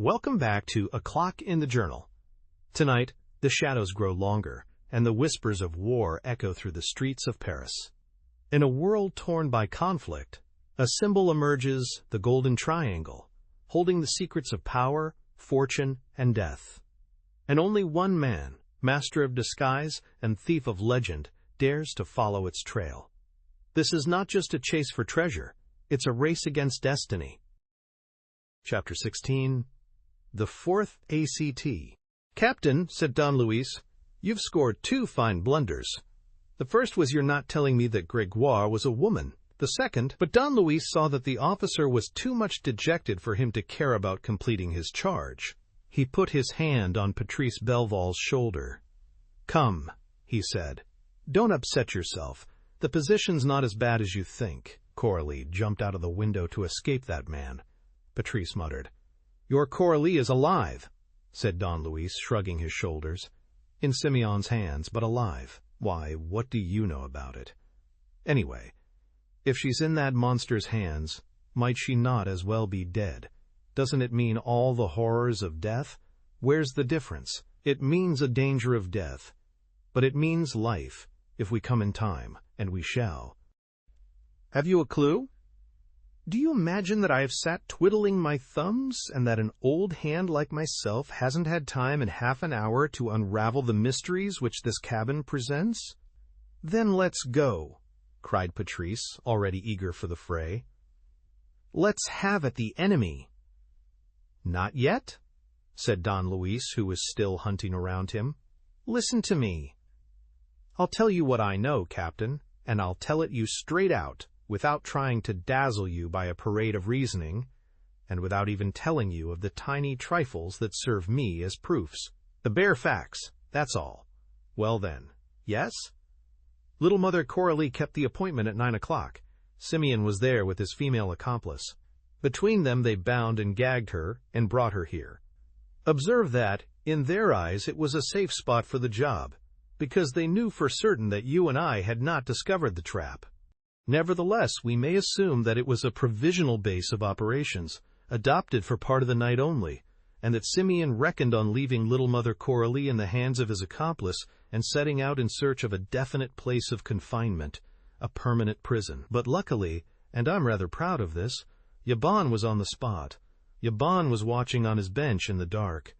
Welcome back to A Clock in the Journal. Tonight, the shadows grow longer, and the whispers of war echo through the streets of Paris. In a world torn by conflict, a symbol emerges, the Golden Triangle, holding the secrets of power, fortune, and death. And only one man, master of disguise and thief of legend, dares to follow its trail. This is not just a chase for treasure, it's a race against destiny. Chapter 16. The Fourth ACT. "Captain," said Don Luis, "you've scored 2 fine blunders. The first was your not telling me that Gregoire was a woman. The second—" But Don Luis saw that the officer was too much dejected for him to care about completing his charge. He put his hand on Patrice Belval's shoulder. "Come," he said. "Don't upset yourself. The position's not as bad as you think." Coralie jumped out of the window to escape that man. Patrice muttered. "Your Coralie is alive," said Don Luis, shrugging his shoulders. "In Simeon's hands, but alive. Why, what do you know about it? Anyway, if she's in that monster's hands, might she not as well be dead? Doesn't it mean all the horrors of death? Where's the difference? It means a danger of death, but it means life, if we come in time, and we shall. Have you a clue? Do you imagine that I have sat twiddling my thumbs, and that an old hand like myself hasn't had time in half an hour to unravel the mysteries which this cabin presents?" "Then let's go," cried Patrice, already eager for the fray. "Let's have at the enemy." "Not yet," said Don Luis, who was still hunting around him. "Listen to me. I'll tell you what I know, Captain, and I'll tell it you straight out, without trying to dazzle you by a parade of reasoning, and without even telling you of the tiny trifles that serve me as proofs. The bare facts, that's all. Well then, yes? Little Mother Coralie kept the appointment at 9 o'clock. Simeon was there with his female accomplice. Between them they bound and gagged her and brought her here. Observe that, in their eyes, it was a safe spot for the job, because they knew for certain that you and I had not discovered the trap. Nevertheless, we may assume that it was a provisional base of operations, adopted for part of the night only, and that Simeon reckoned on leaving Little Mother Coralie in the hands of his accomplice and setting out in search of a definite place of confinement, a permanent prison. But luckily, and I'm rather proud of this, Yabon was on the spot. Yabon was watching on his bench in the dark.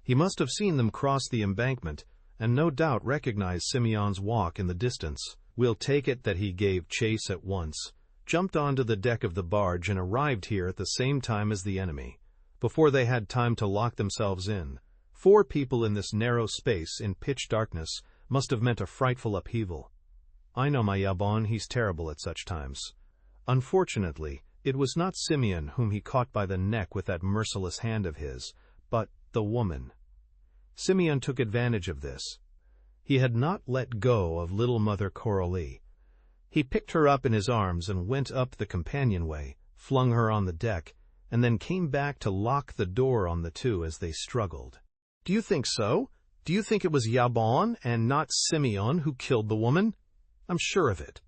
He must have seen them cross the embankment, and no doubt recognized Simeon's walk in the distance. We'll take it that he gave chase at once, jumped onto the deck of the barge, and arrived here at the same time as the enemy, before they had time to lock themselves in. 4 people in this narrow space in pitch darkness must have meant a frightful upheaval. I know my Yabon, he's terrible at such times. Unfortunately, it was not Simeon whom he caught by the neck with that merciless hand of his, but the woman. Simeon took advantage of this. He had not let go of Little Mother Coralie. He picked her up in his arms and went up the companionway, flung her on the deck, and then came back to lock the door on the two as they struggled. "Do you think so? Do you think it was Yabon and not Simeon who killed the woman?" "I'm sure of it.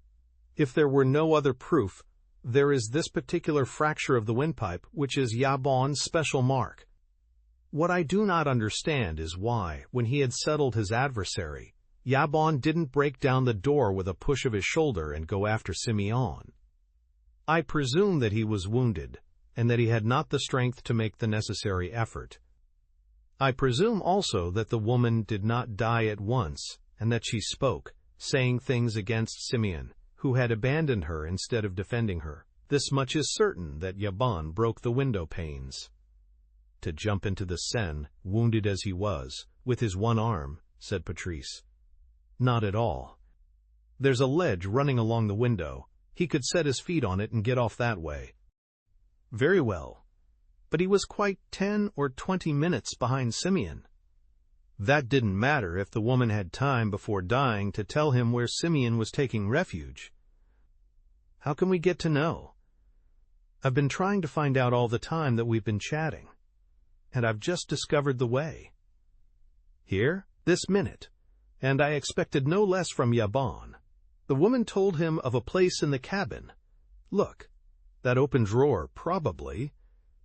If there were no other proof, there is this particular fracture of the windpipe, which is Yabon's special mark. What I do not understand is why, when he had settled his adversary, Yabon didn't break down the door with a push of his shoulder and go after Simeon. I presume that he was wounded, and that he had not the strength to make the necessary effort. I presume also that the woman did not die at once, and that she spoke, saying things against Simeon, who had abandoned her instead of defending her. This much is certain, that Yabon broke the window panes. To jump into the Seine, wounded as he was, with his one arm," said Patrice. "Not at all. There's a ledge running along the window. He could set his feet on it and get off that way." "Very well. But he was quite 10 or 20 minutes behind Simeon." "That didn't matter if the woman had time before dying to tell him where Simeon was taking refuge." "How can we get to know?" "I've been trying to find out all the time that we've been chatting, and I've just discovered the way. Here, this minute, and I expected no less from Yabon. The woman told him of a place in the cabin. Look, that open drawer, probably.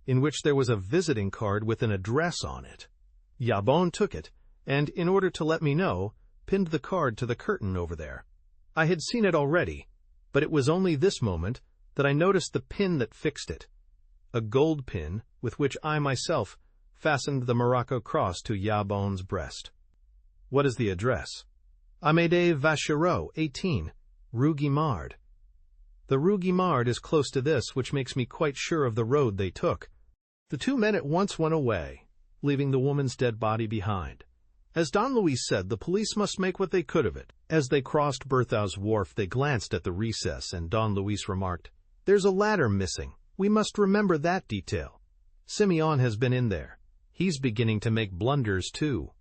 in which there was a visiting card with an address on it. Yabon took it, and, in order to let me know, pinned the card to the curtain over there. I had seen it already, but it was only this moment that I noticed the pin that fixed it, a gold pin with which I myself fastened the Morocco cross to Yabon's breast. What is the address? Amédée Vachereau, 18, Rue Guimard. The Rue Guimard is close to this, which makes me quite sure of the road they took. The two men at once went away, leaving the woman's dead body behind. As Don Luis said, the police must make what they could of it. As they crossed Berthau's wharf, they glanced at the recess, and Don Luis remarked, "There's a ladder missing. We must remember that detail. Simeon has been in there. He's beginning to make blunders, too."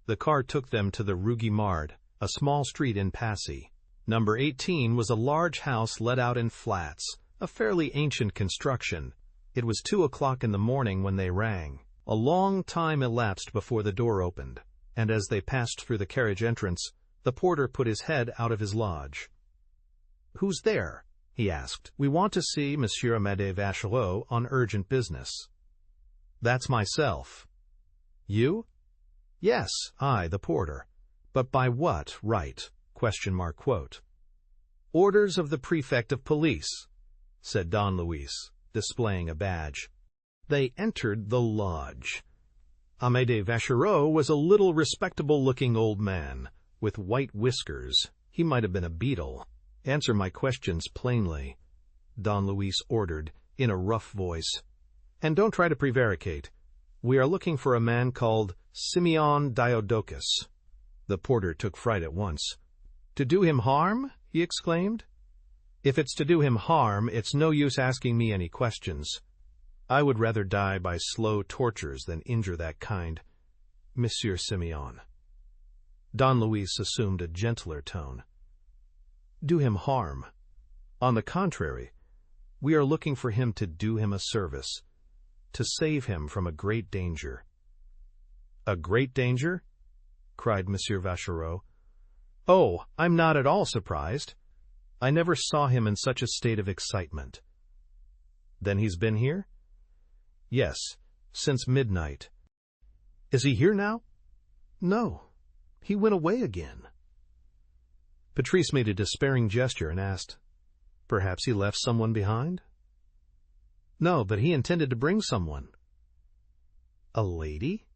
The car took them to the Rue Guimard, a small street in Passy. Number 18 was a large house let out in flats, a fairly ancient construction. It was 2 o'clock in the morning when they rang. A long time elapsed before the door opened, and as they passed through the carriage entrance, the porter put his head out of his lodge. "Who's there?" he asked. "We want to see Monsieur Amédée Vachereau on urgent business." "That's myself." "You?" "Yes, I, the porter. But by what right? ? "Orders of the prefect of police," said Don Luis, displaying a badge. They entered the lodge. Amédée Vachereau was a little respectable-looking old man, with white whiskers. He might have been a beetle. "Answer my questions plainly," Don Luis ordered, in a rough voice. "And don't try to prevaricate. We are looking for a man called Simeon Diodocus." The porter took fright at once. "To do him harm?" he exclaimed. "If it's to do him harm, it's no use asking me any questions. I would rather die by slow tortures than injure that kind, Monsieur Simeon." Don Luis assumed a gentler tone. "Do him harm? On the contrary, we are looking for him to do him a service, to save him from a great danger." "A great danger?" cried Monsieur Vachereau. "Oh, I'm not at all surprised. I never saw him in such a state of excitement." "Then he's been here?" "Yes, since midnight." "Is he here now?" "No, he went away again." Patrice made a despairing gesture and asked, "Perhaps he left someone behind?" "No, but he intended to bring someone." "A lady?"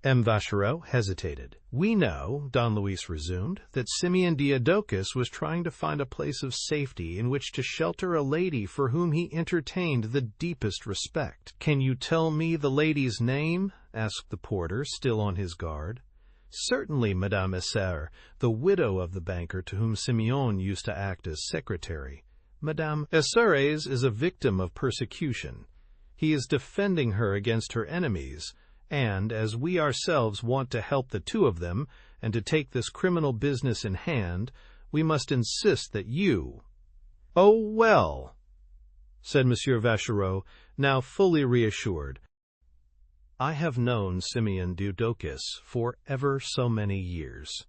M. Vachereau hesitated. "We know," Don Luis resumed, "that Simeon Diodocus was trying to find a place of safety in which to shelter a lady for whom he entertained the deepest respect." "Can you tell me the lady's name?" asked the porter, still on his guard. "Certainly, Madame Arsène, the widow of the banker to whom Simeon used to act as secretary. Madame Arsène is a victim of persecution. He is defending her against her enemies, and, as we ourselves want to help the two of them and to take this criminal business in hand, we must insist that you—" "Oh, well," said Monsieur Vachereau, now fully reassured, "I have known Simeon Diodocus for ever so many years.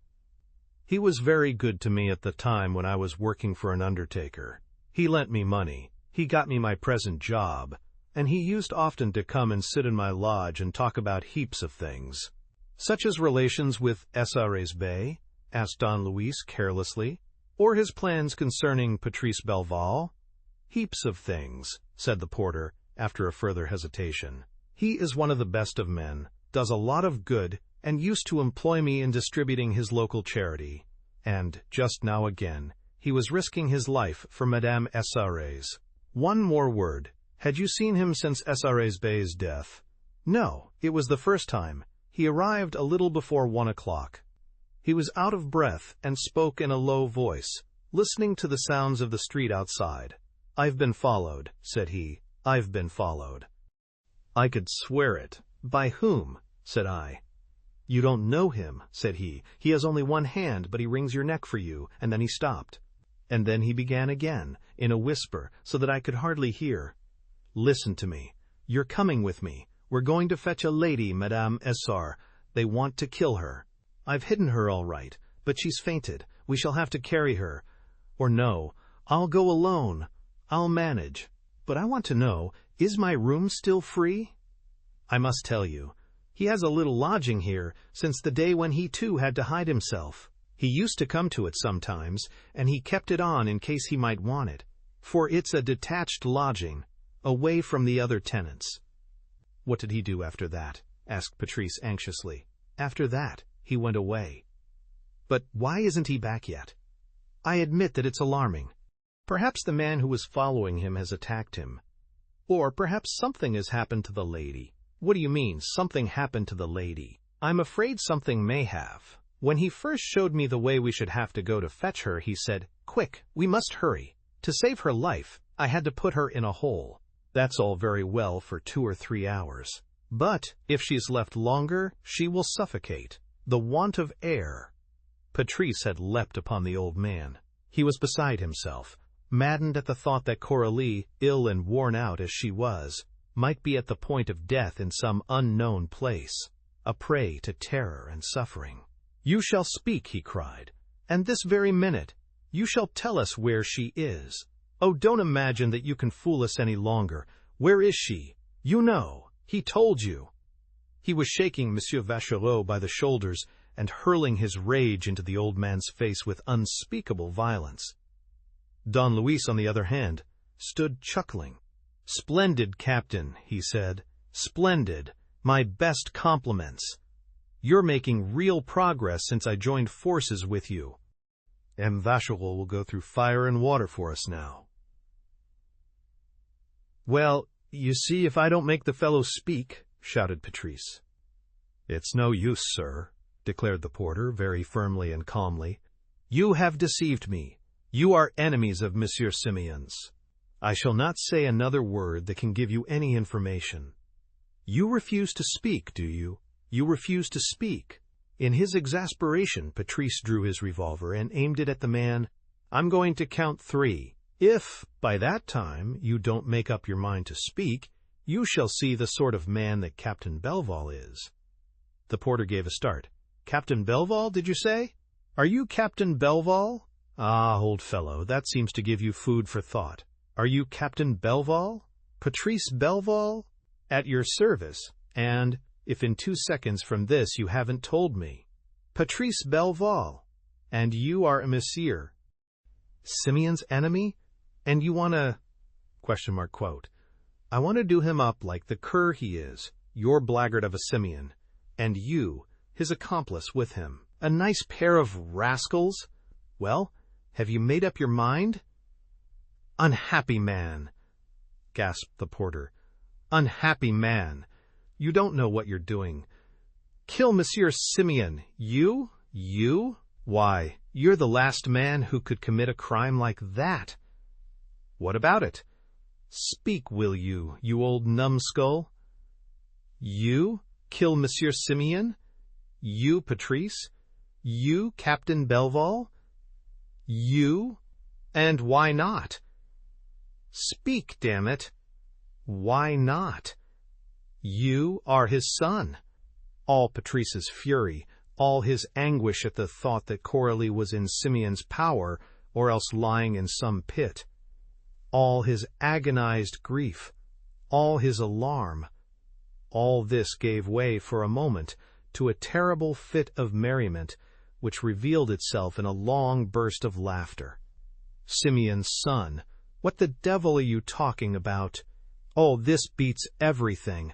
He was very good to me at the time when I was working for an undertaker. He lent me money. He got me my present job. And he used often to come and sit in my lodge and talk about heaps of things." "Such as relations with Essares Bay?" asked Don Luis carelessly. "Or his plans concerning Patrice Belval?" "Heaps of things," said the porter, after a further hesitation. "He is one of the best of men, does a lot of good, and used to employ me in distributing his local charity. And, just now again, he was risking his life for Madame Essares. One more word. Had you seen him since Essares Bay's death?" "No, it was the first time. He arrived a little before 1 o'clock. He was out of breath and spoke in a low voice, listening to the sounds of the street outside. 'I've been followed,' said he. 'I've been followed.' I could swear it. 'By whom?' said I. 'You don't know him,' said he. 'He has only one hand, but he wrings your neck for you,' and then he stopped. And then he began again, in a whisper, so that I could hardly hear. 'Listen to me. You're coming with me. We're going to fetch a lady, Madame Essar. They want to kill her. I've hidden her all right, but she's fainted. We shall have to carry her. Or no, I'll go alone. I'll manage. But I want to know, Is my room still free? I must tell you, he has a little lodging here since the day when he too had to hide himself. He used to come to it sometimes, and he kept it on in case he might want it, for it's a detached lodging, away from the other tenants." "What did he do after that?" asked Patrice anxiously. "After that, he went away." "But why isn't he back yet?" "I admit that it's alarming. Perhaps the man who was following him has attacked him. Or perhaps something has happened to the lady." "What do you mean, something happened to the lady?" "I'm afraid something may have. When he first showed me the way we should have to go to fetch her, he said, 'Quick, we must hurry. To save her life, I had to put her in a hole.' That's all very well for 2 or 3 hours. But if she's left longer, she will suffocate. The want of air." Patrice had leapt upon the old man. He was beside himself, maddened at the thought that Coralie, ill and worn out as she was, might be at the point of death in some unknown place, a prey to terror and suffering. "You shall speak," he cried, "and this very minute. You shall tell us where she is. Oh, don't imagine that you can fool us any longer. Where is she? You know. He told you." He was shaking Monsieur Vachereau by the shoulders and hurling his rage into the old man's face with unspeakable violence. Don Luis, on the other hand, stood chuckling. "Splendid, Captain," he said. "Splendid. My best compliments. You're making real progress since I joined forces with you. M. Vachereau will go through fire and water for us now." "Well, you see if I don't make the fellow speak," shouted Patrice. "It's no use, sir," declared the porter very firmly and calmly. "You have deceived me. You are enemies of Monsieur Simeon's. I shall not say another word that can give you any information. You refuse to speak, do you? You refuse to speak." In his exasperation, Patrice drew his revolver and aimed it at the man. "I'm going to count 3. If, by that time, you don't make up your mind to speak, you shall see the sort of man that Captain Belval is." The porter gave a start. "Captain Belval, did you say? Are you Captain Belval? Ah, old fellow, that seems to give you food for thought. Are you Captain Belval? Patrice Belval? At your service, and if in 2 seconds from this you haven't told me. Patrice Belval, and you are a monsieur Simeon's enemy, and you want to... ? I want to do him up like the cur he is, your blackguard of a Simeon, and you, his accomplice with him. A nice pair of rascals. Well, have you made up your mind?" "Unhappy man!" gasped the porter. "Unhappy man! You don't know what you're doing. Kill Monsieur Simeon, you? You? Why, you're the last man who could commit a crime like that. What about it? Speak, will you old numbskull? You kill Monsieur Simeon? You, Patrice? You, Captain Belval? You? And why not? Speak, damn it! Why not? You are his son." All Patrice's fury, all his anguish at the thought that Coralie was in Simeon's power or else lying in some pit, all his agonized grief, all his alarm, all this gave way for a moment to a terrible fit of merriment which revealed itself in a long burst of laughter. "Simeon's son? What the devil are you talking about? Oh, this beats everything.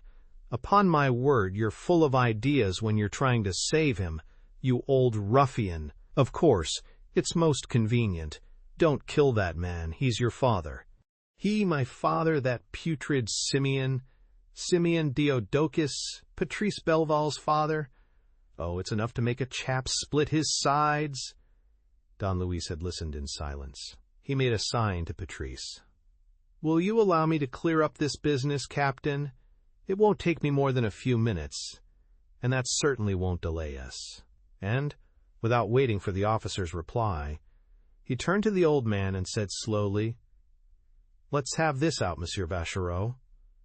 Upon my word, you're full of ideas when you're trying to save him, you old ruffian. Of course, it's most convenient. Don't kill that man, he's your father." "He, my father, that putrid Simeon Diodocus, Patrice Belval's father? Oh, it's enough to make a chap split his sides." Don Luis had listened in silence. He made a sign to Patrice. "Will you allow me to clear up this business, Captain? It won't take me more than a few minutes, and that certainly won't delay us." And, without waiting for the officer's reply, he turned to the old man and said slowly, "Let's have this out, Monsieur Vachereau.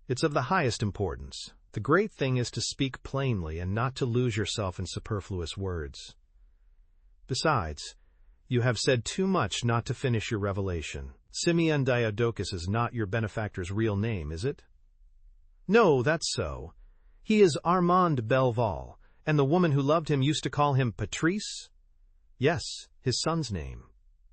It's of the highest importance. The great thing is to speak plainly and not to lose yourself in superfluous words. Besides, you have said too much not to finish your revelation. Simeon Diodocus is not your benefactor's real name, is it?" No, that's so. He is Armand Belval, and the woman who loved him used to call him Patrice? Yes, his son's name.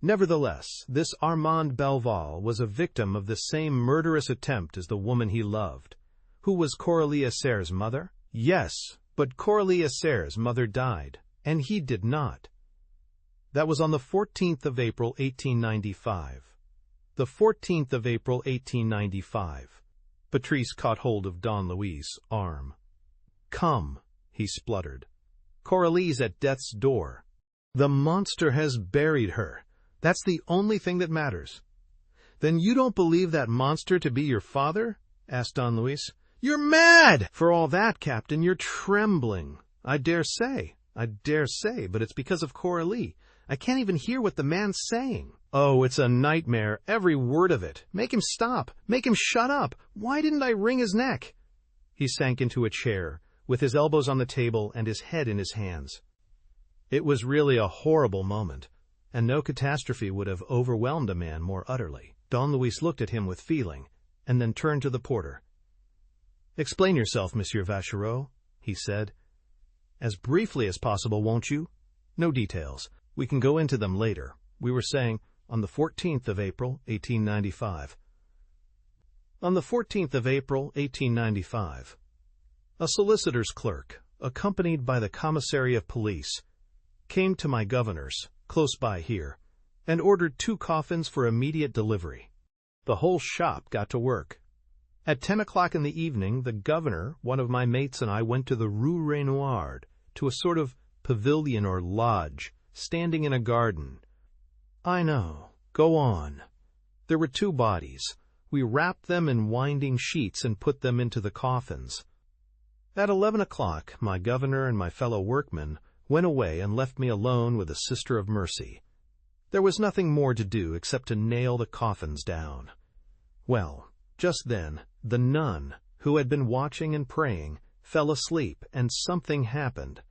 Nevertheless, this Armand Belval was a victim of the same murderous attempt as the woman he loved. Who was Coralie Arsène's mother? Yes, but Coralie Arsène's mother died, and he did not. That was on the 14th of April, 1895. The 14th of April, 1895. Patrice caught hold of Don Luis's arm. "Come," he spluttered. "Coralie's at death's door. The monster has buried her. That's the only thing that matters." "Then you don't believe that monster to be your father?" asked Don Luis. "You're mad!" "For all that, Captain, you're trembling." I dare say, but it's because of Coralie. I can't even hear what the man's saying." "Oh, it's a nightmare, every word of it. Make him stop. Make him shut up. Why didn't I wring his neck?" He sank into a chair, with his elbows on the table and his head in his hands. It was really a horrible moment, and no catastrophe would have overwhelmed a man more utterly. Don Luis looked at him with feeling, and then turned to the porter. "Explain yourself, Monsieur Vachereau," he said. "As briefly as possible, won't you? No details. We can go into them later. We were saying, on the 14th of April, 1895. On the 14th of April, 1895, a solicitor's clerk, accompanied by the commissary of police, came to my governor's, close by here, and ordered 2 coffins for immediate delivery. The whole shop got to work. At 10 o'clock in the evening, the governor, one of my mates, and I went to the Rue Renoir, to a sort of pavilion or lodge, standing in a garden. I know. Go on. There were 2 bodies. We wrapped them in winding sheets and put them into the coffins. At 11 o'clock, my governor and my fellow workmen went away and left me alone with a Sister of Mercy. There was nothing more to do except to nail the coffins down. Well, just then, the nun, who had been watching and praying, fell asleep, and something happened.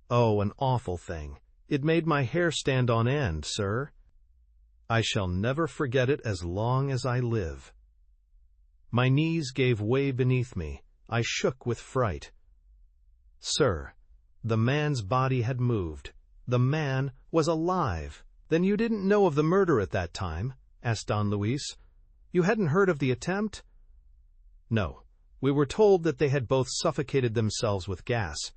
Oh, an awful thing. It made my hair stand on end, sir. I shall never forget it as long as I live. My knees gave way beneath me. I shook with fright. Sir, the man's body had moved. The man was alive. Then you didn't know of the murder at that time? Asked Don Luis. You hadn't heard of the attempt? No. We were told that they had both suffocated themselves with gas.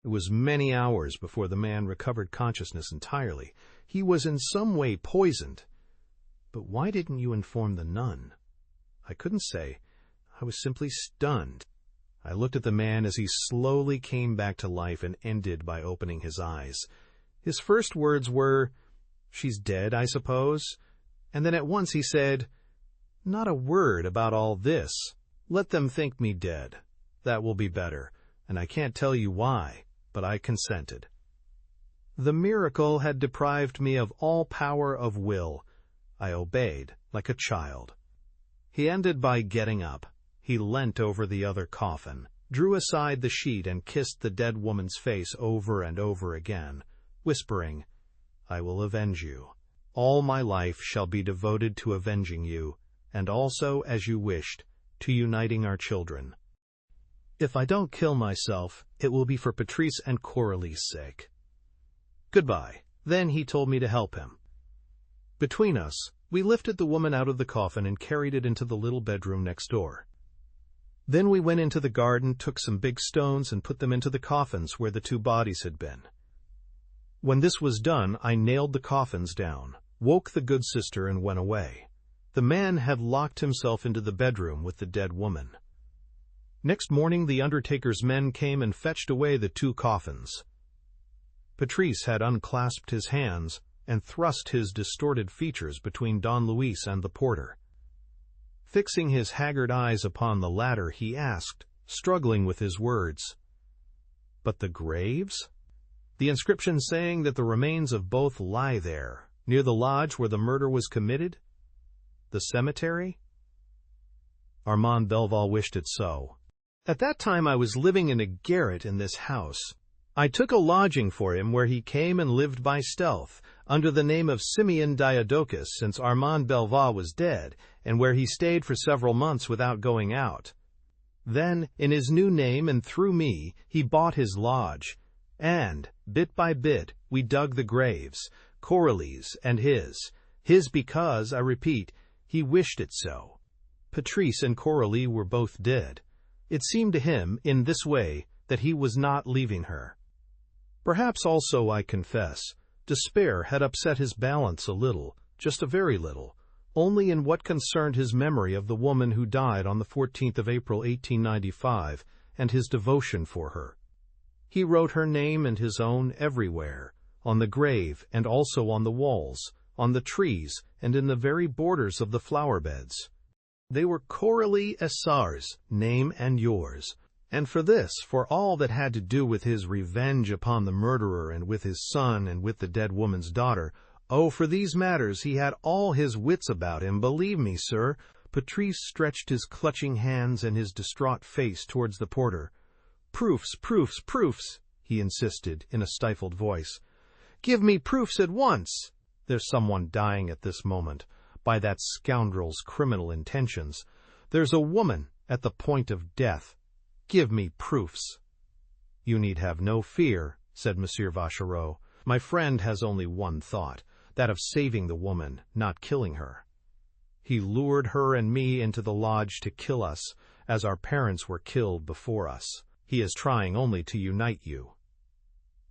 It was many hours before the man recovered consciousness entirely. He was in some way poisoned. But why didn't you inform the nun? I couldn't say. I was simply stunned. I looked at the man as he slowly came back to life and ended by opening his eyes. His first words were, "She's dead, I suppose?" And then at once he said, "Not a word about all this. Let them think me dead. That will be better, and I can't tell you why, but I consented." The miracle had deprived me of all power of will. I obeyed, like a child. He ended by getting up. He leant over the other coffin, drew aside the sheet, and kissed the dead woman's face over and over again, whispering, "I will avenge you. All my life shall be devoted to avenging you, and also, as you wished, to uniting our children. If I don't kill myself, it will be for Patrice and Coralie's sake. Goodbye." Then he told me to help him. Between us, we lifted the woman out of the coffin and carried it into the little bedroom next door. Then we went into the garden, took some big stones, and put them into the coffins where the 2 bodies had been. When this was done, I nailed the coffins down, woke the good sister, and went away. The man had locked himself into the bedroom with the dead woman. Next morning, the undertaker's men came and fetched away the 2 coffins. Patrice had unclasped his hands and thrust his distorted features between Don Luis and the porter. Fixing his haggard eyes upon the latter, he asked, struggling with his words, "But the graves? The inscription saying that the remains of both lie there, near the lodge where the murder was committed? The cemetery?" Armand Belval wished it so. At that time I was living in a garret in this house. I took a lodging for him where he came and lived by stealth, under the name of Simeon Diadochus, since Armand Belval was dead, and where he stayed for several months without going out. Then, in his new name and through me, he bought his lodge, and, bit by bit, we dug the graves, Coralie's and his. His because, I repeat, he wished it so. Patrice and Coralie were both dead. It seemed to him, in this way, that he was not leaving her. Perhaps also, I confess, despair had upset his balance a little, just a very little, only in what concerned his memory of the woman who died on the 14th of April, 1895, and his devotion for her. He wrote her name and his own everywhere, on the grave and also on the walls, on the trees, and in the very borders of the flower beds. They were Coralie Essar's name and yours, and for this, for all that had to do with his revenge upon the murderer and with his son and with the dead woman's daughter, oh, for these matters he had all his wits about him, believe me, sir. Patrice stretched his clutching hands and his distraught face towards the porter. Proofs, proofs, proofs, he insisted in a stifled voice. Give me proofs at once. There's someone dying at this moment, by that scoundrel's criminal intentions. There's a woman at the point of death. Give me proofs. You need have no fear, said Monsieur Vachereau. My friend has only one thought, that of saving the woman, not killing her. He lured her and me into the lodge to kill us, as our parents were killed before us. He is trying only to unite you.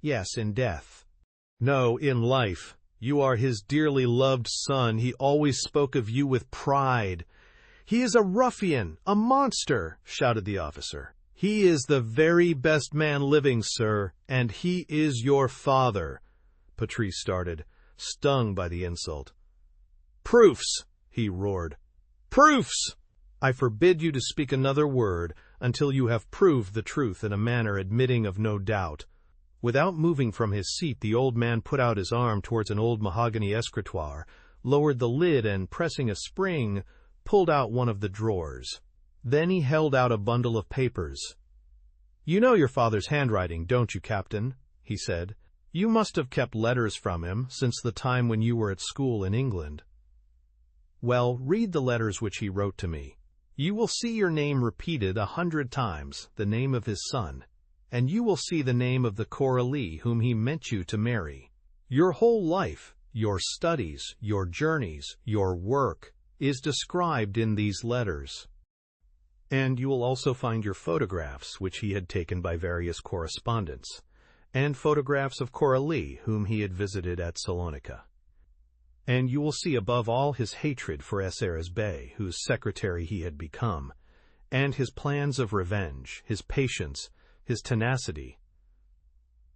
Yes, in death. No, in life. You are his dearly loved son. He always spoke of you with pride. He is a ruffian, a monster, shouted the officer. He is the very best man living, sir, and he is your father. Patrice started, stung by the insult. Proofs, he roared. Proofs! I forbid you to speak another word until you have proved the truth in a manner admitting of no doubt. Without moving from his seat, the old man put out his arm towards an old mahogany escritoire, lowered the lid, and, pressing a spring, pulled out one of the drawers. Then he held out a bundle of papers. You know your father's handwriting, don't you, Captain? He said. You must have kept letters from him since the time when you were at school in England. Well, read the letters which he wrote to me. You will see your name repeated 100 times, the name of his son, and you will see the name of the Coralie whom he meant you to marry. Your whole life, your studies, your journeys, your work, is described in these letters. And you will also find your photographs, which he had taken by various correspondents, and photographs of Coralie, whom he had visited at Salonika. And you will see above all his hatred for Essar's Bey, whose secretary he had become, and his plans of revenge, his patience, his tenacity.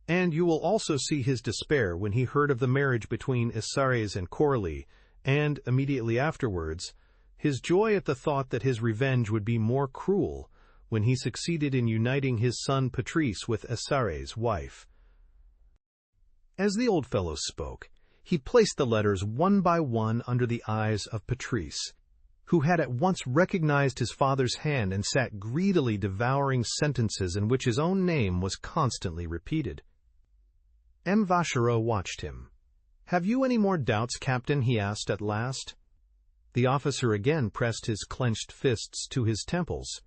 And you will also see his despair when he heard of the marriage between Essar's and Coralie, and, immediately afterwards, his joy at the thought that his revenge would be more cruel when he succeeded in uniting his son Patrice with Essar's wife. As the old fellow spoke, he placed the letters one by one under the eyes of Patrice, who had at once recognized his father's hand and sat greedily devouring sentences in which his own name was constantly repeated. M. Vachereau watched him. "Have you any more doubts, Captain?" he asked at last. The officer again pressed his clenched fists to his temples.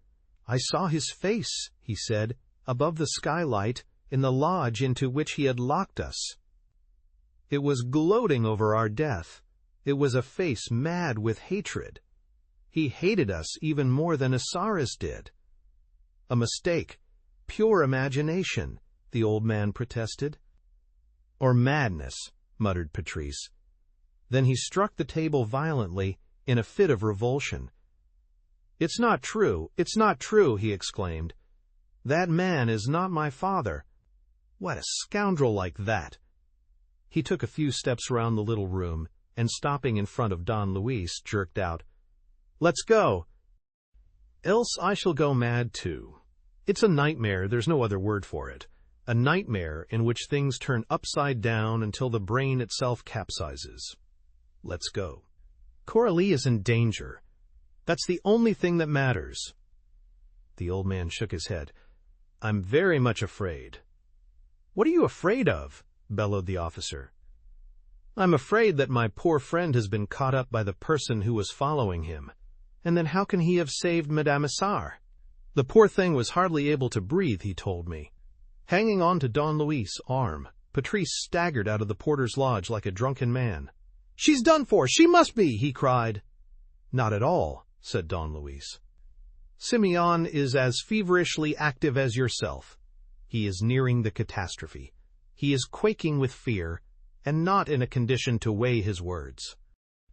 "I saw his face," he said, "above the skylight, in the lodge into which he had locked us. It was gloating over our death. It was a face mad with hatred. He hated us even more than Essar's did." "A mistake, pure imagination," the old man protested. "Or madness," muttered Patrice. Then he struck the table violently in a fit of revulsion. "It's not true, it's not true," he exclaimed. "That man is not my father. What, a scoundrel like that!" He took a few steps round the little room, and stopping in front of Don Luis, jerked out, "Let's go, else I shall go mad too. It's a nightmare, there's no other word for it. A nightmare in which things turn upside down until the brain itself capsizes. Let's go. Coralie is in danger. That's the only thing that matters." The old man shook his head. "I'm very much afraid." "What are you afraid of?" bellowed the officer. "I'm afraid that my poor friend has been caught up by the person who was following him. And then how can he have saved Madame Essar? The poor thing was hardly able to breathe, he told me. Hanging on to Don Luis's arm, Patrice staggered out of the porter's lodge like a drunken man. "She's done for! She must be!" he cried. "Not at all," said Don Luis. "Simeon is as feverishly active as yourself. He is nearing the catastrophe. He is quaking with fear, and not in a condition to weigh his words.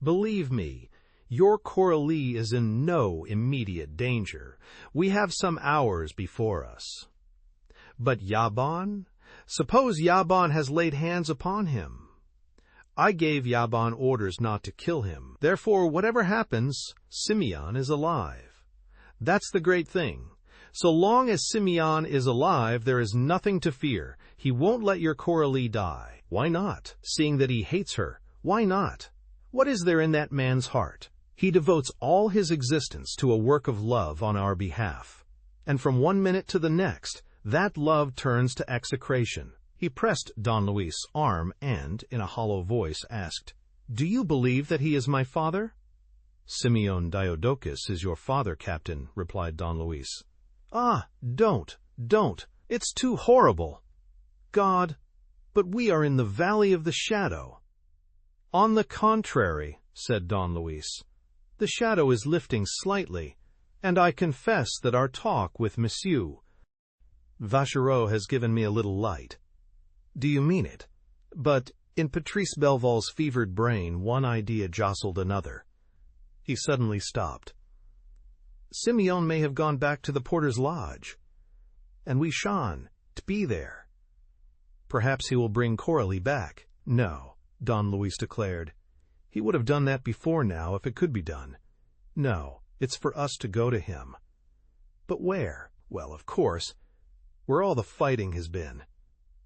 Believe me, your Coralie is in no immediate danger. We have some hours before us. But Yaban? Suppose Yaban has laid hands upon him? I gave Yaban orders not to kill him. Therefore, whatever happens, Simeon is alive. That's the great thing. So long as Simeon is alive, there is nothing to fear. He won't let your Coralie die. Why not? Seeing that he hates her, why not? What is there in that man's heart? He devotes all his existence to a work of love on our behalf. And from one minute to the next, that love turns to execration." He pressed Don Luis's arm and, in a hollow voice, asked, "Do you believe that he is my father?" "Simeon Diodocus is your father, Captain," replied Don Luis. "Ah, don't. It's too horrible. God, but we are in the valley of the shadow." "On the contrary," said Don Luis, "the shadow is lifting slightly, and I confess that our talk with Monsieur Vachereau has given me a little light." "Do you mean it?" But in Patrice Belval's fevered brain, one idea jostled another. He suddenly stopped. Simeon may have gone back to the porter's lodge, and we shan't be there. Perhaps he will bring Coralie back. "No," Don Luis declared. "He would have done that before now if it could be done. No, it's for us to go to him." "But where?" "Well, of course, where all the fighting has been,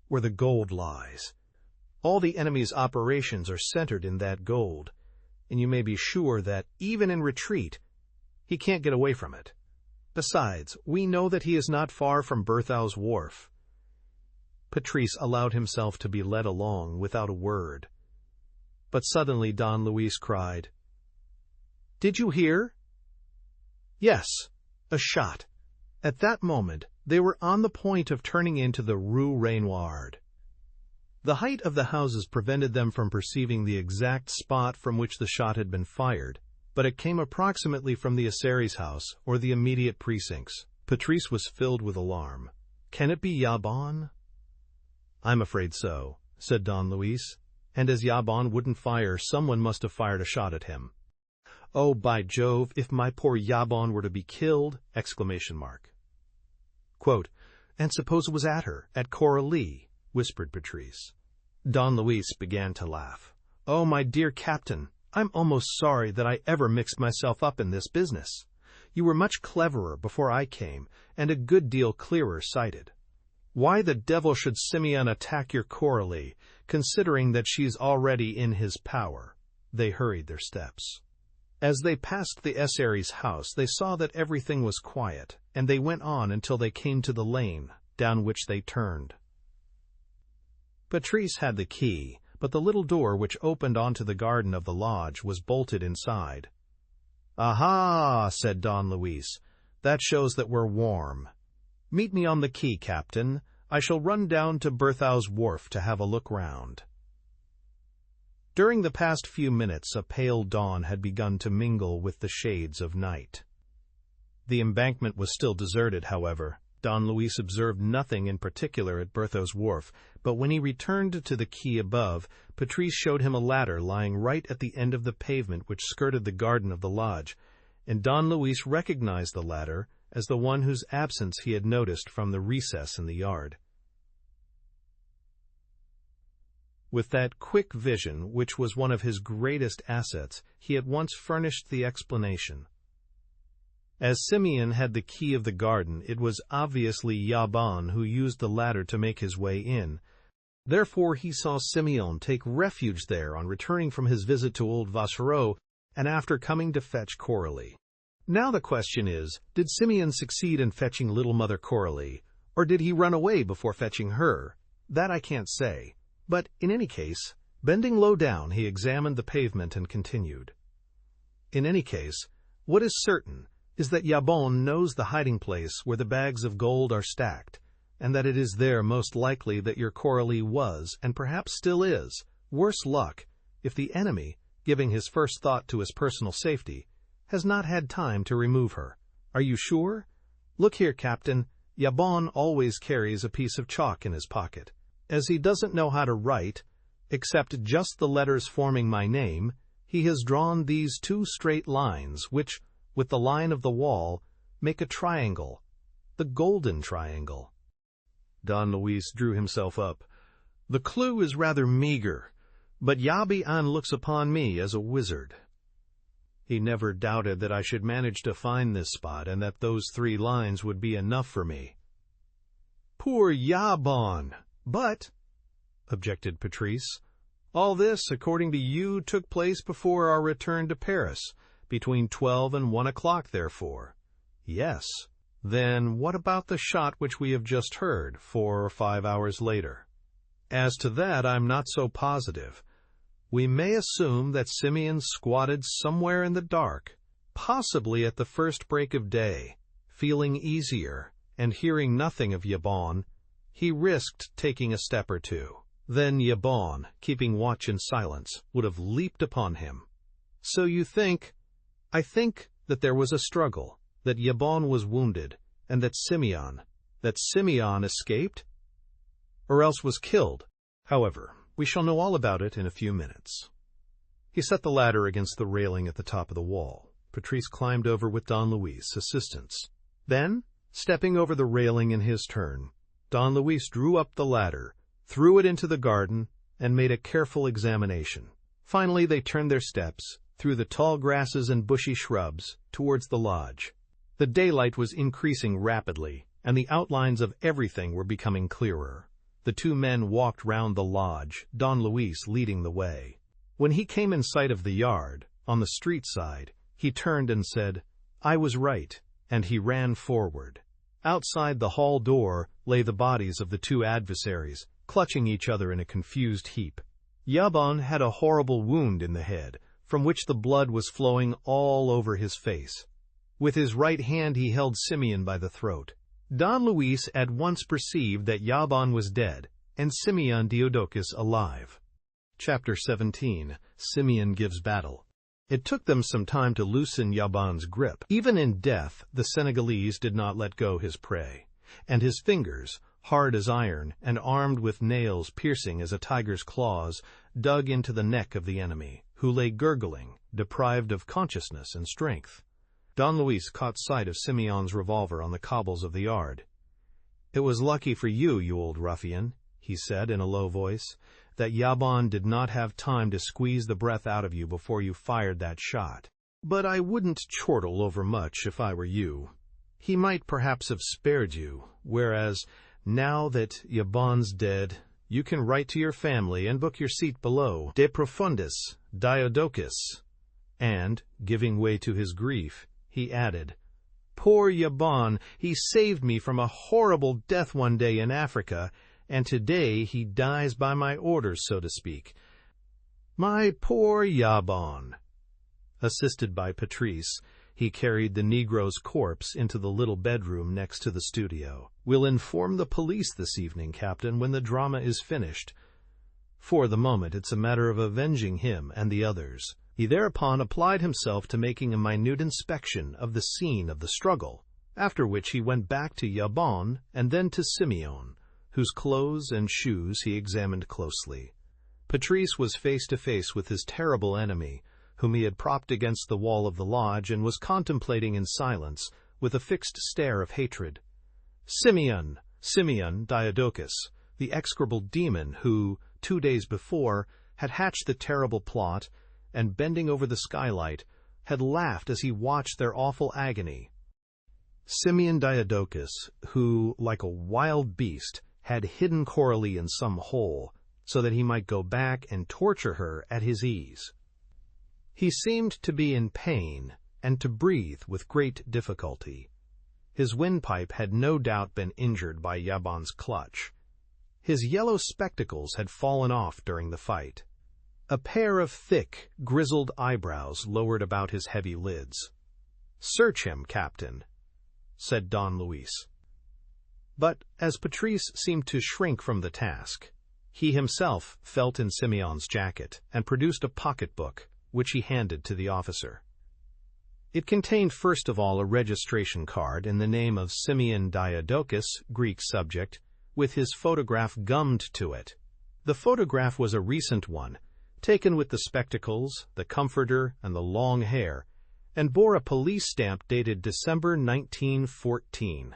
where the gold lies. All the enemy's operations are centered in that gold, and you may be sure that, even in retreat, he can't get away from it. Besides, we know that he is not far from Berthau's wharf." Patrice allowed himself to be led along without a word. But suddenly Don Luis cried, "Did you hear?" "Yes, a shot." At that moment, they were on the point of turning into the Rue Raynouard. The height of the houses prevented them from perceiving the exact spot from which the shot had been fired, but it came approximately from the Asseris house or the immediate precincts. Patrice was filled with alarm. "Can it be Yaban?" "I'm afraid so," said Don Luis, "and as Yaban wouldn't fire, someone must have fired a shot at him." "Oh, by Jove, if my poor Yaban were to be killed!" Quote, "And suppose it was at her, at Coralie," whispered Patrice. Don Luis began to laugh. "Oh, my dear Captain, I'm almost sorry that I ever mixed myself up in this business. You were much cleverer before I came, and a good deal clearer sighted. Why the devil should Simeon attack your Coralie, considering that she's already in his power?" They hurried their steps. As they passed the Asseris house, they saw that everything was quiet, and they went on until they came to the lane, down which they turned. Patrice had the key, but the little door which opened onto the garden of the lodge was bolted inside. "Aha!" said Don Luis. "That shows that we're warm. Meet me on the quay, Captain. I shall run down to Berthau's wharf to have a look round." During the past few minutes, a pale dawn had begun to mingle with the shades of night. The embankment was still deserted, however. Don Luis observed nothing in particular at Berthau's wharf, but when he returned to the quay above, Patrice showed him a ladder lying right at the end of the pavement which skirted the garden of the lodge, and Don Luis recognized the ladder as the one whose absence he had noticed from the recess in the yard. With that quick vision, which was one of his greatest assets, he at once furnished the explanation. As Simeon had the key of the garden, it was obviously Yaban who used the ladder to make his way in. Therefore he saw Simeon take refuge there on returning from his visit to old Vachereau, and after coming to fetch Coralie. Now the question is, did Simeon succeed in fetching little Mother Coralie, or did he run away before fetching her? That I can't say. But, in any case, bending low down, he examined the pavement and continued. "In any case, what is certain is that Yabon knows the hiding place where the bags of gold are stacked, and that it is there most likely that your Coralie was, and perhaps still is, worse luck, if the enemy, giving his first thought to his personal safety, has not had time to remove her. Are you sure? Look here, Captain, Yabon always carries a piece of chalk in his pocket. As he doesn't know how to write, except just the letters forming my name, he has drawn these 2 straight lines, which, with the line of the wall, make a triangle, the golden triangle. Don Luis drew himself up. The clue is rather meager, but Yabi-an looks upon me as a wizard. He never doubted that I should manage to find this spot and that those 3 lines would be enough for me. Poor Yabon! But, objected Patrice, all this, according to you, took place before our return to Paris, between 12 and 1 o'clock, therefore. Yes. Then what about the shot which we have just heard, 4 or 5 hours later? As to that, I'm not so positive. We may assume that Simeon squatted somewhere in the dark, possibly at the first break of day. Feeling easier, and hearing nothing of Yabon, he risked taking a step or 2. Then Yabon, keeping watch in silence, would have leaped upon him. So you think... I think that there was a struggle, that Yabon was wounded, and that Simeon escaped, or else was killed. However, we shall know all about it in a few minutes. He set the ladder against the railing at the top of the wall. Patrice climbed over with Don Luis' assistance. Then, stepping over the railing in his turn, Don Luis drew up the ladder, threw it into the garden, and made a careful examination. Finally, they turned their steps, through the tall grasses and bushy shrubs, towards the lodge. The daylight was increasing rapidly, and the outlines of everything were becoming clearer. The 2 men walked round the lodge, Don Luis leading the way. When he came in sight of the yard, on the street side, he turned and said, "I was right," and he ran forward. Outside the hall door lay the bodies of the 2 adversaries, clutching each other in a confused heap. Yabon had a horrible wound in the head, from which the blood was flowing all over his face. With his right hand he held Simeon by the throat. Don Luis at once perceived that Yabon was dead, and Simeon Diodocus alive. Chapter 17. Simeon gives battle. It took them some time to loosen Yabon's grip. Even in death, the Senegalese did not let go his prey, and his fingers, hard as iron and armed with nails piercing as a tiger's claws, dug into the neck of the enemy, who lay gurgling, deprived of consciousness and strength. Don Luis caught sight of Simeon's revolver on the cobbles of the yard. "It was lucky for you, you old ruffian," he said in a low voice, "that Yabon did not have time to squeeze the breath out of you before you fired that shot. But I wouldn't chortle over much if I were you. He might perhaps have spared you, whereas, now that Yabon's dead, you can write to your family and book your seat below, de profundis, Diodocus." And, giving way to his grief, he added, "Poor Yabon, he saved me from a horrible death one day in Africa, and today he dies by my orders, so to speak. My poor Yabon." Assisted by Patrice, he carried the Negro's corpse into the little bedroom next to the studio. "We'll inform the police this evening, Captain, when the drama is finished. For the moment, it's a matter of avenging him and the others." He thereupon applied himself to making a minute inspection of the scene of the struggle, after which he went back to Yabon and then to Simeon, whose clothes and shoes he examined closely. Patrice was face to face with his terrible enemy, whom he had propped against the wall of the lodge and was contemplating in silence, with a fixed stare of hatred. Simeon Diodocus, the execrable demon who, 2 days before, had hatched the terrible plot, and bending over the skylight, had laughed as he watched their awful agony. Simeon Diodocus, who, like a wild beast, had hidden Coralie in some hole, so that he might go back and torture her at his ease. He seemed to be in pain, and to breathe with great difficulty. His windpipe had no doubt been injured by Yabon's clutch. His yellow spectacles had fallen off during the fight. A pair of thick, grizzled eyebrows lowered about his heavy lids. "Search him, Captain," said Don Luis. But as Patrice seemed to shrink from the task, he himself felt in Simeon's jacket and produced a pocketbook, which he handed to the officer. It contained first of all a registration card in the name of Simeon Diadochus, Greek subject, with his photograph gummed to it. The photograph was a recent one, taken with the spectacles, the comforter, and the long hair, and bore a police stamp dated December 1914.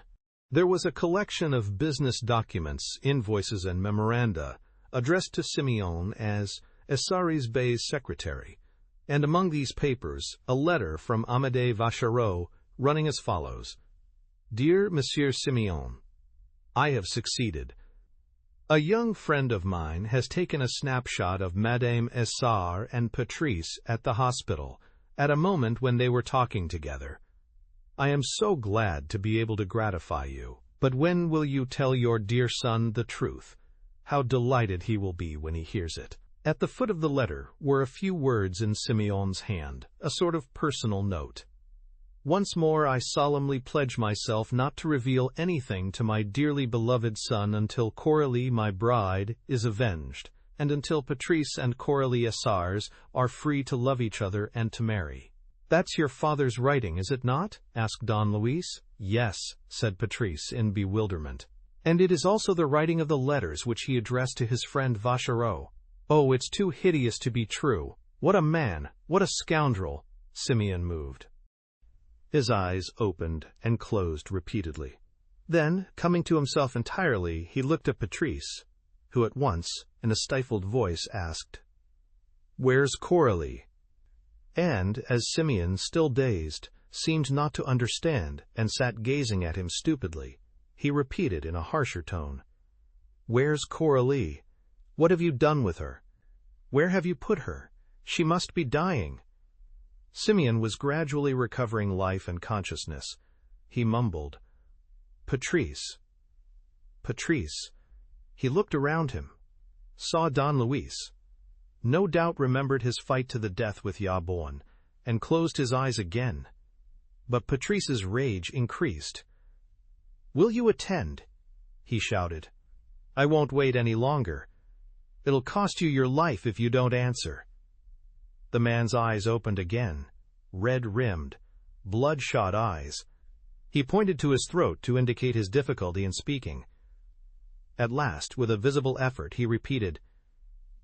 There was a collection of business documents, invoices, and memoranda, addressed to Simeon as Essaries Bey's secretary, and among these papers a letter from Amédée Vachereau running as follows: "Dear Monsieur Simeon, I have succeeded. A young friend of mine has taken a snapshot of Madame Essard and Patrice at the hospital at a moment when they were talking together. I am so glad to be able to gratify you, but when will you tell your dear son the truth? How delighted he will be when he hears it." At the foot of the letter were a few words in Simeon's hand, a sort of personal note. "Once more I solemnly pledge myself not to reveal anything to my dearly beloved son until Coralie, my bride, is avenged, and until Patrice and Coralie Essars are free to love each other and to marry." "That's your father's writing, is it not?" asked Don Luis. "Yes," said Patrice in bewilderment. "And it is also the writing of the letters which he addressed to his friend Vachereau. Oh, it's too hideous to be true. What a man! What a scoundrel!" Simeon moved. His eyes opened and closed repeatedly. Then, coming to himself entirely, he looked at Patrice, who at once, in a stifled voice, asked, "Where's Coralie?" And, as Simeon, still dazed, seemed not to understand and sat gazing at him stupidly, he repeated in a harsher tone, "Where's Coralie? What have you done with her? Where have you put her? She must be dying." Simeon was gradually recovering life and consciousness. He mumbled, "Patrice. Patrice." He looked around him, saw Don Luis, no doubt remembered his fight to the death with Yabon, and closed his eyes again. But Patrice's rage increased. "Will you attend?" he shouted. "I won't wait any longer. It'll cost you your life if you don't answer." The man's eyes opened again, red-rimmed, bloodshot eyes. He pointed to his throat to indicate his difficulty in speaking. At last, with a visible effort, he repeated,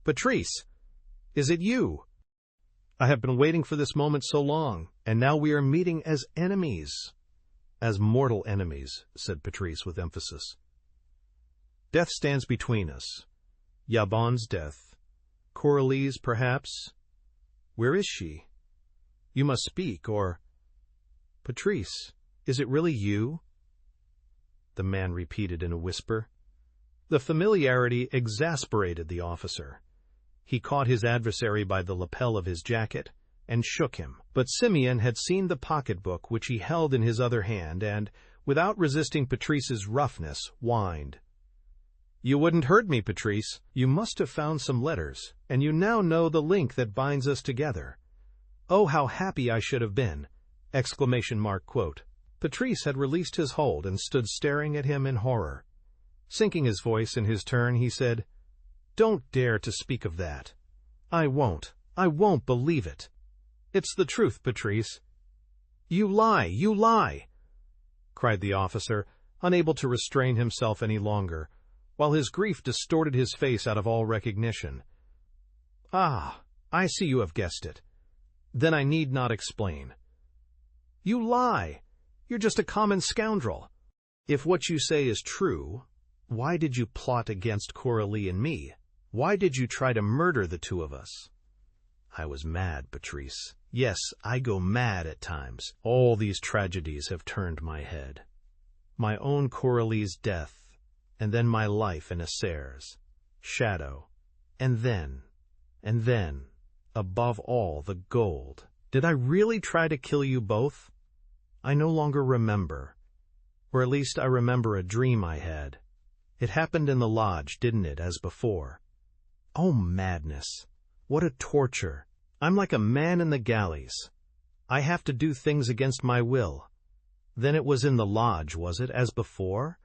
"Patrice, is it you? I have been waiting for this moment so long, and now we are meeting as enemies." "As mortal enemies," said Patrice with emphasis. "Death stands between us. Yabon's death. Coralie's, perhaps. Where is she? You must speak, or... Patrice, is it really you?" The man repeated in a whisper. The familiarity exasperated the officer. He caught his adversary by the lapel of his jacket and shook him. But Simeon had seen the pocketbook which he held in his other hand and, without resisting Patrice's roughness, whined, "You wouldn't hurt me, Patrice. You must have found some letters, and you now know the link that binds us together. Oh, how happy I should have been!" Exclamation mark quote. Patrice had released his hold and stood staring at him in horror. Sinking his voice in his turn, he said, "Don't dare to speak of that. I won't believe it. It's the truth, Patrice." "You lie, you lie!" cried the officer, unable to restrain himself any longer, while his grief distorted his face out of all recognition. "Ah, I see you have guessed it. Then I need not explain. You lie! You're just a common scoundrel. If what you say is true, why did you plot against Coralie and me? Why did you try to murder the two of us?" "I was mad, Patrice. Yes, I go mad at times. All these tragedies have turned my head. My own Coralie's death, and then my life in Essars, Shadow, and then, above all, the gold. Did I really try to kill you both? I no longer remember, or at least I remember a dream I had. It happened in the lodge, didn't it, as before? Oh, madness! What a torture! I'm like a man in the galleys. I have to do things against my will. Then it was in the lodge, was it, as before?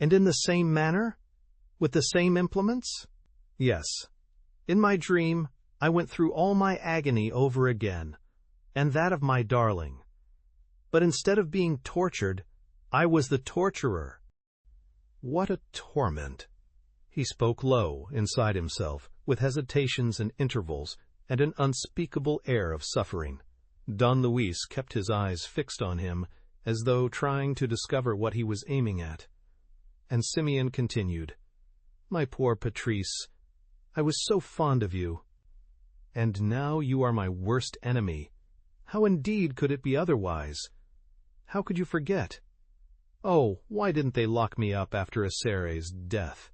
And in the same manner? With the same implements? Yes. In my dream, I went through all my agony over again, and that of my darling. But instead of being tortured, I was the torturer. What a torment! He spoke low, inside himself, with hesitations and intervals, and an unspeakable air of suffering. Don Luis kept his eyes fixed on him, as though trying to discover what he was aiming at. And Simeon continued, "My poor Patrice, I was so fond of you. And now you are my worst enemy. How indeed could it be otherwise? How could you forget? Oh, why didn't they lock me up after Arsène's death?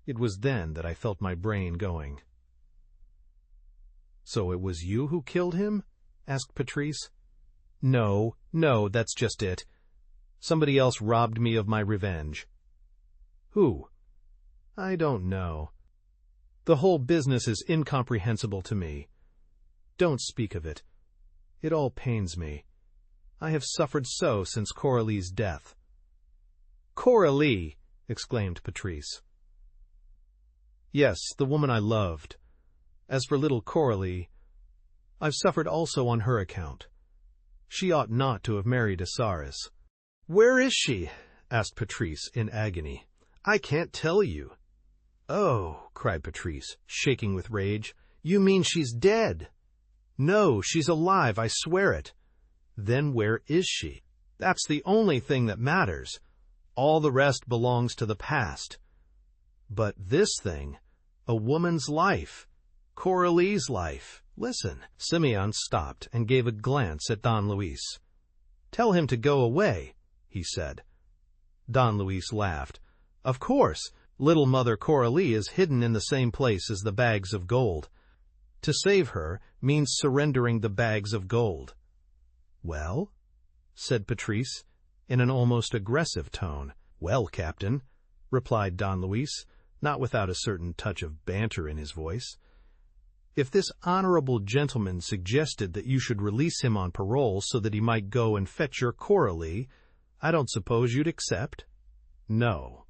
It was then that I felt my brain going." "So it was you who killed him?" asked Patrice. No, that's just it. Somebody else robbed me of my revenge." "Who?" "I don't know. The whole business is incomprehensible to me. Don't speak of it. It all pains me. I have suffered so since Coralie's death." "Coralie!" exclaimed Patrice. "Yes, the woman I loved. As for little Coralie, I've suffered also on her account. She ought not to have married Arsène." "Where is she?" asked Patrice in agony. "I can't tell you." "Oh," cried Patrice, shaking with rage, "you mean she's dead?" "No, she's alive, I swear it." "Then where is she? That's the only thing that matters. All the rest belongs to the past. But this thing, a woman's life, Coralie's life. Listen." Simeon stopped and gave a glance at Don Luis. "Tell him to go away," he said. Don Luis laughed. "Of course, little Mother Coralie is hidden in the same place as the bags of gold. To save her means surrendering the bags of gold." "Well?" said Patrice, in an almost aggressive tone. "Well, Captain," replied Don Luis, not without a certain touch of banter in his voice, "if this honorable gentleman suggested that you should release him on parole so that he might go and fetch your Coralie, I don't suppose you'd accept?" "No.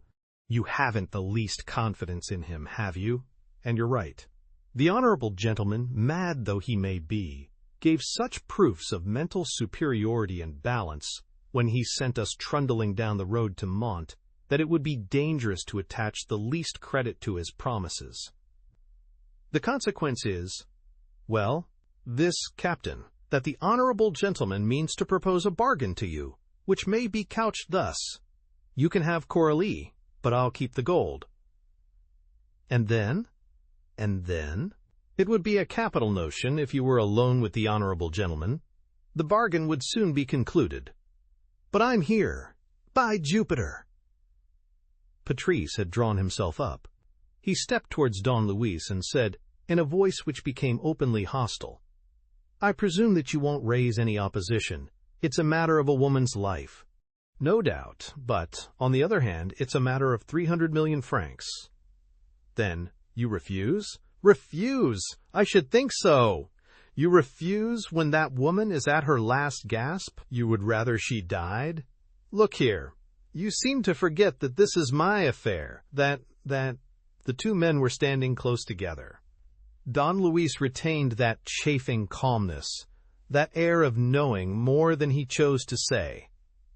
You haven't the least confidence in him, have you? And you're right. The honorable gentleman, mad though he may be, gave such proofs of mental superiority and balance when he sent us trundling down the road to Mantes that it would be dangerous to attach the least credit to his promises. The consequence is, well, this, Captain, that the honorable gentleman means to propose a bargain to you, which may be couched thus: you can have Coralie, but I'll keep the gold. And then? And then? It would be a capital notion if you were alone with the honorable gentleman. The bargain would soon be concluded. But I'm here. By Jupiter!" Patrice had drawn himself up. He stepped towards Don Luis and said, in a voice which became openly hostile, "I presume that you won't raise any opposition. It's a matter of a woman's life." "No doubt, but, on the other hand, it's a matter of 300 million francs. "Then you refuse?" "Refuse? I should think so! You refuse when that woman is at her last gasp? You would rather she died? Look here, you seem to forget that this is my affair, that... The two men were standing close together. Don Luis retained that chafing calmness, that air of knowing more than he chose to say,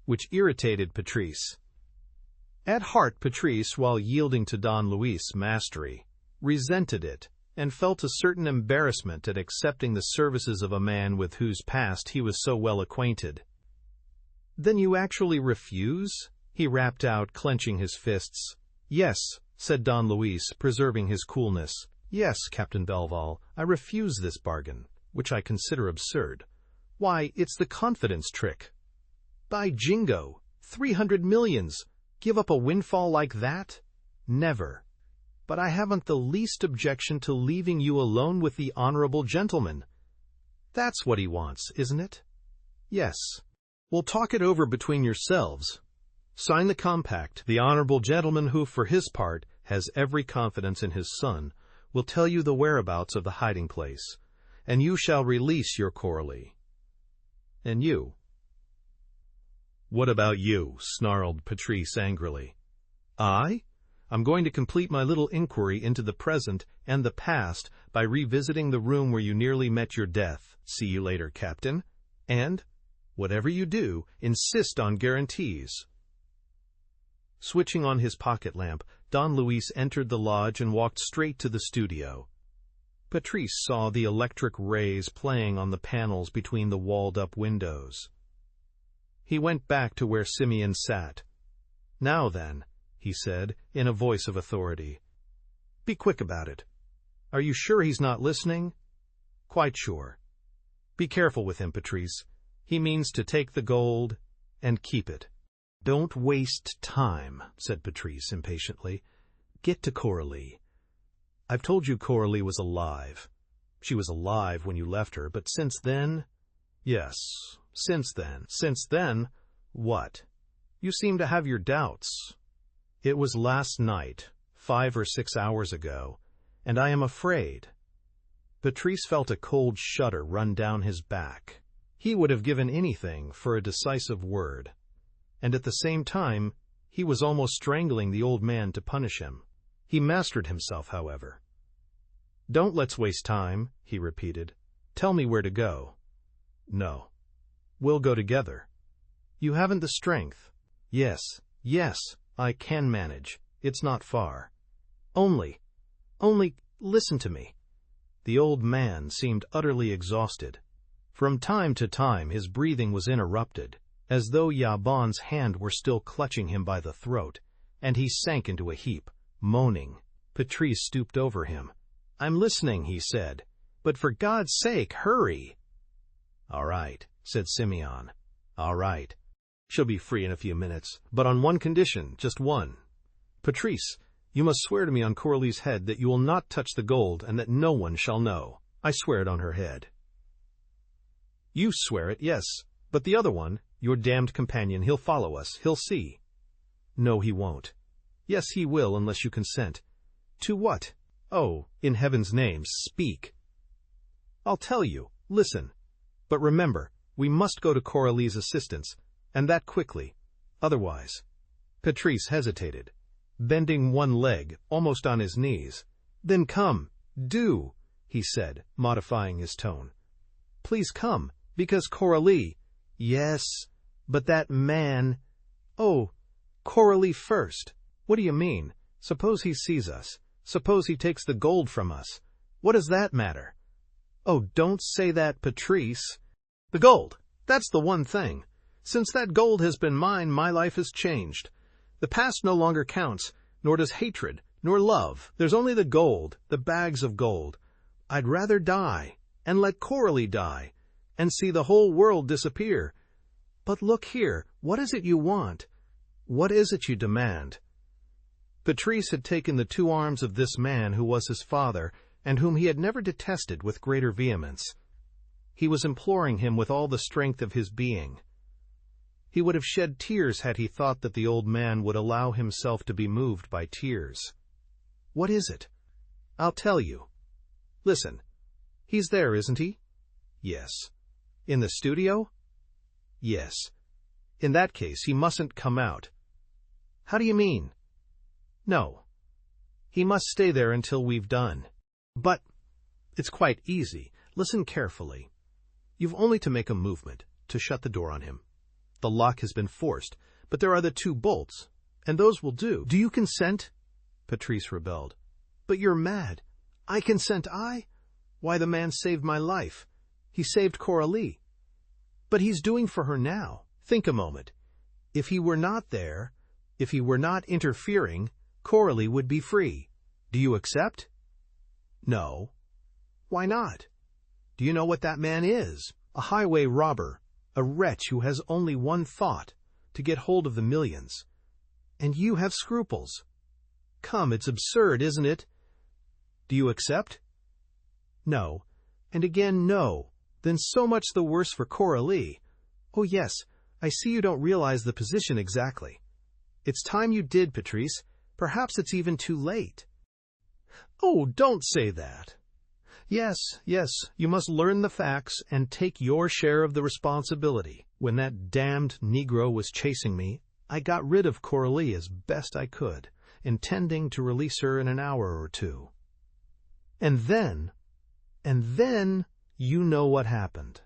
which irritated Patrice. At heart, Patrice, while yielding to Don Luis' mastery, resented it, and felt a certain embarrassment at accepting the services of a man with whose past he was so well acquainted. "Then you actually refuse?" he rapped out, clenching his fists. "Yes," said Don Luis, preserving his coolness. "Yes, Captain Belval, I refuse this bargain, which I consider absurd. Why, it's the confidence trick. By Jingo, 300 millions! Give up a windfall like that? Never. But I haven't the least objection to leaving you alone with the honorable gentleman. That's what he wants, isn't it? Yes. We'll talk it over between yourselves. Sign the compact. The honorable gentleman who, for his part, has every confidence in his son, will tell you the whereabouts of the hiding place, and you shall release your Coralie. And you?" "What about you?" snarled Patrice angrily. I'm going to complete my little inquiry into the present and the past by revisiting the room where you nearly met your death. See you later, Captain. And, whatever you do, insist on guarantees." Switching on his pocket lamp, Don Luis entered the lodge and walked straight to the studio. Patrice saw the electric rays playing on the panels between the walled-up windows. He went back to where Simeon sat. "Now then," he said, in a voice of authority. "Be quick about it. Are you sure he's not listening?" "Quite sure." "Be careful with him, Patrice. He means to take the gold and keep it." "Don't waste time," said Patrice impatiently. "Get to Coralie. I've told you Coralie was alive. She was alive when you left her, but since then—" "Yes, since then." "Since then, what? You seem to have your doubts." "It was last night, 5 or 6 hours ago, and I am afraid." Patrice felt a cold shudder run down his back. He would have given anything for a decisive word, and at the same time he was almost strangling the old man to punish him. He mastered himself, however. "Don't let's waste time," he repeated. "Tell me where to go." "No. We'll go together." "You haven't the strength." Yes, I can manage. It's not far. Only, listen to me." The old man seemed utterly exhausted. From time to time his breathing was interrupted, as though Yabon's hand were still clutching him by the throat, and he sank into a heap, moaning. Patrice stooped over him. "I'm listening," he said, "but for God's sake, hurry." "All right," said Simeon. "All right. She'll be free in a few minutes, but on one condition, just one. Patrice, you must swear to me on Coralie's head that you will not touch the gold and that no one shall know." "I swear it on her head." "You swear it, yes, but the other one, your damned companion, he'll follow us, he'll see." "No, he won't." "Yes, he will, unless you consent." "To what?" "Oh, in heaven's name, speak." "I'll tell you. Listen. But remember, we must go to Coralie's assistance, and that quickly. Otherwise—" Patrice hesitated, bending one leg, almost on his knees. "Then come, do," he said, modifying his tone. "Please come, because Coralie—" "Yes, but that man—" "Oh, Coralie first." "What do you mean? Suppose he sees us? Suppose he takes the gold from us? What does that matter?" "Oh, don't say that, Patrice." "The gold! That's the one thing. Since that gold has been mine, my life has changed. The past no longer counts, nor does hatred, nor love. There's only the gold, the bags of gold. I'd rather die, and let Coralie die, and see the whole world disappear. But look here, what is it you want? What is it you demand?" Patrice had taken the 2 arms of this man who was his father, and whom he had never detested with greater vehemence. He was imploring him with all the strength of his being. He would have shed tears had he thought that the old man would allow himself to be moved by tears. "What is it?" "I'll tell you. Listen. He's there, isn't he?" "Yes." "In the studio?" "Yes." "In that case, he mustn't come out." "How do you mean?" "No. He must stay there until we've done." "But—" "It's quite easy. Listen carefully. You've only to make a movement, to shut the door on him. The lock has been forced, but there are the 2 bolts, and those will do." "Do you consent?" Patrice rebelled. "But you're mad." "I consent, I? Why, the man saved my life. He saved Coralie. But he's doing for her now. Think a moment. If he were not there, if he were not interfering, Coralie would be free. Do you accept?" "No." "Why not?" "Do you know what that man is? A highway robber. A wretch who has only one thought, to get hold of the millions. And you have scruples. Come, it's absurd, isn't it? Do you accept?" "No." And again, no. "Then so much the worse for Coralie." "Oh, yes, I see you don't realize the position exactly. It's time you did, Patrice. Perhaps it's even too late." "Oh, don't say that. Yes, yes, you must learn the facts and take your share of the responsibility. When that damned Negro was chasing me, I got rid of Coralie as best I could, intending to release her in an hour or two. And then, you know what happened.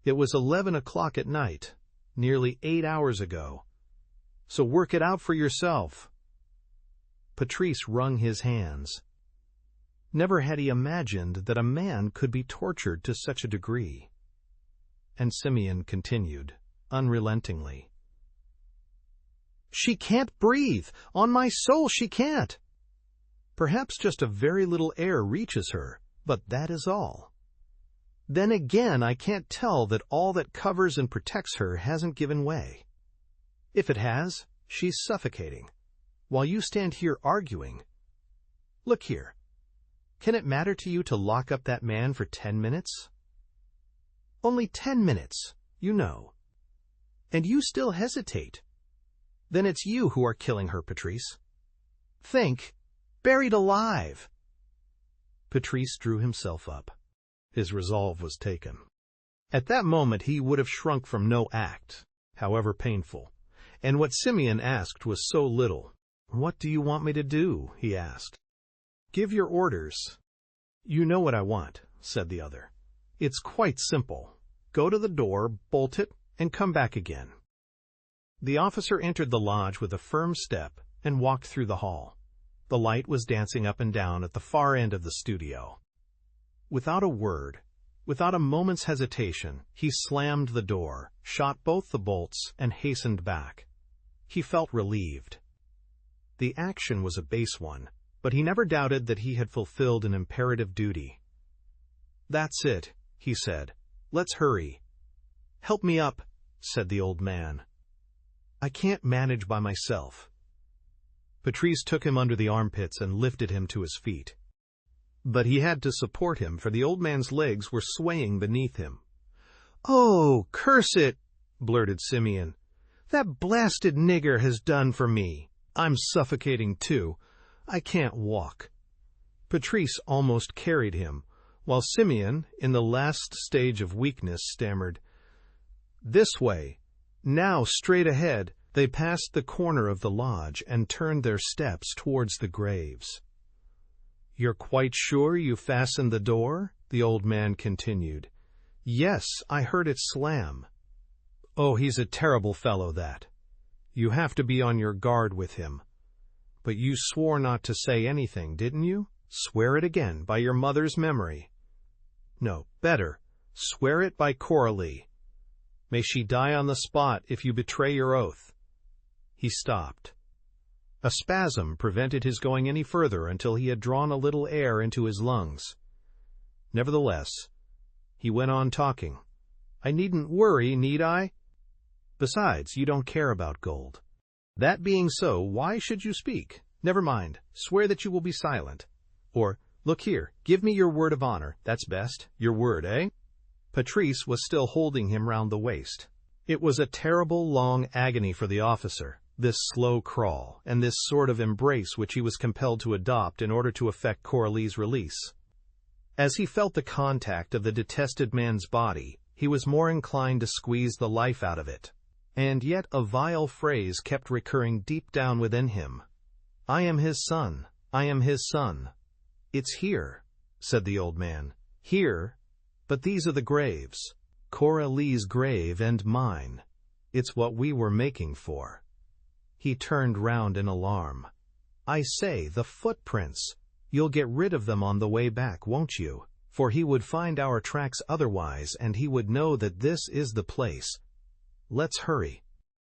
It was 11 o'clock at night, nearly 8 hours ago. So work it out for yourself. Patrice wrung his hands. Never had he imagined that a man could be tortured to such a degree. And Simeon continued, unrelentingly. She can't breathe. On my soul, she can't. Perhaps just a very little air reaches her, but that is all. Then again, I can't tell that all that covers and protects her hasn't given way. If it has, she's suffocating, while you stand here arguing. Look here. Can it matter to you to lock up that man for 10 minutes? Only 10 minutes, you know. And you still hesitate. Then it's you who are killing her, Patrice. Think, buried alive. Patrice drew himself up. His resolve was taken. At that moment he would have shrunk from no act, however painful. And what Simeon asked was so little. What do you want me to do? He asked. Give your orders. You know what I want, said the other. It's quite simple. Go to the door, bolt it, and come back again. The officer entered the lodge with a firm step and walked through the hall. The light was dancing up and down at the far end of the studio. Without a word, without a moment's hesitation, he slammed the door, shot both the bolts, and hastened back. He felt relieved. The action was a base one, but he never doubted that he had fulfilled an imperative duty. That's it, he said. Let's hurry. Help me up, said the old man. I can't manage by myself. Patrice took him under the armpits and lifted him to his feet. But he had to support him, for the old man's legs were swaying beneath him. Oh, curse it, blurted Simeon. That blasted nigger has done for me. I'm suffocating too. I can't walk. Patrice almost carried him, while Simeon, in the last stage of weakness, stammered, This way. Now, straight ahead. They passed the corner of the lodge and turned their steps towards the graves. You're quite sure you fastened the door? The old man continued. Yes, I heard it slam. Oh, he's a terrible fellow, that. You have to be on your guard with him. But you swore not to say anything, didn't you? Swear it again, by your mother's memory. No, better. Swear it by Coralie. May she die on the spot if you betray your oath. He stopped. A spasm prevented his going any further until he had drawn a little air into his lungs. Nevertheless, he went on talking. I needn't worry, need I? Besides, you don't care about gold. That being so, why should you speak? Never mind. Swear that you will be silent. Or, look here, give me your word of honor. That's best. Your word, eh? Patrice was still holding him round the waist. It was a terrible long agony for the officer, this slow crawl, and this sort of embrace which he was compelled to adopt in order to effect Coralie's release. As he felt the contact of the detested man's body, he was more inclined to squeeze the life out of it. And yet a vile phrase kept recurring deep down within him. I am his son. I am his son. It's here, said the old man. Here, but these are the graves. Coralie's grave and mine. It's what we were making for. He turned round in alarm. I say, the footprints. You'll get rid of them on the way back, won't you? For he would find our tracks otherwise, and he would know that this is the place. Let's hurry.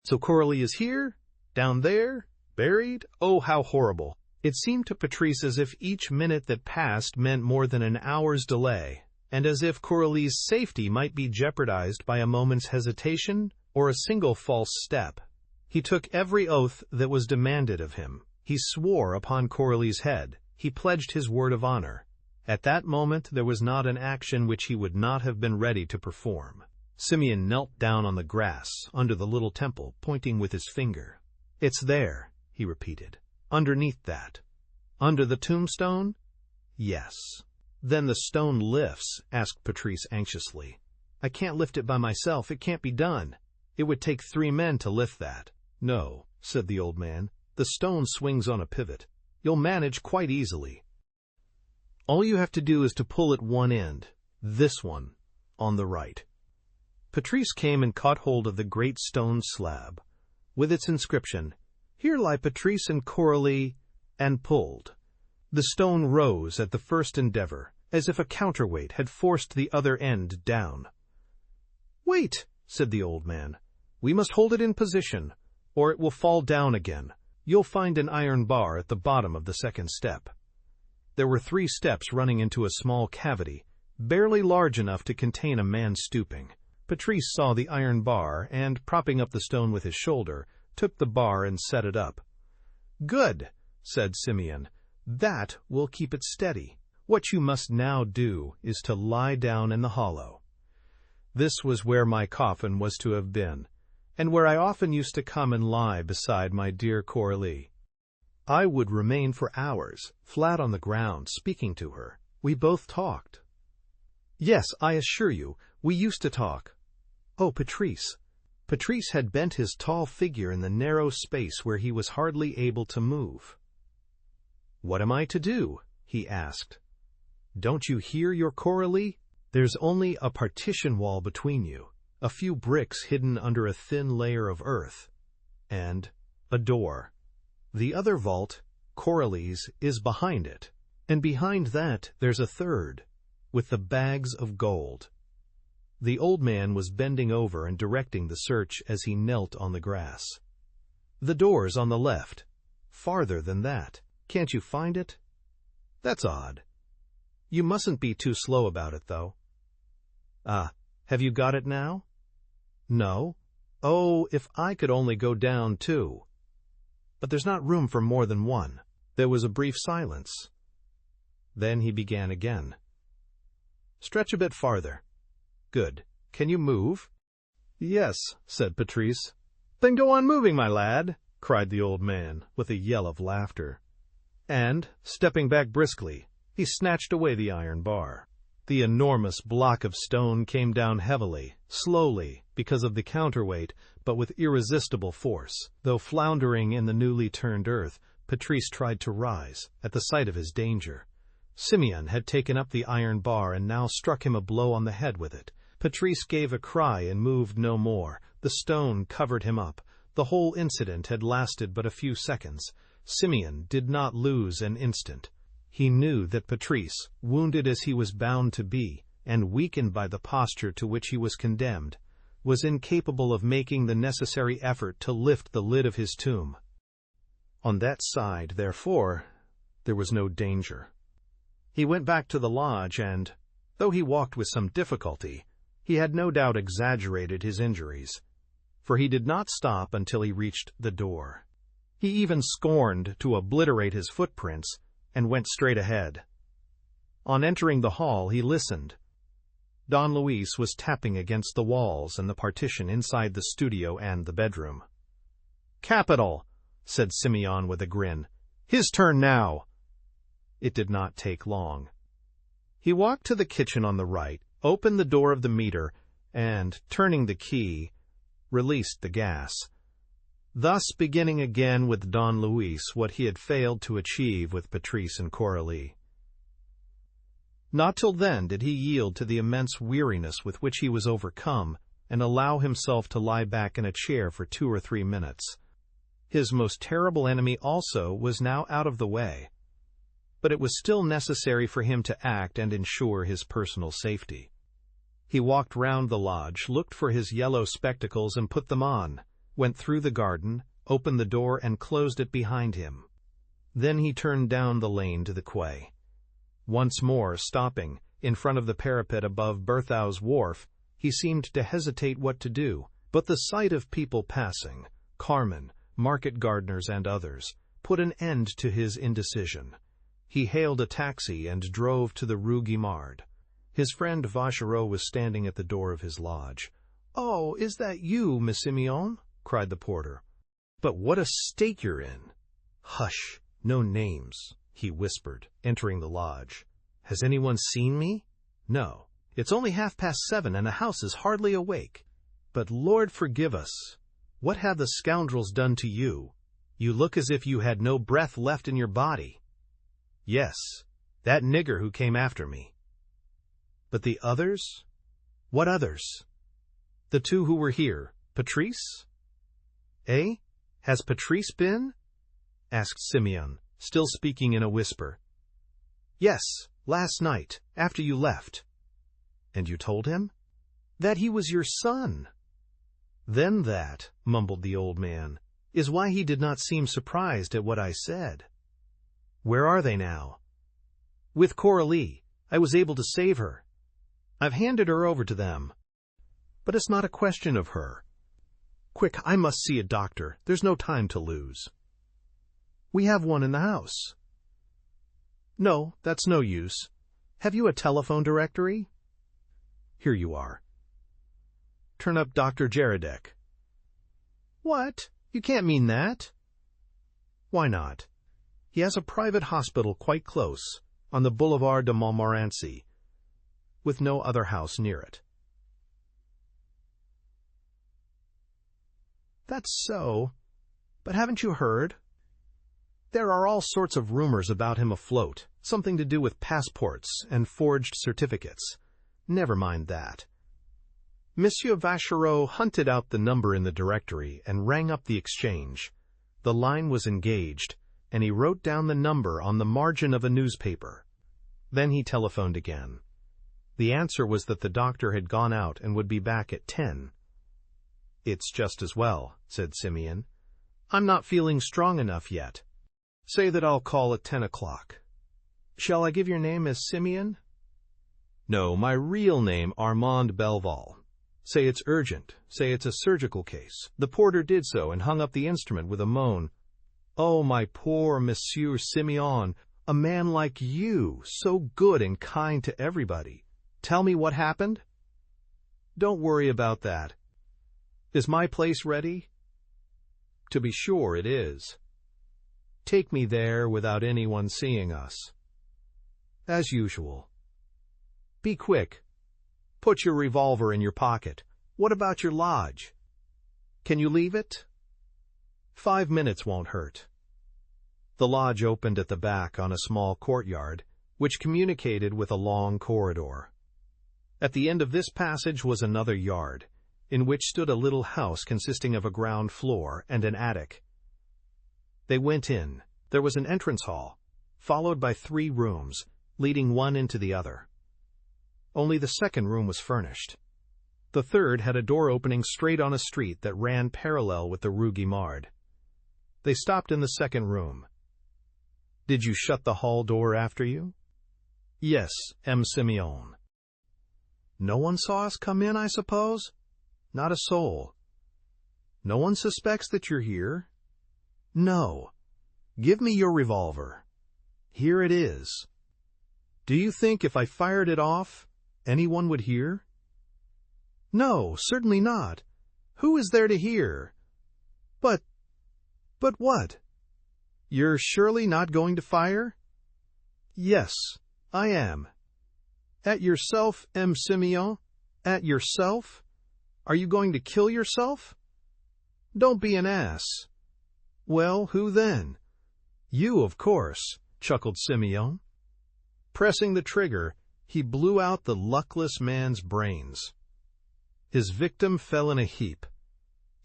So Coralie is here? Down there? Buried? Oh, how horrible. It seemed to Patrice as if each minute that passed meant more than an hour's delay, and as if Coralie's safety might be jeopardized by a moment's hesitation or a single false step. He took every oath that was demanded of him. He swore upon Coralie's head. He pledged his word of honor. At that moment there was not an action which he would not have been ready to perform. Simeon knelt down on the grass under the little temple, pointing with his finger. It's there, he repeated. Underneath that. Under the tombstone? Yes. "Then the stone lifts?" asked Patrice anxiously. "I can't lift it by myself. It can't be done. It would take 3 men to lift that." "No," said the old man. "The stone swings on a pivot. You'll manage quite easily. All you have to do is to pull at one end, this one, on the right." Patrice came and caught hold of the great stone slab, with its inscription, "Here lie Patrice and Coralie," and pulled. The stone rose at the first endeavor, as if a counterweight had forced the other end down. "Wait," said the old man. "We must hold it in position, or it will fall down again. You'll find an iron bar at the bottom of the second step." There were 3 steps running into a small cavity, barely large enough to contain a man stooping. Patrice saw the iron bar and, propping up the stone with his shoulder, took the bar and set it up. "Good," said Simeon. "That will keep it steady. What you must now do is to lie down in the hollow. This was where my coffin was to have been, and where I often used to come and lie beside my dear Coralie. I would remain for hours, flat on the ground, speaking to her. We both talked. Yes, I assure you, we used to talk. Oh, Patrice!" Patrice had bent his tall figure in the narrow space where he was hardly able to move. "What am I to do?" he asked. "Don't you hear your Coralie? There's only a partition wall between you, a few bricks hidden under a thin layer of earth, and a door. The other vault, Coralie's, is behind it, and behind that there's a third, with the bags of gold." The old man was bending over and directing the search as he knelt on the grass. "The door's on the left. Farther than that. Can't you find it? That's odd. You mustn't be too slow about it, though. Ah, have you got it now? No? Oh, if I could only go down, too. But there's not room for more than one." There was a brief silence. Then he began again. "Stretch a bit farther. Good. Can you move?" "Yes," said Patrice. "Then go on moving, my lad," cried the old man, with a yell of laughter. And, stepping back briskly, he snatched away the iron bar. The enormous block of stone came down heavily, slowly, because of the counterweight, but with irresistible force. Though floundering in the newly turned earth, Patrice tried to rise, at the sight of his danger. Simeon had taken up the iron bar and now struck him a blow on the head with it. Patrice gave a cry and moved no more. The stone covered him up. The whole incident had lasted but a few seconds. Simeon did not lose an instant. He knew that Patrice, wounded as he was bound to be, and weakened by the posture to which he was condemned, was incapable of making the necessary effort to lift the lid of his tomb. On that side, therefore, there was no danger. He went back to the lodge and, though he walked with some difficulty, he had no doubt exaggerated his injuries, for he did not stop until he reached the door. He even scorned to obliterate his footprints and went straight ahead. On entering the hall, he listened. Don Luis was tapping against the walls and the partition inside the studio and the bedroom. "Capital," said Simeon with a grin. "His turn now." It did not take long. He walked to the kitchen on the right, opened the door of the meter, and, turning the key, released the gas, thus beginning again with Don Luis what he had failed to achieve with Patrice and Coralie. Not till then did he yield to the immense weariness with which he was overcome and allow himself to lie back in a chair for 2 or 3 minutes. His most terrible enemy also was now out of the way, but it was still necessary for him to act and ensure his personal safety. He walked round the lodge, looked for his yellow spectacles and put them on, went through the garden, opened the door and closed it behind him. Then he turned down the lane to the quay. Once more stopping, in front of the parapet above Berthau's wharf, he seemed to hesitate what to do, but the sight of people passing, carmen, market gardeners and others, put an end to his indecision. He hailed a taxi and drove to the Rue Guimard. His friend Vachereau was standing at the door of his lodge. "Oh, is that you, Miss Simeon?" cried the porter. "But what a state you're in!" "Hush, no names," he whispered, entering the lodge. Has anyone seen me? No. It's only 7:30 and the house is hardly awake. But Lord forgive us. What have the scoundrels done to you? You look as if you had no breath left in your body. Yes, that nigger who came after me. But the others? What others? The two who were here, Patrice? Eh? Has Patrice been? Asked Simeon, still speaking in a whisper. Yes, last night, after you left. And you told him? That he was your son. Then that, mumbled the old man, is why he did not seem surprised at what I said. Where are they now? With Coralie. I was able to save her. I've handed her over to them. But it's not a question of her. Quick, I must see a doctor. There's no time to lose. We have one in the house. No, that's no use. Have you a telephone directory? Here you are. Turn up Dr. Jaredek. What? You can't mean that. Why not? He has a private hospital quite close, on the Boulevard de Montmorency, with no other house near it. That's so, but haven't you heard? There are all sorts of rumors about him afloat, something to do with passports and forged certificates. Never mind that. Monsieur Vachereau hunted out the number in the directory and rang up the exchange. The line was engaged, and he wrote down the number on the margin of a newspaper. Then he telephoned again. The answer was that the doctor had gone out and would be back at 10. It's just as well, said Simeon. I'm not feeling strong enough yet. Say that I'll call at 10 o'clock. Shall I give your name as Simeon? No, my real name, Armand Belval. Say it's urgent. Say it's a surgical case. The porter did so and hung up the instrument with a moan. Oh, my poor Monsieur Simeon, a man like you, so good and kind to everybody. Tell me what happened? Don't worry about that. Is my place ready? To be sure it is. Take me there without anyone seeing us. As usual. Be quick. Put your revolver in your pocket. What about your lodge? Can you leave it? 5 minutes won't hurt. The lodge opened at the back on a small courtyard, which communicated with a long corridor. At the end of this passage was another yard, in which stood a little house consisting of a ground floor and an attic. They went in. There was an entrance hall, followed by 3 rooms, leading one into the other. Only the second room was furnished. The third had a door opening straight on a street that ran parallel with the Rue Guimard. They stopped in the second room. Did you shut the hall door after you? Yes, M. Simeon. No one saw us come in, I suppose? Not a soul. No one suspects that you're here? No. Give me your revolver. Here it is. Do you think if I fired it off, anyone would hear? No, certainly not. Who is there to hear? But what? You're surely not going to fire? Yes, I am. At yourself, M. Simeon? At yourself? Are you going to kill yourself? Don't be an ass. Well, who then? You, of course, chuckled Simeon. Pressing the trigger, he blew out the luckless man's brains. His victim fell in a heap,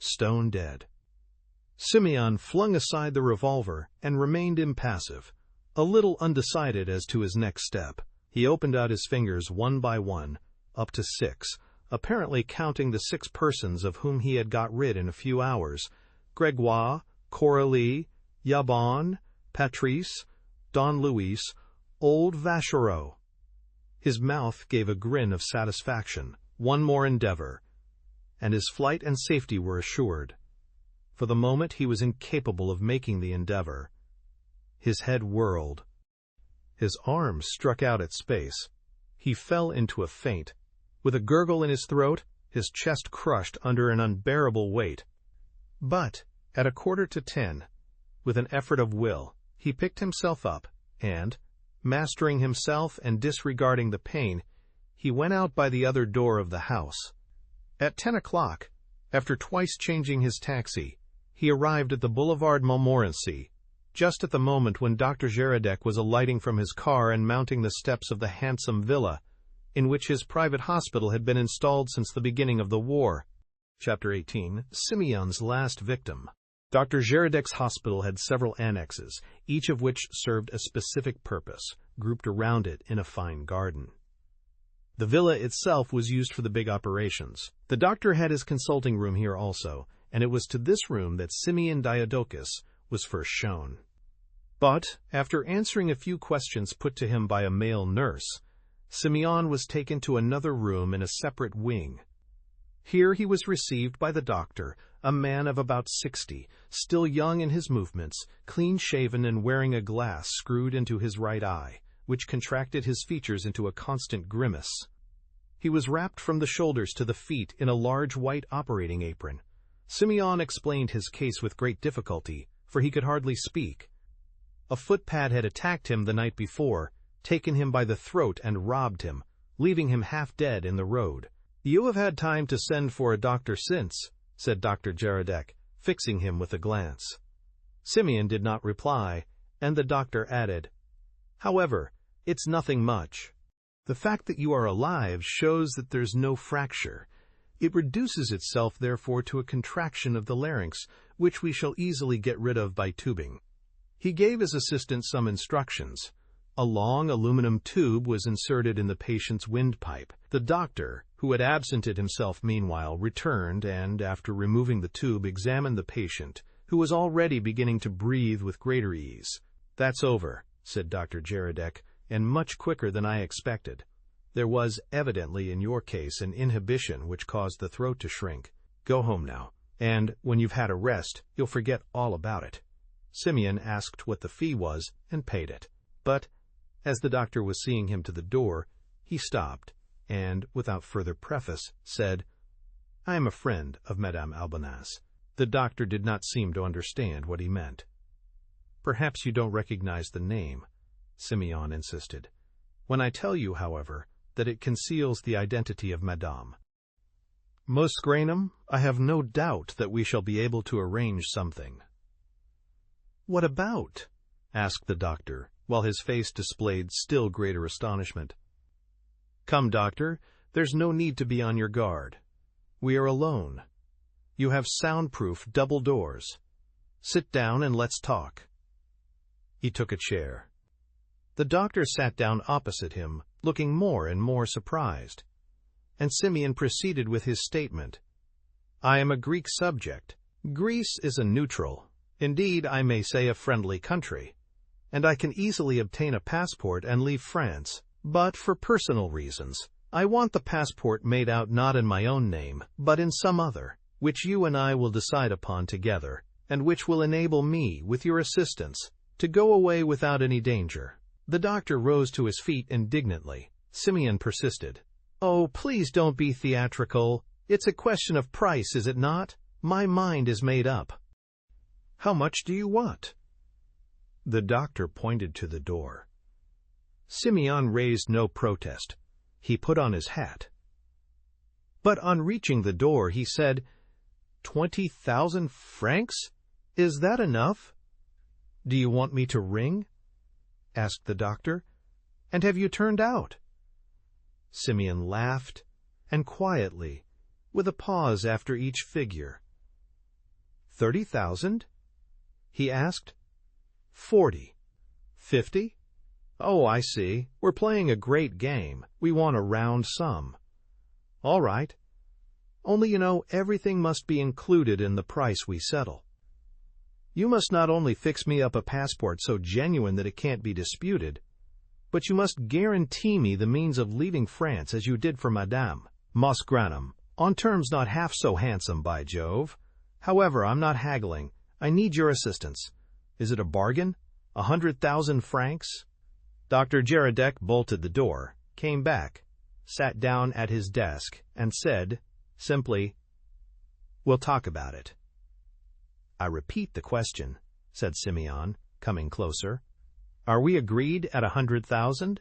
stone dead. Simeon flung aside the revolver and remained impassive, a little undecided as to his next step. He opened out his fingers one by one, up to 6, apparently counting the 6 persons of whom he had got rid in a few hours: Gregoire, Coralie, Yabon, Patrice, Don Luis, old Vachereau. His mouth gave a grin of satisfaction. One more endeavor, and his flight and safety were assured. For the moment he was incapable of making the endeavor. His head whirled. His arms struck out at space. He fell into a faint. With a gurgle in his throat, his chest crushed under an unbearable weight. But, at 9:45, with an effort of will, he picked himself up, and, Mastering himself and disregarding the pain, he went out by the other door of the house. At 10 o'clock, after twice changing his taxi, he arrived at the Boulevard Montmorency, just at the moment when Dr. Géradec was alighting from his car and mounting the steps of the handsome villa, in which his private hospital had been installed since the beginning of the war. Chapter 18. Simeon's Last Victim. Dr. Géradec's hospital had several annexes, each of which served a specific purpose, grouped around it in a fine garden. The villa itself was used for the big operations. The doctor had his consulting room here also, and it was to this room that Simeon Diadochus was first shown. But, after answering a few questions put to him by a male nurse, Simeon was taken to another room in a separate wing. Here he was received by the doctor, a man of about 60, still young in his movements, clean-shaven and wearing a glass screwed into his right eye, which contracted his features into a constant grimace. He was wrapped from the shoulders to the feet in a large white operating apron. Simeon explained his case with great difficulty, for he could hardly speak. A footpad had attacked him the night before, taken him by the throat and robbed him, leaving him half dead in the road. "You have had time to send for a doctor since," said Dr. Géradec, fixing him with a glance. Simeon did not reply, and the doctor added, "However, it's nothing much. The fact that you are alive shows that there's no fracture. It reduces itself therefore to a contraction of the larynx, which we shall easily get rid of by tubing." He gave his assistant some instructions. A long aluminum tube was inserted in the patient's windpipe. The doctor, who had absented himself meanwhile, returned and, after removing the tube, examined the patient, who was already beginning to breathe with greater ease. "That's over," said Dr. Géradec, "and much quicker than I expected. There was evidently in your case an inhibition which caused the throat to shrink. Go home now, and when you've had a rest, you'll forget all about it." Simeon asked what the fee was and paid it. But, as the doctor was seeing him to the door, he stopped, and, without further preface, said, "I am a friend of Madame Albonaz." The doctor did not seem to understand what he meant. "Perhaps you don't recognize the name," Simeon insisted. "When I tell you, however, that it conceals the identity of Madame. Most Granum, I have no doubt that we shall be able to arrange something." "What about?" asked the doctor, while his face displayed still greater astonishment. "Come, doctor, there's no need to be on your guard. We are alone. You have soundproof double doors. Sit down and let's talk." He took a chair. The doctor sat down opposite him, looking more and more surprised. And Simeon proceeded with his statement. "I am a Greek subject. Greece is a neutral, indeed I may say a friendly country, and I can easily obtain a passport and leave France. But for personal reasons, I want the passport made out not in my own name, but in some other, which you and I will decide upon together, and which will enable me, with your assistance, to go away without any danger." The doctor rose to his feet indignantly. Simeon persisted. "Oh, please don't be theatrical. It's a question of price, is it not? My mind is made up." "How much do you want?" The doctor pointed to the door. Simeon raised no protest. He put on his hat. But on reaching the door, he said, 20,000 francs? Is that enough?" "Do you want me to ring?" asked the doctor. "And have you turned out?" Simeon laughed, and quietly, with a pause after each figure. 30,000? he asked. 40. 50? Oh, I see. We're playing a great game. We want a round sum. All right. Only, you know, everything must be included in the price we settle. You must not only fix me up a passport so genuine that it can't be disputed, but you must guarantee me the means of leaving France as you did for Madame Mosgranum, on terms not half so handsome, by Jove. However, I'm not haggling. I need your assistance. Is it a bargain? 100,000 francs? Dr. Géradec bolted the door, came back, sat down at his desk, and said, simply, "We'll talk about it." "I repeat the question," said Simeon, coming closer. Are we agreed at 100,000?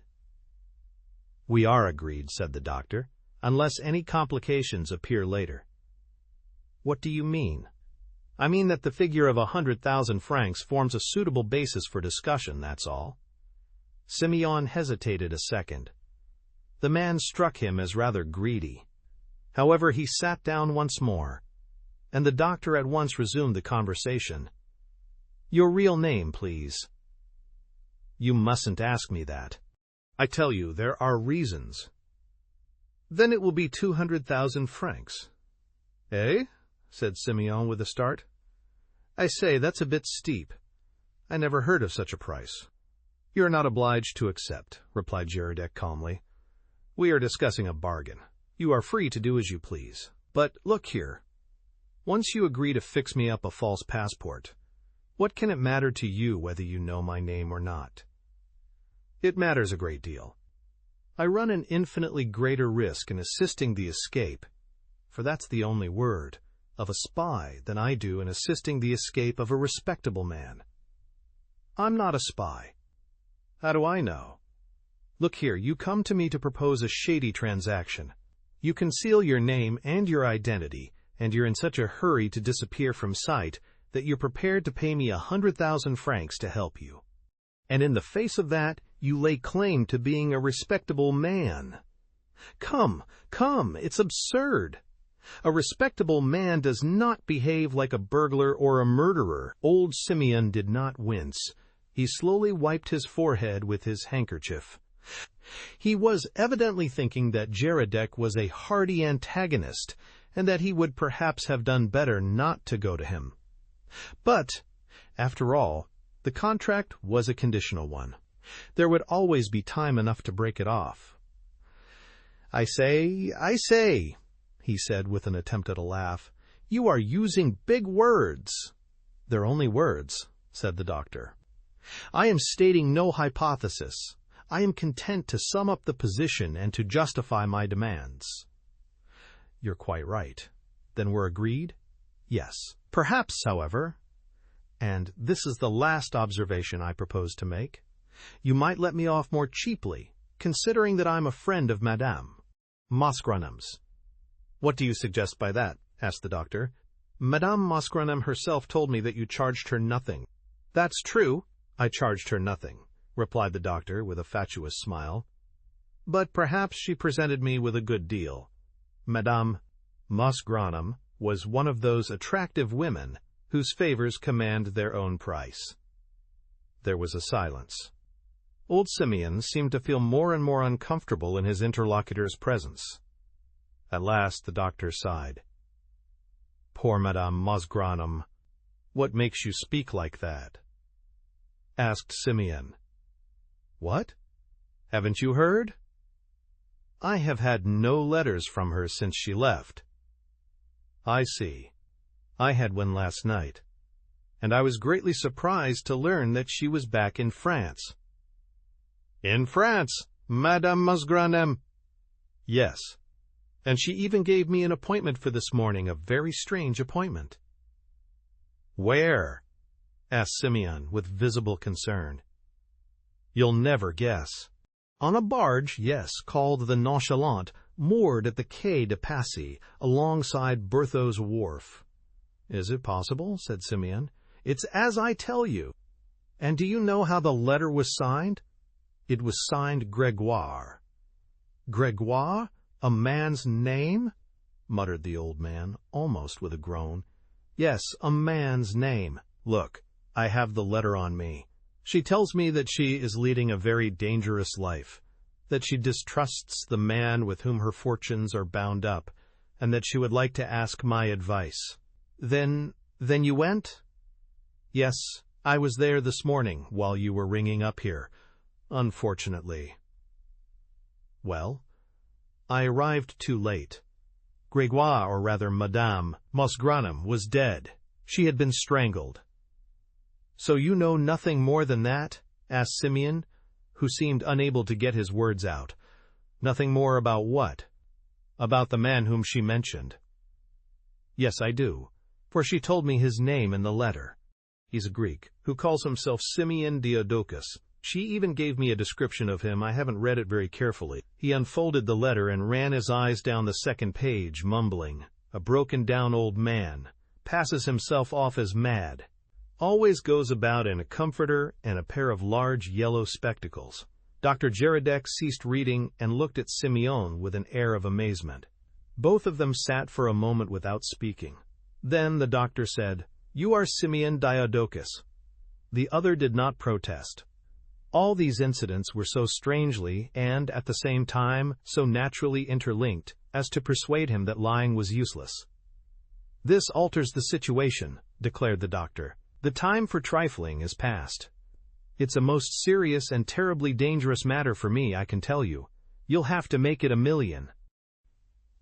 We are agreed, said the doctor, unless any complications appear later. What do you mean? I mean that the figure of 100,000 francs forms a suitable basis for discussion, that's all. Simeon hesitated a second. The man struck him as rather greedy. However, he sat down once more, and the doctor at once resumed the conversation. Your real name, please. You mustn't ask me that. I tell you, there are reasons. Then it will be 200,000 francs. Eh? Said Simeon with a start. I say, that's a bit steep. I never heard of such a price. You're not obliged to accept, replied Gerardec calmly. We are discussing a bargain. You are free to do as you please. But look here. Once you agree to fix me up a false passport, what can it matter to you whether you know my name or not? It matters a great deal. I run an infinitely greater risk in assisting the escape, for that's the only word, of a spy than I do in assisting the escape of a respectable man. I'm not a spy. How do I know? Look here, you come to me to propose a shady transaction. You conceal your name and your identity, and you're in such a hurry to disappear from sight that you're prepared to pay me 100,000 francs to help you. And in the face of that, you lay claim to being a respectable man. Come, it's absurd. A respectable man does not behave like a burglar or a murderer. Old Simeon did not wince. He slowly wiped his forehead with his handkerchief. He was evidently thinking that Gerardec was a hardy antagonist, and that he would perhaps have done better not to go to him. But, after all, the contract was a conditional one. There would always be time enough to break it off. I say, he said with an attempt at a laugh, you are using big words. They're only words, said the doctor. I am stating no hypothesis. I am content to sum up the position and to justify my demands. You're quite right. Then we're agreed? Yes. Perhaps, however, and this is the last observation I propose to make, you might let me off more cheaply, considering that I'm a friend of Madame Mausgrenam's. What do you suggest by that? Asked the doctor. Madame Mausgrenam herself told me that you charged her nothing. That's true. I charged her nothing, replied the doctor with a fatuous smile. But perhaps she presented me with a good deal. Madame Mausgrenam was one of those attractive women whose favors command their own price. There was a silence. Old Simeon seemed to feel more and more uncomfortable in his interlocutor's presence. At last the doctor sighed. Poor Madame Mausgrenam, what makes you speak like that? Asked Simeon. What? Haven't you heard? I have had no letters from her since she left. I see. I had one last night, and I was greatly surprised to learn that she was back in France. In France, Madame Mausgrenam? Yes, and she even gave me an appointment for this morning, a very strange appointment. Where? Asked Simeon with visible concern. You'll never guess. On a barge, yes, called the Nonchalant, moored at the Quai de Passy, alongside Berthau's wharf. Is it possible? Said Simeon. It's as I tell you. And do you know how the letter was signed? It was signed Grégoire. Grégoire? A man's name? Muttered the old man, almost with a groan. Yes, a man's name. Look, I have the letter on me. She tells me that she is leading a very dangerous life, that she distrusts the man with whom her fortunes are bound up, and that she would like to ask my advice. Then you went? Yes, I was there this morning while you were ringing up here, unfortunately. Well, I arrived too late. Grégoire, or rather Madame Mausgrenam, was dead. She had been strangled. So you know nothing more than that? Asked Simeon, who seemed unable to get his words out. Nothing more about what? About the man whom she mentioned. Yes, I do, for she told me his name in the letter. He's a Greek, who calls himself Simeon Diodocus. She even gave me a description of him. I haven't read it very carefully." He unfolded the letter and ran his eyes down the second page, mumbling. "A broken-down old man. Passes himself off as mad. Always goes about in a comforter and a pair of large yellow spectacles." Dr. Jaradek ceased reading and looked at Simeon with an air of amazement. Both of them sat for a moment without speaking. Then the doctor said, "You are Simeon Diadochus." The other did not protest. All these incidents were so strangely and, at the same time, so naturally interlinked as to persuade him that lying was useless. "This alters the situation," declared the doctor. "The time for trifling is past. It's a most serious and terribly dangerous matter for me, I can tell you. You'll have to make it 1,000,000.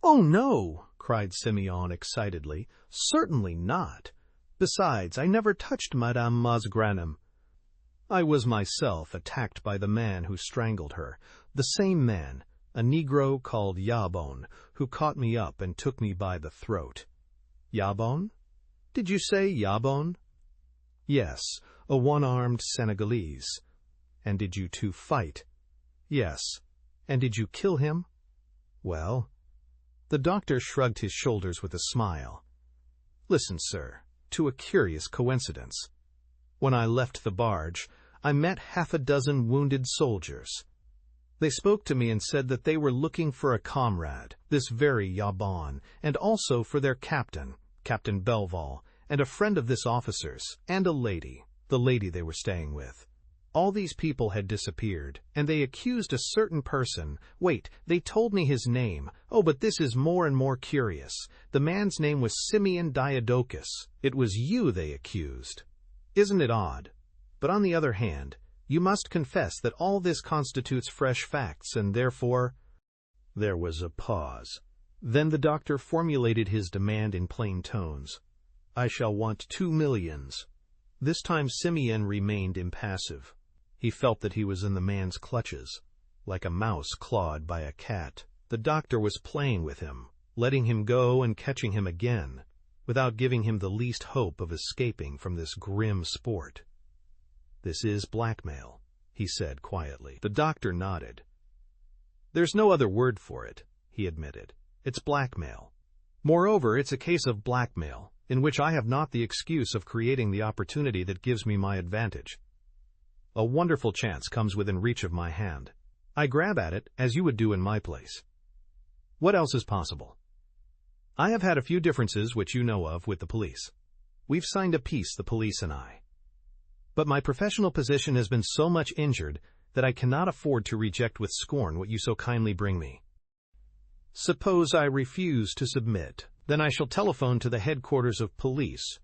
"Oh, no," cried Simeon excitedly. "Certainly not. Besides, I never touched Madame Mausgranum. I was myself attacked by the man who strangled her, the same man, a Negro called Yabon, who caught me up and took me by the throat." "Yabon? Did you say Yabon?" "Yes, a one-armed Senegalese." "And did you two fight?" "Yes." "And did you kill him?" "Well." The doctor shrugged his shoulders with a smile. "Listen, sir, to a curious coincidence. When I left the barge, I met 6 wounded soldiers. They spoke to me and said that they were looking for a comrade, this very Yabon, and also for their captain, Captain Belval, and a friend of this officer's, and a lady, the lady they were staying with. All these people had disappeared, and they accused a certain person. Wait, they told me his name. Oh, but this is more and more curious. The man's name was Simeon Diadochus. It was you they accused. Isn't it odd? But on the other hand, you must confess that all this constitutes fresh facts, and therefore—" There was a pause. Then the doctor formulated his demand in plain tones. "I shall want 2 millions. This time Simeon remained impassive. He felt that he was in the man's clutches, like a mouse clawed by a cat. The doctor was playing with him, letting him go and catching him again, without giving him the least hope of escaping from this grim sport. "This is blackmail," he said quietly. The doctor nodded. "There's no other word for it," he admitted. "It's blackmail. Moreover, it's a case of blackmail, in which I have not the excuse of creating the opportunity that gives me my advantage. A wonderful chance comes within reach of my hand. I grab at it as you would do in my place. What else is possible? I have had a few differences which you know of with the police. We've signed a peace, the police and I. But my professional position has been so much injured that I cannot afford to reject with scorn what you so kindly bring me. Suppose I refuse to submit, then I shall telephone to the headquarters of police,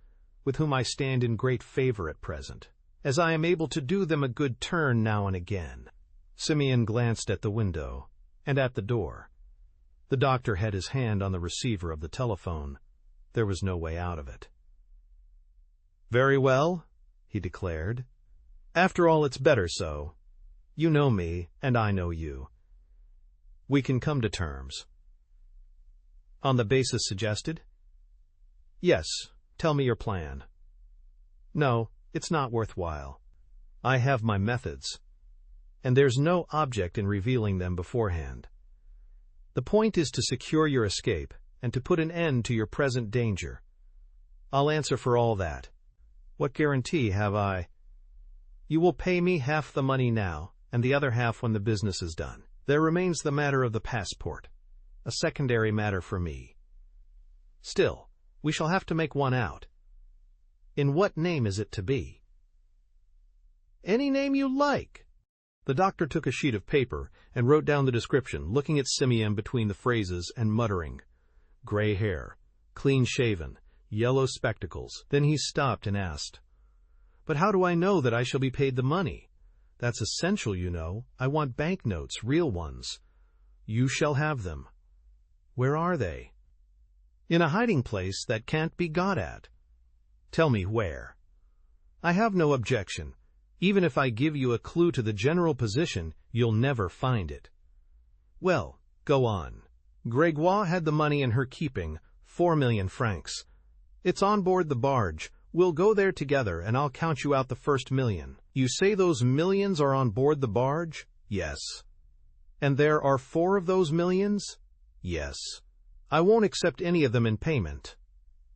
with whom I stand in great favor at present, as I am able to do them a good turn now and again." Simeon glanced at the window and at the door. The doctor had his hand on the receiver of the telephone. There was no way out of it. "Very well," he declared. "After all, it's better so. You know me, and I know you. We can come to terms." "On the basis suggested?" "Yes. Tell me your plan." "No, it's not worthwhile. I have my methods, and there's no object in revealing them beforehand. The point is to secure your escape and to put an end to your present danger. I'll answer for all that. What guarantee have I? You will pay me half the money now, and the other half when the business is done. There remains the matter of the passport, a secondary matter for me. Still, we shall have to make one out. In what name is it to be?" "Any name you like." The doctor took a sheet of paper and wrote down the description, looking at Simeon between the phrases and muttering. Gray hair, clean-shaven, yellow spectacles. Then he stopped and asked, "But how do I know that I shall be paid the money? That's essential, you know. I want banknotes, real ones." "You shall have them." "Where are they?" "In a hiding place that can't be got at." "Tell me where." "I have no objection. Even if I give you a clue to the general position, you'll never find it." "Well, go on." "Gregoire had the money in her keeping, 4 million francs. It's on board the barge. We'll go there together, and I'll count you out the first 1 million. You say those millions are on board the barge? Yes. And there are 4 of those millions? Yes. I won't accept any of them in payment.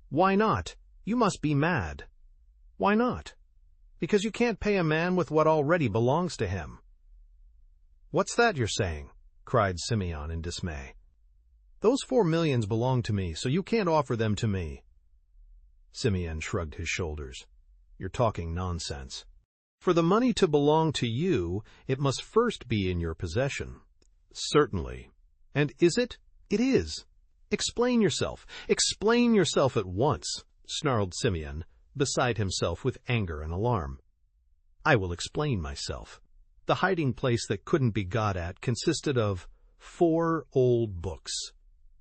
Why not? You must be mad. Why not? Because you can't pay a man with what already belongs to him. What's that you're saying? Cried Simeon in dismay. Those 4 millions belong to me, so you can't offer them to me. Simeon shrugged his shoulders. You're talking nonsense. For the money to belong to you, it must first be in your possession. Certainly. And is it? It is. Explain yourself. Explain yourself at once, snarled Simeon, beside himself with anger and alarm. I will explain myself. The hiding place that couldn't be got at consisted of 4 old books,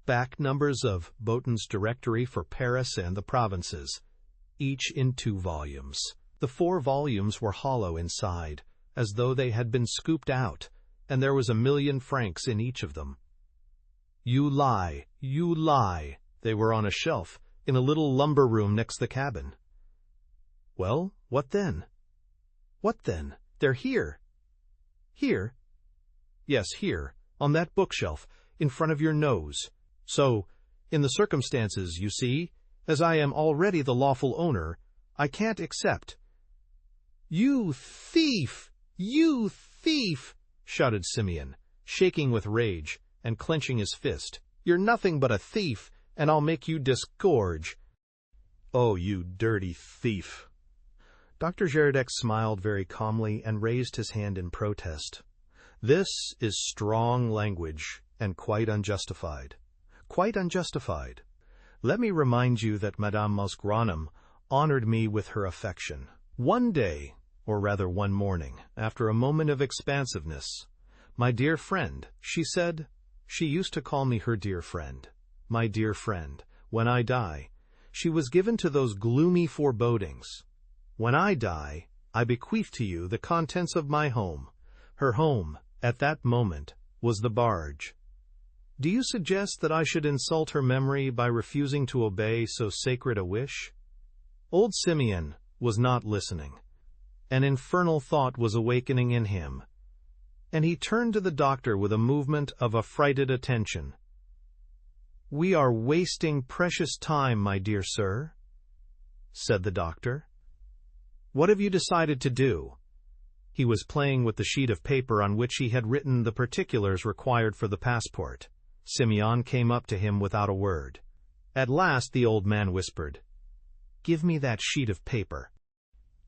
back numbers of Bouton's Directory for Paris and the provinces, each in 2 volumes. The 4 volumes were hollow inside, as though they had been scooped out, and there was 1,000,000 francs in each of them. You lie, you lie. They were on a shelf, in a little lumber room next the cabin. Well, what then? What then? They're here. Here? Yes, here, on that bookshelf, in front of your nose. So, in the circumstances, you see, as I am already the lawful owner, I can't accept. You thief! You thief! Shouted Simeon, shaking with rage and clenching his fist. You're nothing but a thief, and I'll make you disgorge. Oh, you dirty thief! Dr. Gerardec smiled very calmly and raised his hand in protest. This is strong language, and quite unjustified. Quite unjustified. Let me remind you that Madame Mousgranum honored me with her affection. One day, or rather one morning, after a moment of expansiveness, my dear friend, she said, she used to call me her dear friend, my dear friend, when I die, she was given to those gloomy forebodings. When I die, I bequeath to you the contents of my home. Her home, at that moment, was the barge. Do you suggest that I should insult her memory by refusing to obey so sacred a wish? Old Simeon was not listening. An infernal thought was awakening in him, and he turned to the doctor with a movement of affrighted attention. We are wasting precious time, my dear sir, said the doctor. What have you decided to do? He was playing with the sheet of paper on which he had written the particulars required for the passport. Simeon came up to him without a word. At last the old man whispered, Give me that sheet of paper.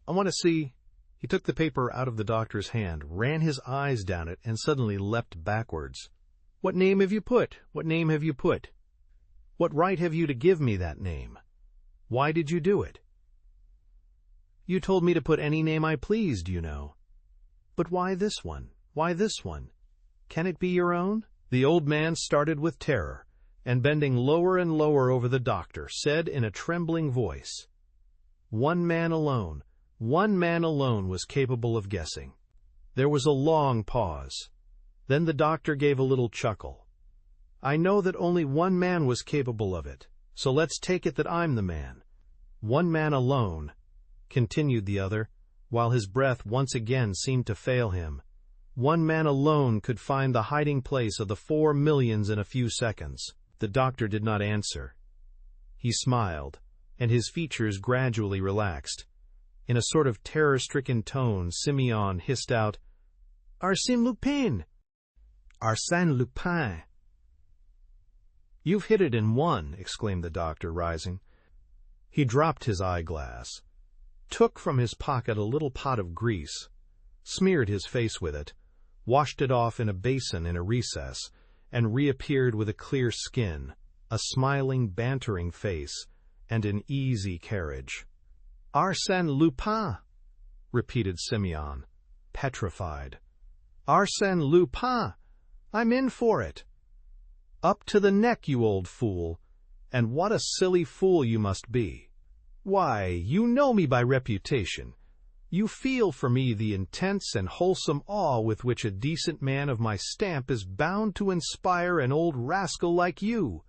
I want to see. He took the paper out of the doctor's hand, ran his eyes down it, and suddenly leapt backwards. What name have you put? What name have you put? What right have you to give me that name? Why did you do it? You told me to put any name I pleased, you know. But why this one? Why this one? Can it be your own? The old man started with terror, and bending lower and lower over the doctor, said in a trembling voice, One man alone was capable of guessing. There was a long pause. Then the doctor gave a little chuckle. I know that only one man was capable of it, so let's take it that I'm the man. One man alone, continued the other, while his breath once again seemed to fail him. One man alone could find the hiding place of the 4 millions in a few seconds. The doctor did not answer. He smiled, and his features gradually relaxed. In a sort of terror-stricken tone, Simeon hissed out, Arsène Lupin! Arsène Lupin! You've hit it in one, exclaimed the doctor, rising. He dropped his eyeglass, took from his pocket a little pot of grease, smeared his face with it, washed it off in a basin in a recess, and reappeared with a clear skin, a smiling, bantering face, and an easy carriage. Arsène Lupin, repeated Simeon, petrified. Arsène Lupin! I'm in for it. Up to the neck, you old fool, and what a silly fool you must be. Why, you know me by reputation. You feel for me the intense and wholesome awe with which a decent man of my stamp is bound to inspire an old rascal like you.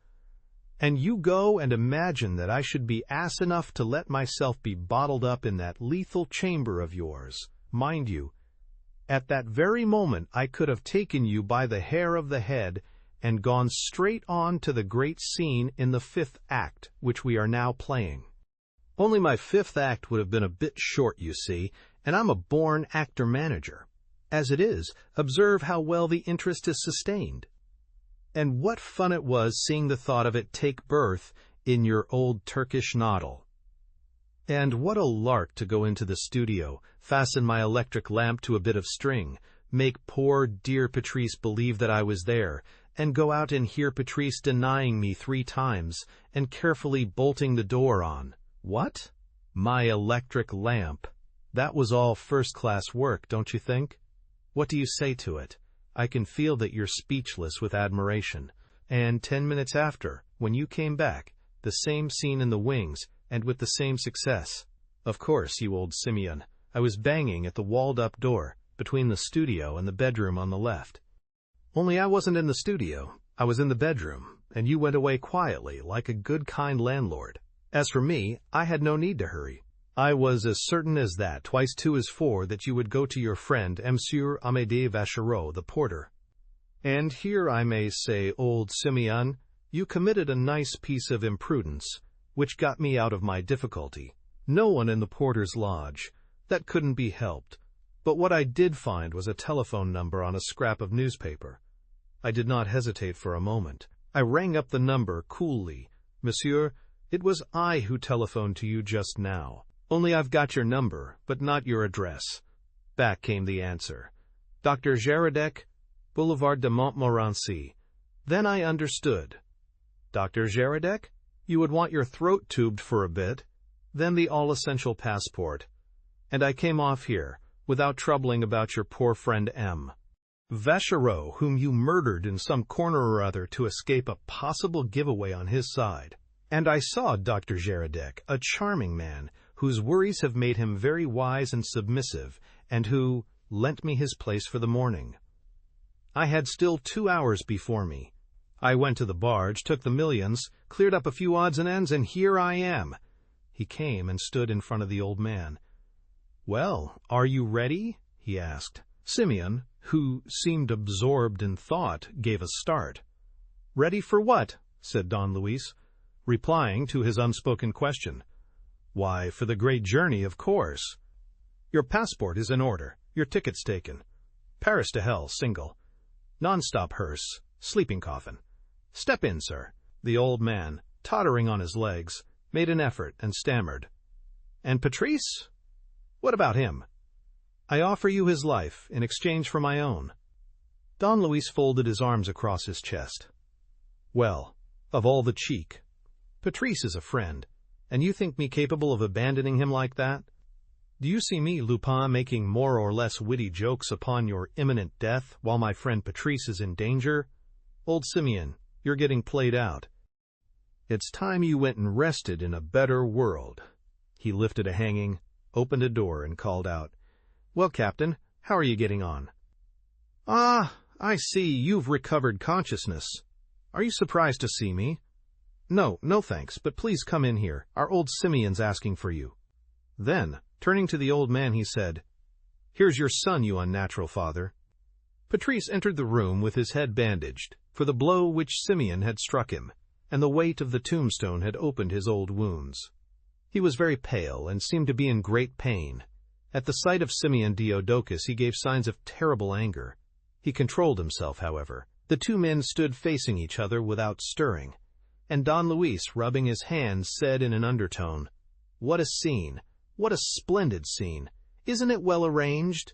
And you go and imagine that I should be ass enough to let myself be bottled up in that lethal chamber of yours. mind you. At that very moment I could have taken you by the hair of the head and gone straight on to the great scene in the fifth act, which we are now playing. Only my fifth act would have been a bit short, you see, and I'm a born actor-manager. As it is, observe how well the interest is sustained. And what fun it was seeing the thought of it take birth in your old Turkish noddle. And what a lark to go into the studio, fasten my electric lamp to a bit of string, make poor dear Patrice believe that I was there, and go out and hear Patrice denying me 3 times, and carefully bolting the door on. What? My electric lamp. That was all first-class work, don't you think? What do you say to it? I can feel that you're speechless with admiration. And 10 minutes after, when you came back, the same scene in the wings, and with the same success. Of course, you old simian, I was banging at the walled-up door, between the studio and the bedroom on the left. Only I wasn't in the studio, I was in the bedroom, and you went away quietly, like a good kind landlord. As for me, I had no need to hurry. I was as certain as that 2 × 2 is 4 that you would go to your friend Monsieur Amédée Vachereau, the porter. And here I may say, old simian, you committed a nice piece of imprudence, which got me out of my difficulty. No one in the porter's lodge. That couldn't be helped. But what I did find was a telephone number on a scrap of newspaper. I did not hesitate for a moment. I rang up the number coolly. Monsieur, it was I who telephoned to you just now. Only I've got your number, but not your address. Back came the answer. Dr. Géradec, Boulevard de Montmorency. Then I understood. Dr. Géradec? You would want your throat tubed for a bit, then the all-essential passport. And I came off here, without troubling about your poor friend M. Vachereau, whom you murdered in some corner or other to escape a possible giveaway on his side. And I saw Dr. Géradec, a charming man, whose worries have made him very wise and submissive, and who lent me his place for the morning. I had still 2 hours before me. I went to the barge, took the millions, cleared up a few odds and ends, and here I am. He came and stood in front of the old man. Well, are you ready? He asked. Simeon, who seemed absorbed in thought, gave a start. Ready for what? Said Don Luis, replying to his unspoken question. Why, for the great journey, of course. Your passport is in order, your tickets taken. Paris to hell, single. Non-stop hearse, sleeping coffin. Step in, sir. The old man, tottering on his legs, made an effort and stammered. And Patrice? What about him? I offer you his life in exchange for my own. Don Luis folded his arms across his chest. Well, of all the cheek. Patrice is a friend, and you think me capable of abandoning him like that? Do you see me, Lupin, making more or less witty jokes upon your imminent death while my friend Patrice is in danger? Old Simeon, you're getting played out. It's time you went and rested in a better world. He lifted a hanging, opened a door, and called out, Well, Captain, how are you getting on? Ah, I see, you've recovered consciousness. Are you surprised to see me? No, thanks, but please come in here. Our old Simeon's asking for you. Then, turning to the old man, he said, Here's your son, you unnatural father. Patrice entered the room with his head bandaged, for the blow which Simeon had struck him, and the weight of the tombstone had opened his old wounds. He was very pale and seemed to be in great pain. At the sight of Simeon Diodocus he gave signs of terrible anger. He controlled himself, however. The 2 men stood facing each other without stirring, and Don Luis, rubbing his hands, said in an undertone, What a scene! What a splendid scene! Isn't it well arranged?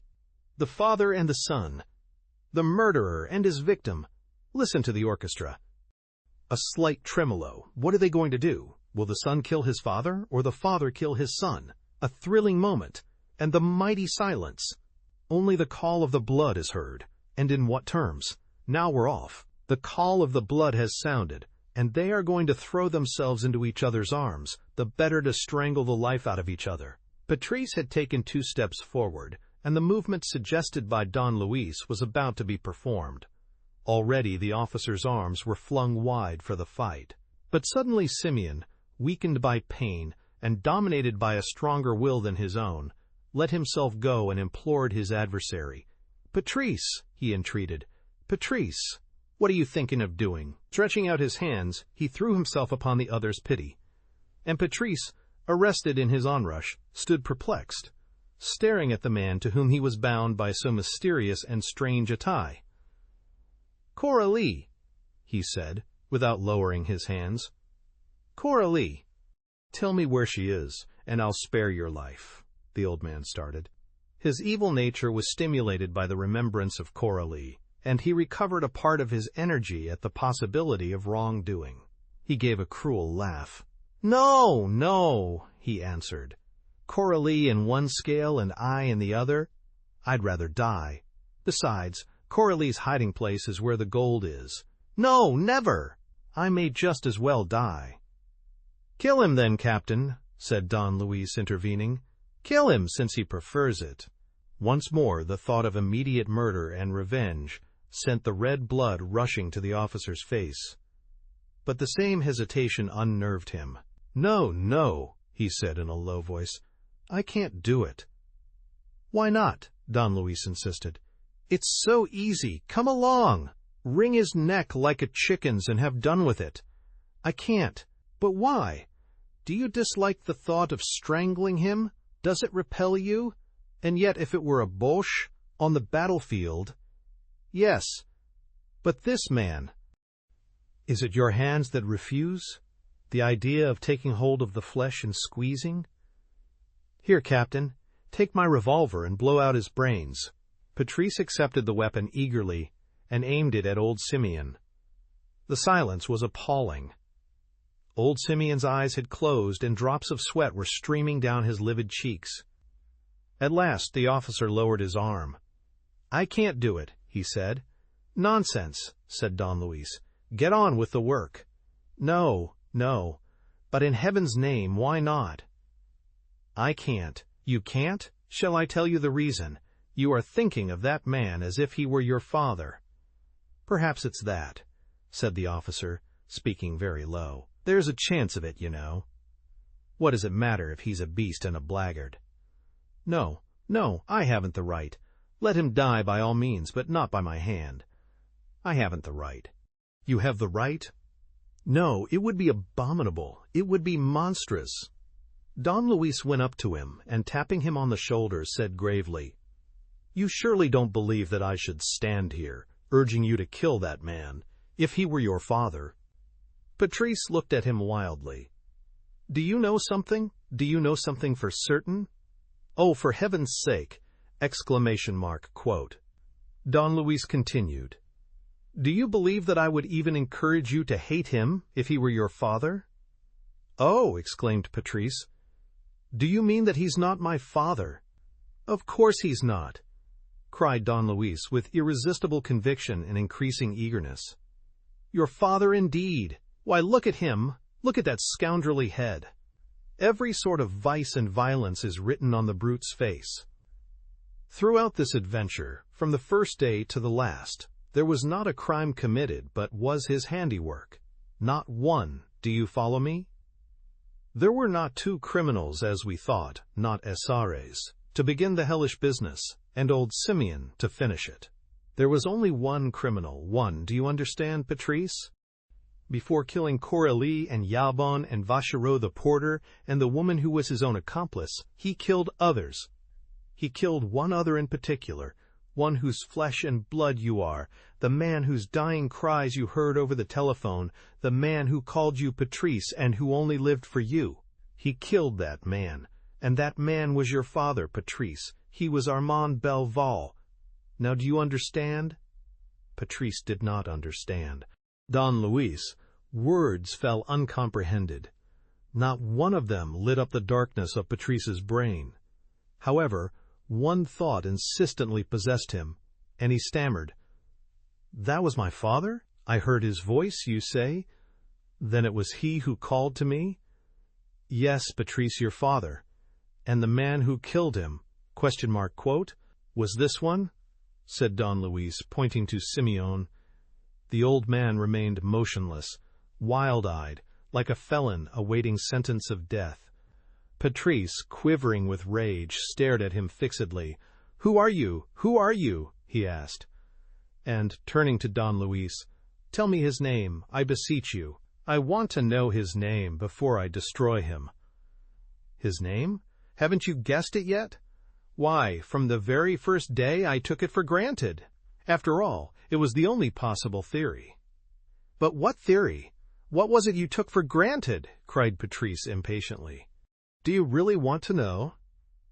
The father and the son. The murderer and his victim. Listen to the orchestra. A slight tremolo. What are they going to do? Will the son kill his father, or the father kill his son? A thrilling moment, and the mighty silence. Only the call of the blood is heard. And in what terms? Now we're off. The call of the blood has sounded, and they are going to throw themselves into each other's arms, the better to strangle the life out of each other. Patrice had taken 2 steps forward, and the movement suggested by Don Luis was about to be performed. Already the officer's arms were flung wide for the fight. But suddenly Simeon, weakened by pain and dominated by a stronger will than his own, let himself go and implored his adversary. "Patrice," he entreated, "Patrice, what are you thinking of doing?" Stretching out his hands, he threw himself upon the other's pity. And Patrice, arrested in his onrush, stood perplexed, staring at the man to whom he was bound by so mysterious and strange a tie. "Coralie," he said, without lowering his hands. "Coralie." "Tell me where she is, and I'll spare your life," the old man started. His evil nature was stimulated by the remembrance of Coralie, and he recovered a part of his energy at the possibility of wrongdoing. He gave a cruel laugh. "No, no," he answered. "Coralie in one scale and I in the other? I'd rather die. Besides, Coralie's hiding place is where the gold is. No, never! I may just as well die." "Kill him then, Captain," said Don Luis, intervening. "Kill him, since he prefers it." Once more the thought of immediate murder and revenge sent the red blood rushing to the officer's face. But the same hesitation unnerved him. "No, no," he said in a low voice. "I can't do it." "Why not?" Don Luis insisted. "It's so easy. Come along. Wring his neck like a chicken's and have done with it." "I can't." "But why? Do you dislike the thought of strangling him? Does it repel you? And yet if it were a Boche on the battlefield—" "Yes, but this man—" "Is it your hands that refuse? The idea of taking hold of the flesh and squeezing? Here, Captain, take my revolver and blow out his brains." Patrice accepted the weapon eagerly and aimed it at old Simeon. The silence was appalling. Old Simeon's eyes had closed and drops of sweat were streaming down his livid cheeks. At last the officer lowered his arm. "I can't do it," he said. "Nonsense," said Don Luis. "Get on with the work." "No, no. But in heaven's name, why not?" "I can't." "You can't? Shall I tell you the reason? You are thinking of that man as if he were your father." "Perhaps it's that," said the officer, speaking very low. "There's a chance of it, you know. What does it matter if he's a beast and a blackguard?" "No, no, I haven't the right. Let him die by all means, but not by my hand. I haven't the right." "You have the right?" "No, it would be abominable. It would be monstrous." Don Luis went up to him and, tapping him on the shoulder, said gravely, "You surely don't believe that I should stand here, urging you to kill that man, if he were your father?" Patrice looked at him wildly. "Do you know something? Do you know something for certain?" "Oh, for heaven's sake!" Quote. Don Luis continued, "Do you believe that I would even encourage you to hate him if he were your father?" "Oh!" exclaimed Patrice. "Do you mean that he's not my father?" "Of course he's not," cried Don Luis with irresistible conviction and increasing eagerness. "Your father indeed! Why, look at him! Look at that scoundrelly head! Every sort of vice and violence is written on the brute's face." Throughout this adventure, from the first day to the last, there was not a crime committed but was his handiwork. Not one, do you follow me? There were not two criminals, as we thought, not esares, to begin the hellish business, and old Simeon to finish it. There was only one criminal, one, do you understand, Patrice? Before killing Coralie and Yalbon and Vachereau the porter and the woman who was his own accomplice, he killed others. He killed one other in particular, one whose flesh and blood you are, the man whose dying cries you heard over the telephone, the man who called you Patrice and who only lived for you. He killed that man, and that man was your father, Patrice. He was Armand Belval. Now do you understand? Patrice did not understand. Don Luis, words fell uncomprehended. Not one of them lit up the darkness of Patrice's brain. However, one thought insistently possessed him, and he stammered, "That was my father? I heard his voice, you say? Then it was he who called to me?" "Yes, Patrice, your father. And the man who killed him, quote, was this one?" said Don Luis, pointing to Simeon. The old man remained motionless, wild-eyed, like a felon awaiting sentence of death. Patrice, quivering with rage, stared at him fixedly. "Who are you? Who are you?" he asked. And, turning to Don Luis, "Tell me his name, I beseech you. I want to know his name before I destroy him." "His name? Haven't you guessed it yet? Why, from the very first day I took it for granted. After all, it was the only possible theory." "But what theory? What was it you took for granted?" cried Patrice impatiently. "Do you really want to know?"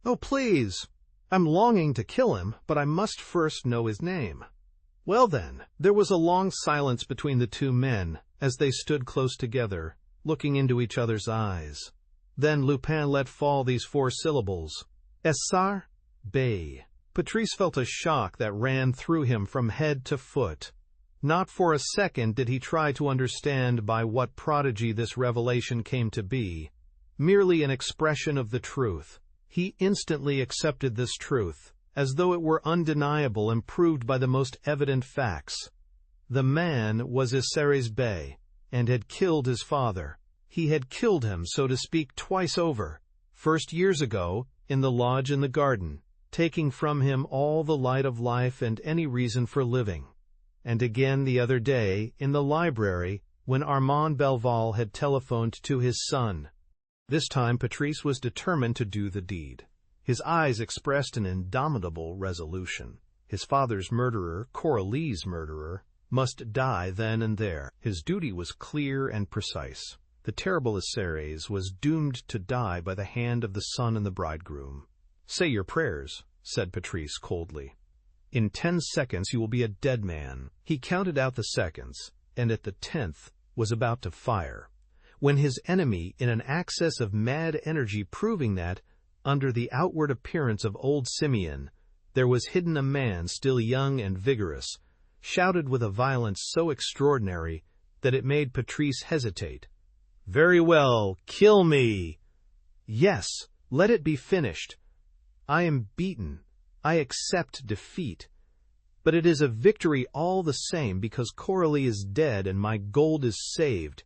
"Oh, please! I'm longing to kill him, but I must first know his name." Well then, there was a long silence between the two men as they stood close together, looking into each other's eyes. Then Lupin let fall these 4 syllables: Essar Bey. Patrice felt a shock that ran through him from head to foot. Not for a second did he try to understand by what prodigy this revelation came to be, merely an expression of the truth. He instantly accepted this truth, as though it were undeniable and proved by the most evident facts. The man was Essar Bey, and had killed his father. He had killed him, so to speak, twice over. First years ago, in the lodge in the garden, taking from him all the light of life and any reason for living. And again the other day, in the library, when Armand Belval had telephoned to his son. This time Patrice was determined to do the deed. His eyes expressed an indomitable resolution. His father's murderer, Coralie's murderer, must die then and there. His duty was clear and precise. The terrible Essar was doomed to die by the hand of the son and the bridegroom. "Say your prayers," said Patrice coldly. "In 10 seconds you will be a dead man." He counted out the seconds, and at the 10th was about to fire, when his enemy, in an access of mad energy proving that, under the outward appearance of old Simeon, there was hidden a man still young and vigorous, shouted with a violence so extraordinary that it made Patrice hesitate. "Very well, kill me! Yes, let it be finished. I am beaten. I accept defeat. But it is a victory all the same, because Coralie is dead and my gold is saved.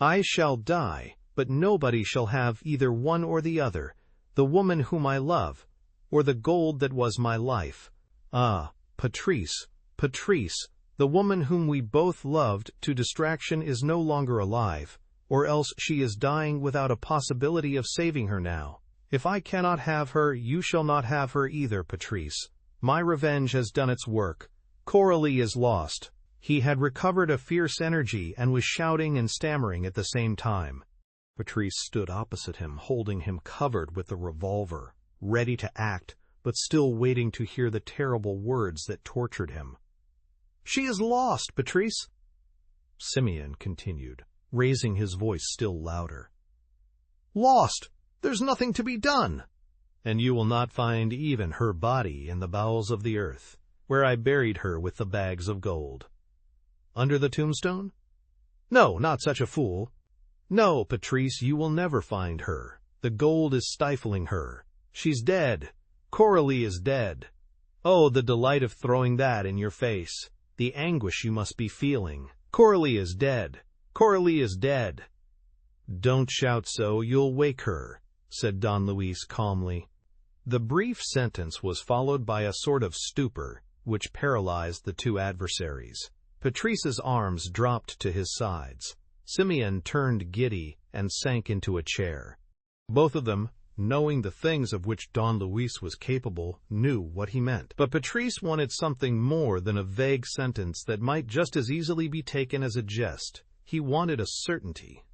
I shall die, but nobody shall have either one or the other, the woman whom I love, or the gold that was my life. Ah, Patrice, Patrice, the woman whom we both loved to distraction is no longer alive, or else she is dying without a possibility of saving her now. If I cannot have her, you shall not have her either, Patrice. My revenge has done its work. Coralie is lost." He had recovered a fierce energy and was shouting and stammering at the same time. Patrice stood opposite him, holding him covered with the revolver, ready to act, but still waiting to hear the terrible words that tortured him. "She is lost, Patrice," Simeon continued, raising his voice still louder. "Lost! There's nothing to be done." "And you will not find even her body in the bowels of the earth, where I buried her with the bags of gold." "Under the tombstone?" "No, not such a fool. No, Patrice, you will never find her. The gold is stifling her. She's dead. Coralie is dead. Oh, the delight of throwing that in your face. The anguish you must be feeling. Coralie is dead. Coralie is dead." "Don't shout so, you'll wake her," said Don Luis calmly. The brief sentence was followed by a sort of stupor, which paralyzed the two adversaries. Patrice's arms dropped to his sides. Simeon turned giddy and sank into a chair. Both of them, knowing the things of which Don Luis was capable, knew what he meant. But Patrice wanted something more than a vague sentence that might just as easily be taken as a jest. He wanted a certainty.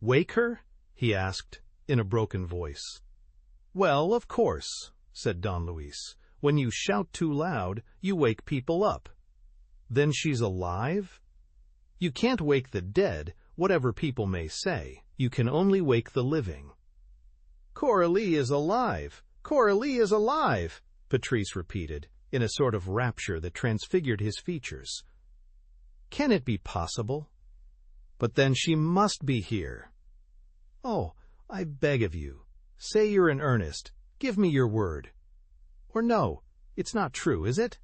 "Wake her?" he asked, in a broken voice. "Well, of course," said Don Luis. "When you shout too loud, you wake people up." "Then she's alive?" "You can't wake the dead, whatever people may say. You can only wake the living." "Coralie is alive! Coralie is alive!" Patrice repeated, in a sort of rapture that transfigured his features. "Can it be possible? But then she must be here. Oh, I beg of you, say you're in earnest. Give me your word. Or no, it's not true, is it?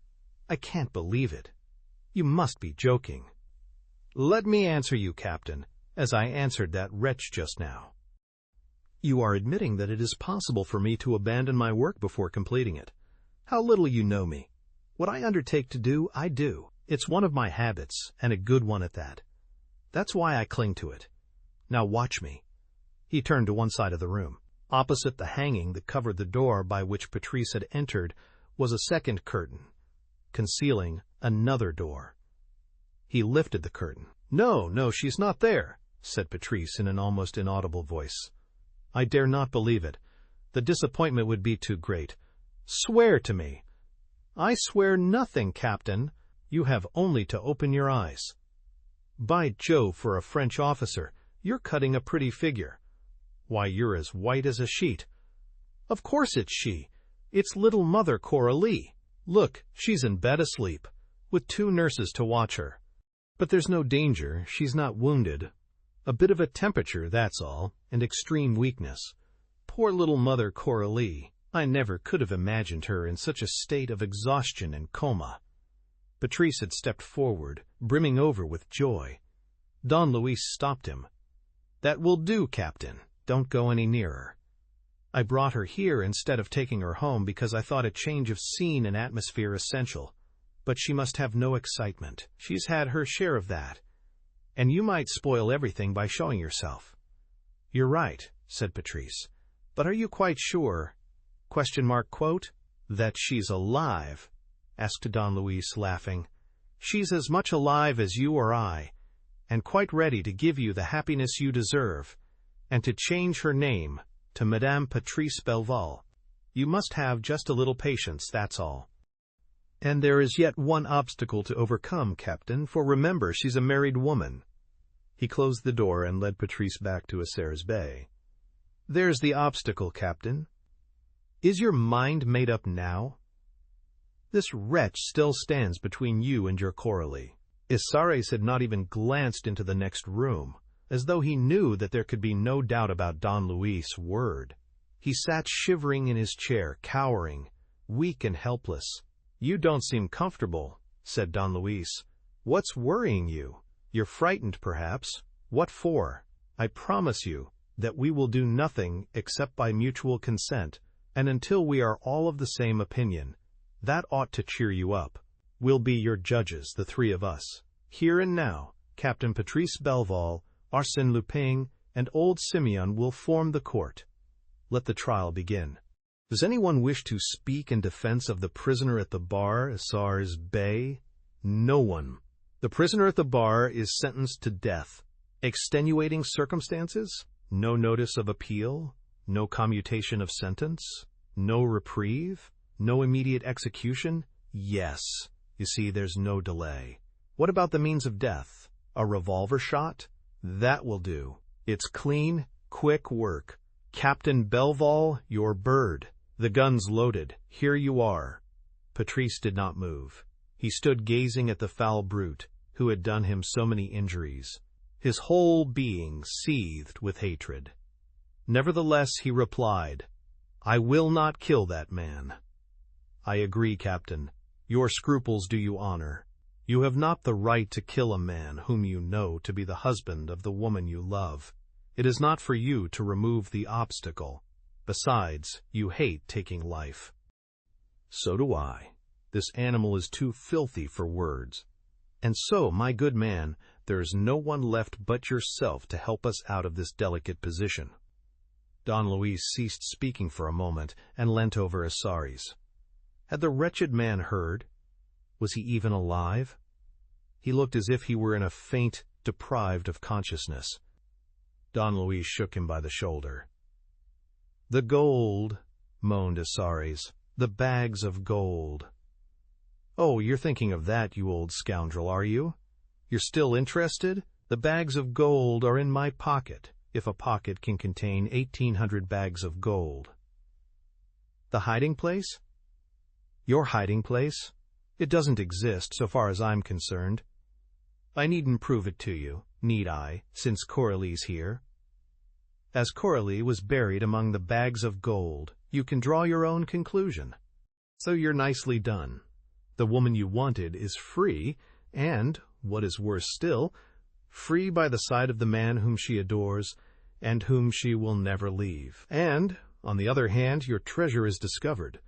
I can't believe it. You must be joking. Let me answer you, Captain, as I answered that wretch just now. You are admitting that it is possible for me to abandon my work before completing it. How little you know me. What I undertake to do, I do. It's one of my habits, and a good one at that. That's why I cling to it. Now watch me." He turned to one side of the room. Opposite the hanging that covered the door by which Patrice had entered was a second curtain, concealing another door. He lifted the curtain. "No, no, she's not there," said Patrice in an almost inaudible voice. "I dare not believe it. The disappointment would be too great. Swear to me." "I swear nothing, Captain. You have only to open your eyes." "By Jove, for a French officer, you're cutting a pretty figure. Why, you're as white as a sheet." "Of course it's she. It's little Mother Coralie. Look, she's in bed asleep, with 2 nurses to watch her. But there's no danger, she's not wounded. A bit of a temperature, that's all, and extreme weakness. Poor little Mother Coralie. I never could have imagined her in such a state of exhaustion and coma." Patrice had stepped forward, brimming over with joy. Don Luis stopped him. "That will do, Captain. Don't go any nearer. I brought her here instead of taking her home because I thought a change of scene and atmosphere essential. But she must have no excitement. She's had her share of that. And you might spoil everything by showing yourself." "You're right," said Patrice. "But are you quite sure, quote, that she's alive?" asked Don Luis, laughing. "She's as much alive as you or I, and quite ready to give you the happiness you deserve, and to change her name to Madame Patrice Belval. You must have just a little patience, that's all." "And there is yet one obstacle to overcome, Captain, for remember she's a married woman." He closed the door and led Patrice back to Arsène's bay. "There's the obstacle, Captain. Is your mind made up now? This wretch still stands between you and your Coralie." Arsène had not even glanced into the next room, as though he knew that there could be no doubt about Don Luis' word. He sat shivering in his chair, cowering, weak and helpless. "You don't seem comfortable," said Don Luis. "What's worrying you? You're frightened, perhaps. What for? I promise you that we will do nothing except by mutual consent, and until we are all of the same opinion. That ought to cheer you up. We'll be your judges, the 3 of us. Here and now, Captain Patrice Belval, Arsène Lupin, and old Simeon will form the court. Let the trial begin. Does anyone wish to speak in defense of the prisoner at the bar, Arsène's Bey? No one. The prisoner at the bar is sentenced to death. Extenuating circumstances? No notice of appeal? No commutation of sentence? No reprieve? No immediate execution? Yes. You see, there's no delay. What about the means of death? A revolver shot? That will do. It's clean, quick work. Captain Belval, your bird. The gun's loaded. Here you are." Patrice did not move. He stood gazing at the foul brute who had done him so many injuries. His whole being seethed with hatred. Nevertheless, he replied, "I will not kill that man." "I agree, Captain. Your scruples do you honor. You have not the right to kill a man whom you know to be the husband of the woman you love. It is not for you to remove the obstacle. Besides, you hate taking life." "So do I. This animal is too filthy for words. And so, my good man, there is no one left but yourself to help us out of this delicate position." Don Luis ceased speaking for a moment and leant over Arsène. Had the wretched man heard? Was he even alive? He looked as if he were in a faint, deprived of consciousness. Don Luis shook him by the shoulder. "The gold," moaned Arsène. "The bags of gold." "Oh, you're thinking of that, you old scoundrel, are you? You're still interested? The bags of gold are in my pocket, if a pocket can contain 1,800 bags of gold." "The hiding place?" "Your hiding place? It doesn't exist, so far as I'm concerned. I needn't prove it to you, need I, since Coralie's here? As Coralie was buried among the bags of gold, you can draw your own conclusion. So you're nicely done. The woman you wanted is free, and, what is worse still, free by the side of the man whom she adores, and whom she will never leave. And, on the other hand, your treasure is discovered.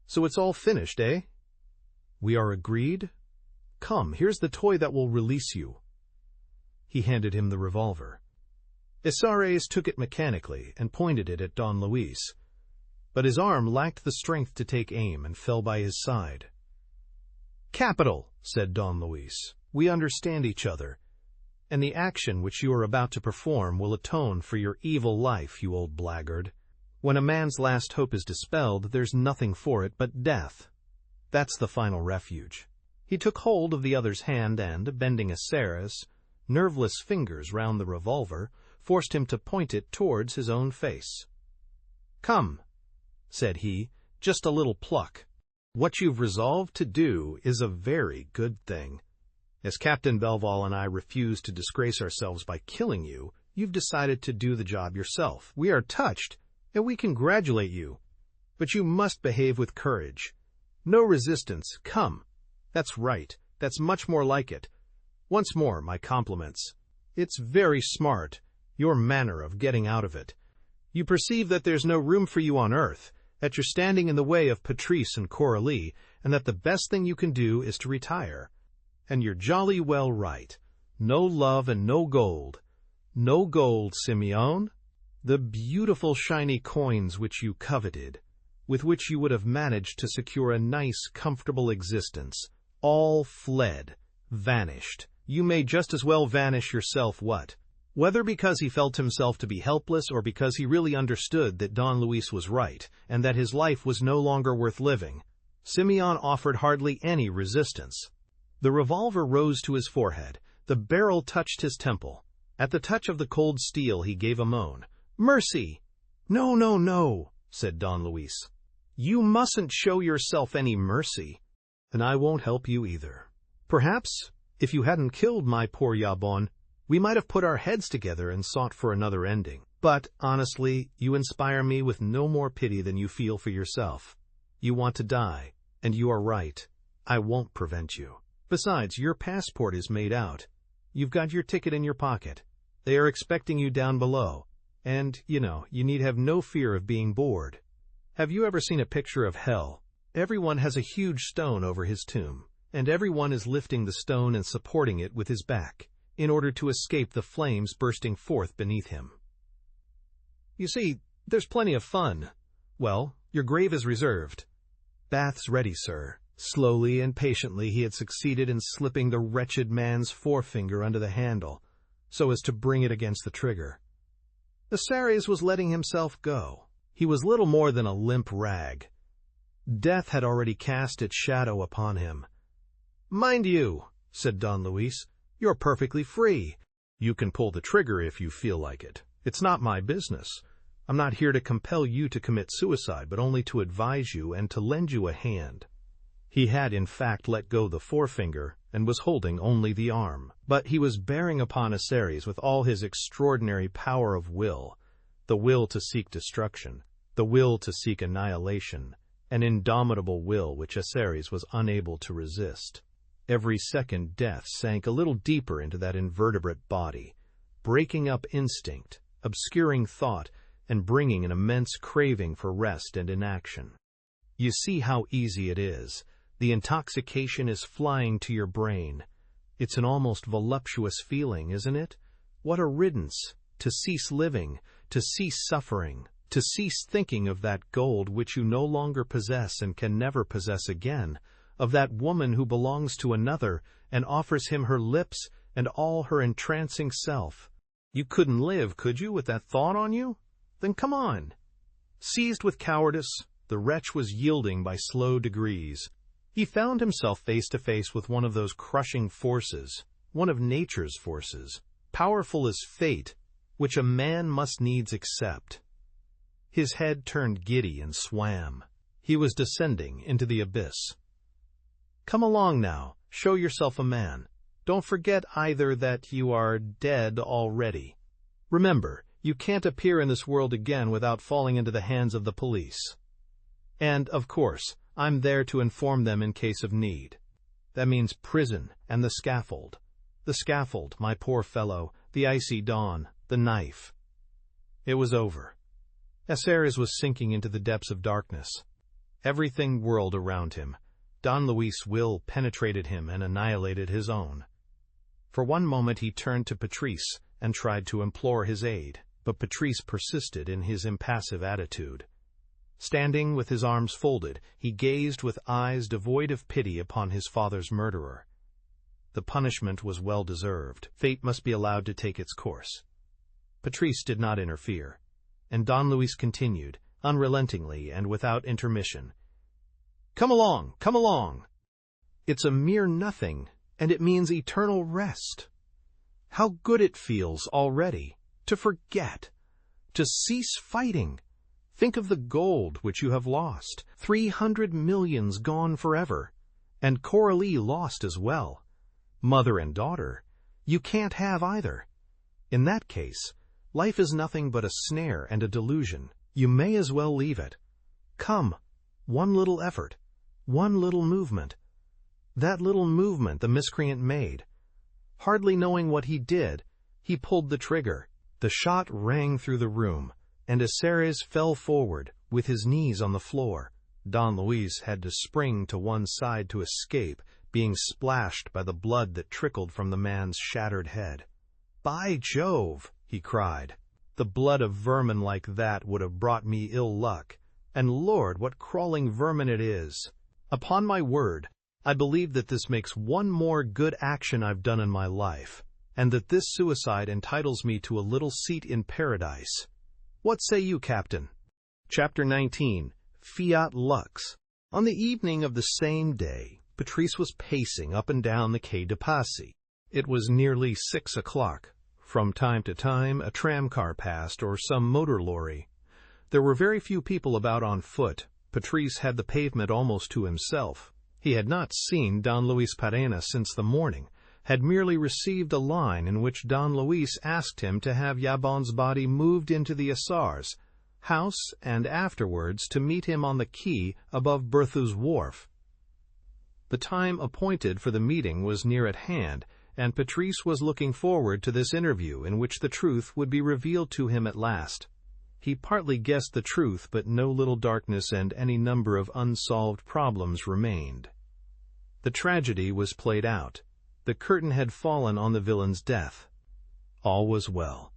So it's all finished, eh? We are agreed? Come, here's the toy that will release you." He handed him the revolver. Arsène took it mechanically and pointed it at Don Luis, but his arm lacked the strength to take aim and fell by his side. "Capital," said Don Luis. "We understand each other, and the action which you are about to perform will atone for your evil life, you old blackguard. When a man's last hope is dispelled, there's nothing for it but death. That's the final refuge." He took hold of the other's hand and, bending Arsène's nerveless fingers round the revolver, forced him to point it towards his own face. "Come," said he, "just a little pluck. What you've resolved to do is a very good thing. As Captain Belval and I refuse to disgrace ourselves by killing you, you've decided to do the job yourself. We are touched, and we congratulate you. But you must behave with courage. No resistance. Come. That's right. That's much more like it. Once more, my compliments. It's very smart, your manner of getting out of it. You perceive that there's no room for you on earth, that you're standing in the way of Patrice and Coralie, and that the best thing you can do is to retire. And you're jolly well right. No love and no gold. No gold, Simeon. The beautiful shiny coins which you coveted, with which you would have managed to secure a nice, comfortable existence, all fled, vanished. You may just as well vanish yourself, what? Whether because he felt himself to be helpless or because he really understood that Don Luis was right and that his life was no longer worth living, Simeon offered hardly any resistance. The revolver rose to his forehead. The barrel touched his temple. At the touch of the cold steel he gave a moan. "Mercy!" "No, no, no," said Don Luis. "You mustn't show yourself any mercy, and I won't help you either. Perhaps, if you hadn't killed my poor Yabon, we might have put our heads together and sought for another ending. But, honestly, you inspire me with no more pity than you feel for yourself. You want to die, and you are right. I won't prevent you. Besides, your passport is made out. You've got your ticket in your pocket. They are expecting you down below. And, you need have no fear of being bored. Have you ever seen a picture of hell? Everyone has a huge stone over his tomb, and everyone is lifting the stone and supporting it with his back, in order to escape the flames bursting forth beneath him. You see, there's plenty of fun. Well, your grave is reserved. Bath's ready, sir." Slowly and patiently he had succeeded in slipping the wretched man's forefinger under the handle, so as to bring it against the trigger. Arsène was letting himself go. He was little more than a limp rag. Death had already cast its shadow upon him. "Mind you," said Don Luis, "you're perfectly free. You can pull the trigger if you feel like it. It's not my business. I'm not here to compel you to commit suicide, but only to advise you and to lend you a hand." He had, in fact, let go the forefinger and was holding only the arm. But he was bearing upon Arsène with all his extraordinary power of will, the will to seek destruction, the will to seek annihilation, an indomitable will which Arsène was unable to resist. Every second death sank a little deeper into that invertebrate body, breaking up instinct, obscuring thought, and bringing an immense craving for rest and inaction. You see how easy it is. The intoxication is flying to your brain. It's an almost voluptuous feeling, isn't it? What a riddance, to cease living, to cease suffering, to cease thinking of that gold which you no longer possess and can never possess again, of that woman who belongs to another and offers him her lips and all her entrancing self. You couldn't live, could you, with that thought on you? Then come on. Seized with cowardice, the wretch was yielding by slow degrees. He found himself face to face with one of those crushing forces, one of nature's forces, powerful as fate, which a man must needs accept. His head turned giddy and swam. He was descending into the abyss. Come along now, show yourself a man. Don't forget either that you are dead already. Remember, you can't appear in this world again without falling into the hands of the police. And, of course, I'm there to inform them in case of need. That means prison and the scaffold. The scaffold, my poor fellow, the icy dawn, the knife. It was over. Arsène was sinking into the depths of darkness. Everything whirled around him. Don Luis's will penetrated him and annihilated his own. For one moment he turned to Patrice and tried to implore his aid, but Patrice persisted in his impassive attitude. Standing with his arms folded, he gazed with eyes devoid of pity upon his father's murderer. The punishment was well deserved. Fate must be allowed to take its course. Patrice did not interfere, and Don Luis continued, unrelentingly and without intermission. "Come along, come along! It's a mere nothing, and it means eternal rest. How good it feels already to forget, to cease fighting. Think of the gold which you have lost, 300 millions gone forever, and Coralie lost as well. Mother and daughter, you can't have either. In that case, life is nothing but a snare and a delusion. You may as well leave it. Come, one little effort, one little movement." That little movement the miscreant made. Hardly knowing what he did, he pulled the trigger. The shot rang through the room, and Arsène fell forward, with his knees on the floor. Don Luis had to spring to one side to escape, being splashed by the blood that trickled from the man's shattered head. "By Jove!" he cried. "The blood of vermin like that would have brought me ill luck, and Lord, what crawling vermin it is! Upon my word, I believe that this makes one more good action I've done in my life, and that this suicide entitles me to a little seat in paradise. What say you, Captain?" Chapter 19. Fiat Lux. On the evening of the same day, Patrice was pacing up and down the Quai de Passy. It was nearly 6 o'clock. From time to time, a tramcar passed or some motor lorry. There were very few people about on foot. Patrice had the pavement almost to himself. He had not seen Don Luis Perenna since the morning, had merely received a line in which Don Luis asked him to have Yabon's body moved into the Hussars' house and afterwards to meet him on the quay above Berthou's wharf. The time appointed for the meeting was near at hand, and Patrice was looking forward to this interview in which the truth would be revealed to him at last. He partly guessed the truth, but no little darkness and any number of unsolved problems remained. The tragedy was played out. The curtain had fallen on the villain's death. All was well.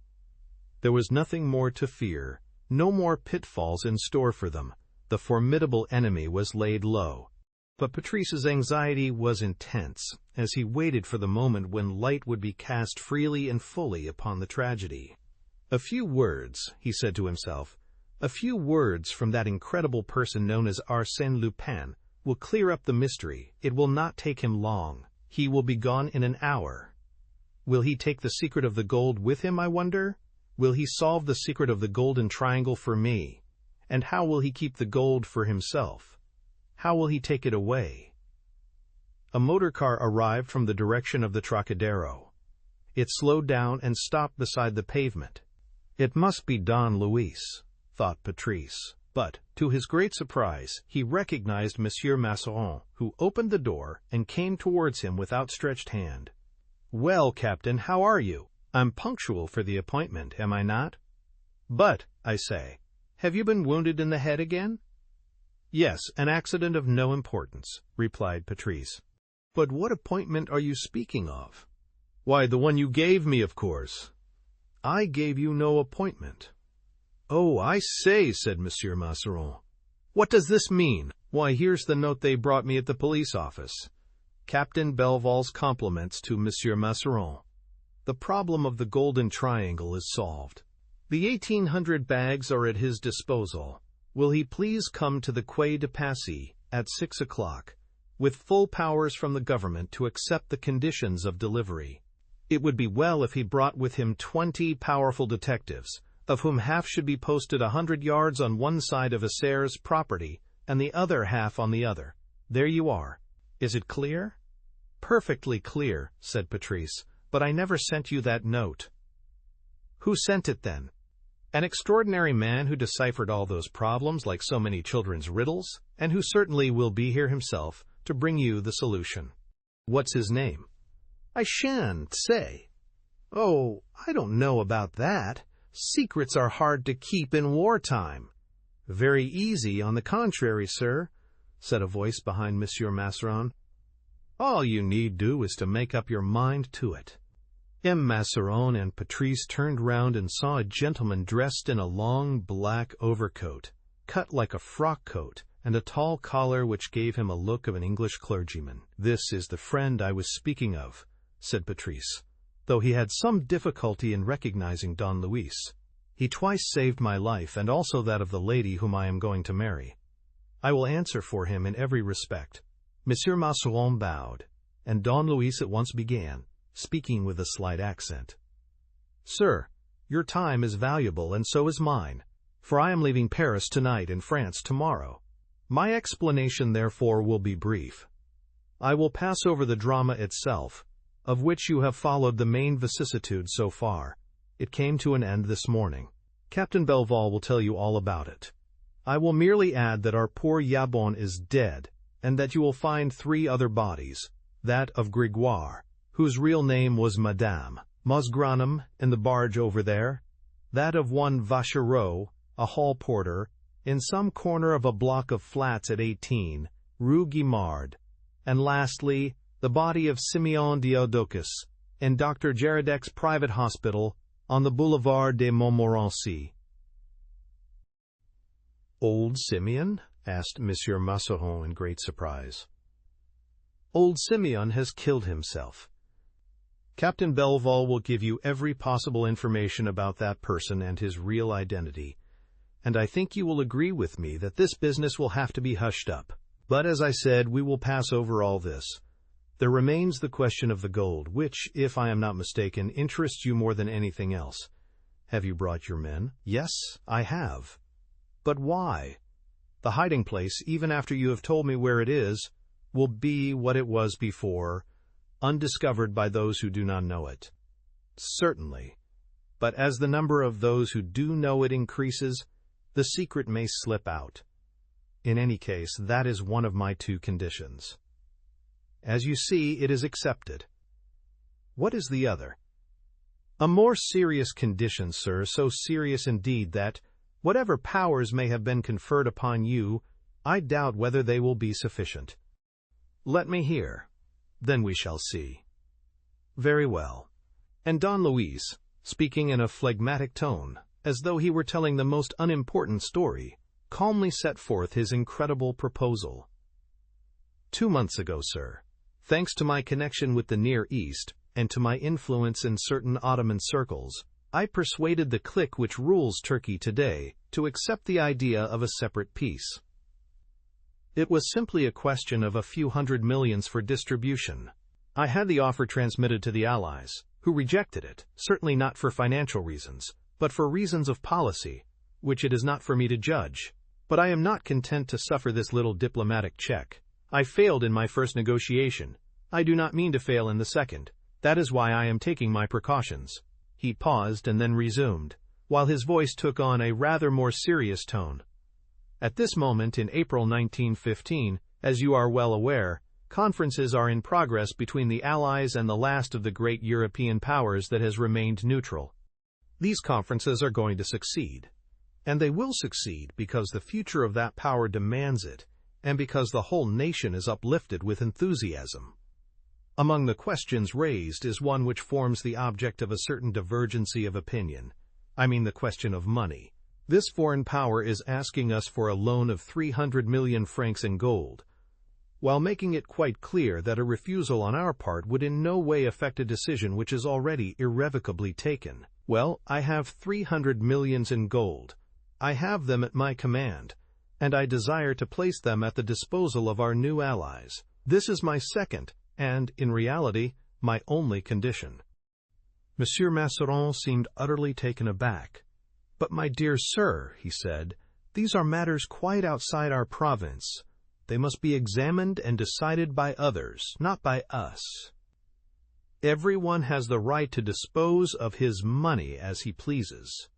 There was nothing more to fear, no more pitfalls in store for them. The formidable enemy was laid low. But Patrice's anxiety was intense, as he waited for the moment when light would be cast freely and fully upon the tragedy. "A few words," he said to himself, "a few words from that incredible person known as Arsène Lupin will clear up the mystery. It will not take him long. He will be gone in an hour. Will he take the secret of the gold with him, I wonder? Will he solve the secret of the golden triangle for me? And how will he keep the gold for himself? How will he take it away?" A motor car arrived from the direction of the Trocadero. It slowed down and stopped beside the pavement. It must be Don Luis, thought Patrice. But, to his great surprise, he recognized Monsieur Mazarin, who opened the door and came towards him with outstretched hand. "Well, Captain, how are you? I'm punctual for the appointment, am I not? But, I say, have you been wounded in the head again?" "Yes, an accident of no importance," replied Patrice. "But what appointment are you speaking of?" "Why, the one you gave me, of course." "I gave you no appointment." "Oh, I say," said Monsieur Mazarin. "What does this mean?" "Why, here's the note they brought me at the police office. Captain Belval's compliments to Monsieur Mazarin. The problem of the golden triangle is solved. The 1,800 bags are at his disposal. Will he please come to the Quai de Passy at 6 o'clock, with full powers from the government to accept the conditions of delivery? It would be well if he brought with him 20 powerful detectives, of whom half should be posted 100 yards on one side of Arsène's property and the other half on the other. There you are. Is it clear?" "Perfectly clear," said Patrice, "but I never sent you that note." "Who sent it, then?" "An extraordinary man who deciphered all those problems like so many children's riddles, and who certainly will be here himself to bring you the solution." "What's his name?" "I shan't say." "Oh, I don't know about that. Secrets are hard to keep in wartime. Very easy, on the contrary, sir, said a voice behind Monsieur Mazarin. All you need do is to make up your mind to it. M. Mazarin and Patrice turned round and saw a gentleman dressed in a long black overcoat, cut like a frock coat, and a tall collar which gave him a look of an English clergyman. This is the friend I was speaking of, said Patrice, though he had some difficulty in recognizing Don Luis. He twice saved my life and also that of the lady whom I am going to marry. I will answer for him in every respect. Monsieur Mazarin bowed, and Don Luis at once began, speaking with a slight accent. Sir, your time is valuable, and so is mine, for I am leaving Paris tonight and France tomorrow. My explanation, therefore, will be brief. I will pass over the drama itself, of which you have followed the main vicissitudes so far. It came to an end this morning. Captain Belval will tell you all about it. I will merely add that our poor Yabon is dead, and that you will find 3 other bodies, that of Grégoire, whose real name was Madame Mosgranum, in the barge over there, that of one Vachereau, a hall porter, in some corner of a block of flats at 18, Rue Guimard, and lastly, the body of Simeon Diodocus, in Dr. Jaradec's private hospital on the Boulevard de Montmorency. Old Simeon? Asked Monsieur Mazarin in great surprise. Old Simeon has killed himself. Captain Belval will give you every possible information about that person and his real identity, and I think you will agree with me that this business will have to be hushed up. But as I said, we will pass over all this. There remains the question of the gold, which, if I am not mistaken, interests you more than anything else. Have you brought your men? Yes, I have. But why? The hiding place, even after you have told me where it is, will be what it was before, undiscovered by those who do not know it. Certainly. But as the number of those who do know it increases, the secret may slip out. In any case, that is one of my 2 conditions. As you see, it is accepted. What is the other? A more serious condition, sir, so serious indeed that, whatever powers may have been conferred upon you, I doubt whether they will be sufficient. Let me hear. Then we shall see. Very well. And Don Luis, speaking in a phlegmatic tone, as though he were telling the most unimportant story, calmly set forth his incredible proposal. 2 months ago, sir, thanks to my connection with the Near East and to my influence in certain Ottoman circles, I persuaded the clique which rules Turkey today to accept the idea of a separate peace. It was simply a question of a few hundred millions for distribution. I had the offer transmitted to the Allies, who rejected it, certainly not for financial reasons, but for reasons of policy, which it is not for me to judge. But I am not content to suffer this little diplomatic check. I failed in my first negotiation. I do not mean to fail in the second. That is why I am taking my precautions. He paused and then resumed, while his voice took on a rather more serious tone. At this moment in April 1915, as you are well aware, conferences are in progress between the Allies and the last of the great European powers that has remained neutral. These conferences are going to succeed, and they will succeed because the future of that power demands it, and because the whole nation is uplifted with enthusiasm. Among the questions raised is one which forms the object of a certain divergency of opinion. I mean the question of money. This foreign power is asking us for a loan of 300 million francs in gold, while making it quite clear that a refusal on our part would in no way affect a decision which is already irrevocably taken. Well, I have 300 millions in gold. I have them at my command, and I desire to place them at the disposal of our new allies. This is my second, and, in reality, my only condition. Monsieur Mazarin seemed utterly taken aback. But, my dear sir, he said, these are matters quite outside our province. They must be examined and decided by others, not by us. Everyone has the right to dispose of his money as he pleases.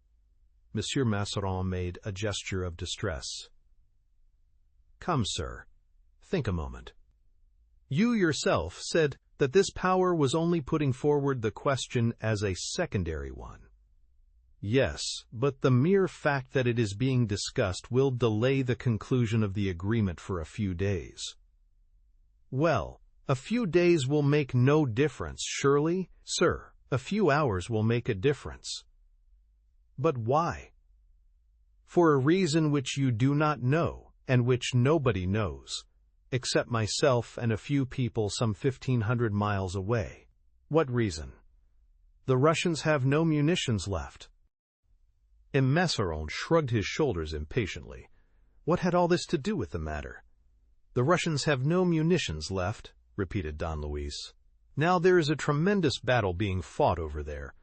Monsieur Mazarin made a gesture of distress. Come, sir, think a moment. You yourself said that this power was only putting forward the question as a secondary one. Yes, but the mere fact that it is being discussed will delay the conclusion of the agreement for a few days. Well, a few days will make no difference, surely? Sir, a few hours will make a difference. But why? For a reason which you do not know, and which nobody knows, except myself and a few people some 1,500 miles away. What reason? The Russians have no munitions left. And Mazarin shrugged his shoulders impatiently. What had all this to do with the matter? The Russians have no munitions left, repeated Don Luis. Now there is a tremendous battle being fought over there,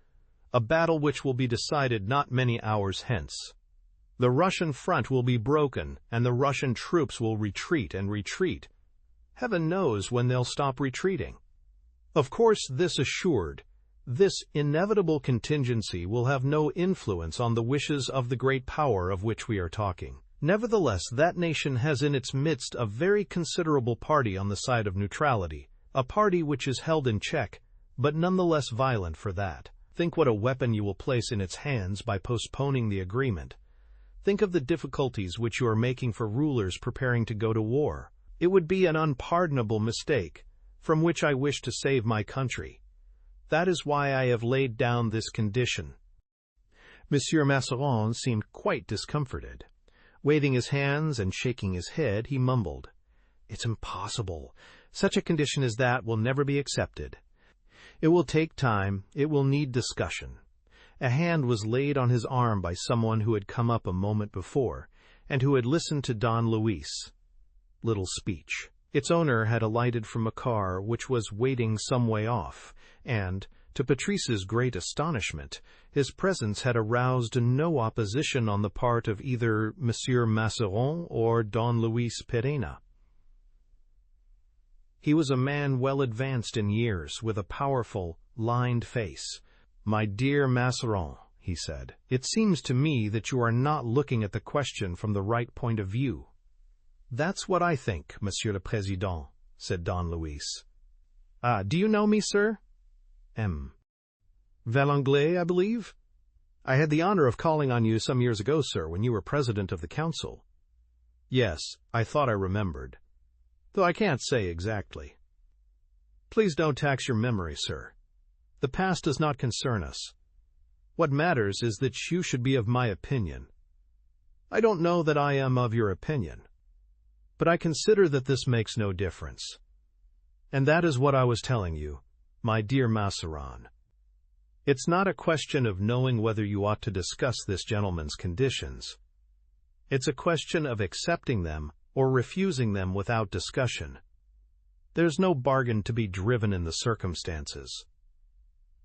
a battle which will be decided not many hours hence. The Russian front will be broken, and the Russian troops will retreat and retreat. Heaven knows when they'll stop retreating. Of course, this assured, this inevitable contingency will have no influence on the wishes of the great power of which we are talking. Nevertheless, that nation has in its midst a very considerable party on the side of neutrality, a party which is held in check, but nonetheless violent for that. Think what a weapon you will place in its hands by postponing the agreement. Think of the difficulties which you are making for rulers preparing to go to war. It would be an unpardonable mistake, from which I wish to save my country. That is why I have laid down this condition. Monsieur Mazarin seemed quite discomforted. Waving his hands and shaking his head, he mumbled, "It's impossible. Such a condition as that will never be accepted. It will take time. It will need discussion." A hand was laid on his arm by someone who had come up a moment before, and who had listened to Don Luis' little speech. Its owner had alighted from a car which was waiting some way off, and, to Patrice's great astonishment, his presence had aroused no opposition on the part of either Monsieur Mazarin or Don Luis Pereira. He was a man well advanced in years, with a powerful, lined face. "My dear Mazarin," he said, "it seems to me that you are not looking at the question from the right point of view." "That's what I think, Monsieur le Président," said Don Luis. "Ah, do you know me, sir?" Valanglais, I believe? I had the honor of calling on you some years ago, sir, when you were president of the council. Yes, I thought I remembered, though I can't say exactly. Please don't tax your memory, sir. The past does not concern us. What matters is that you should be of my opinion. I don't know that I am of your opinion, but I consider that this makes no difference. And that is what I was telling you, my dear Mazarin. It's not a question of knowing whether you ought to discuss this gentleman's conditions. It's a question of accepting them or refusing them without discussion. There's no bargain to be driven in the circumstances.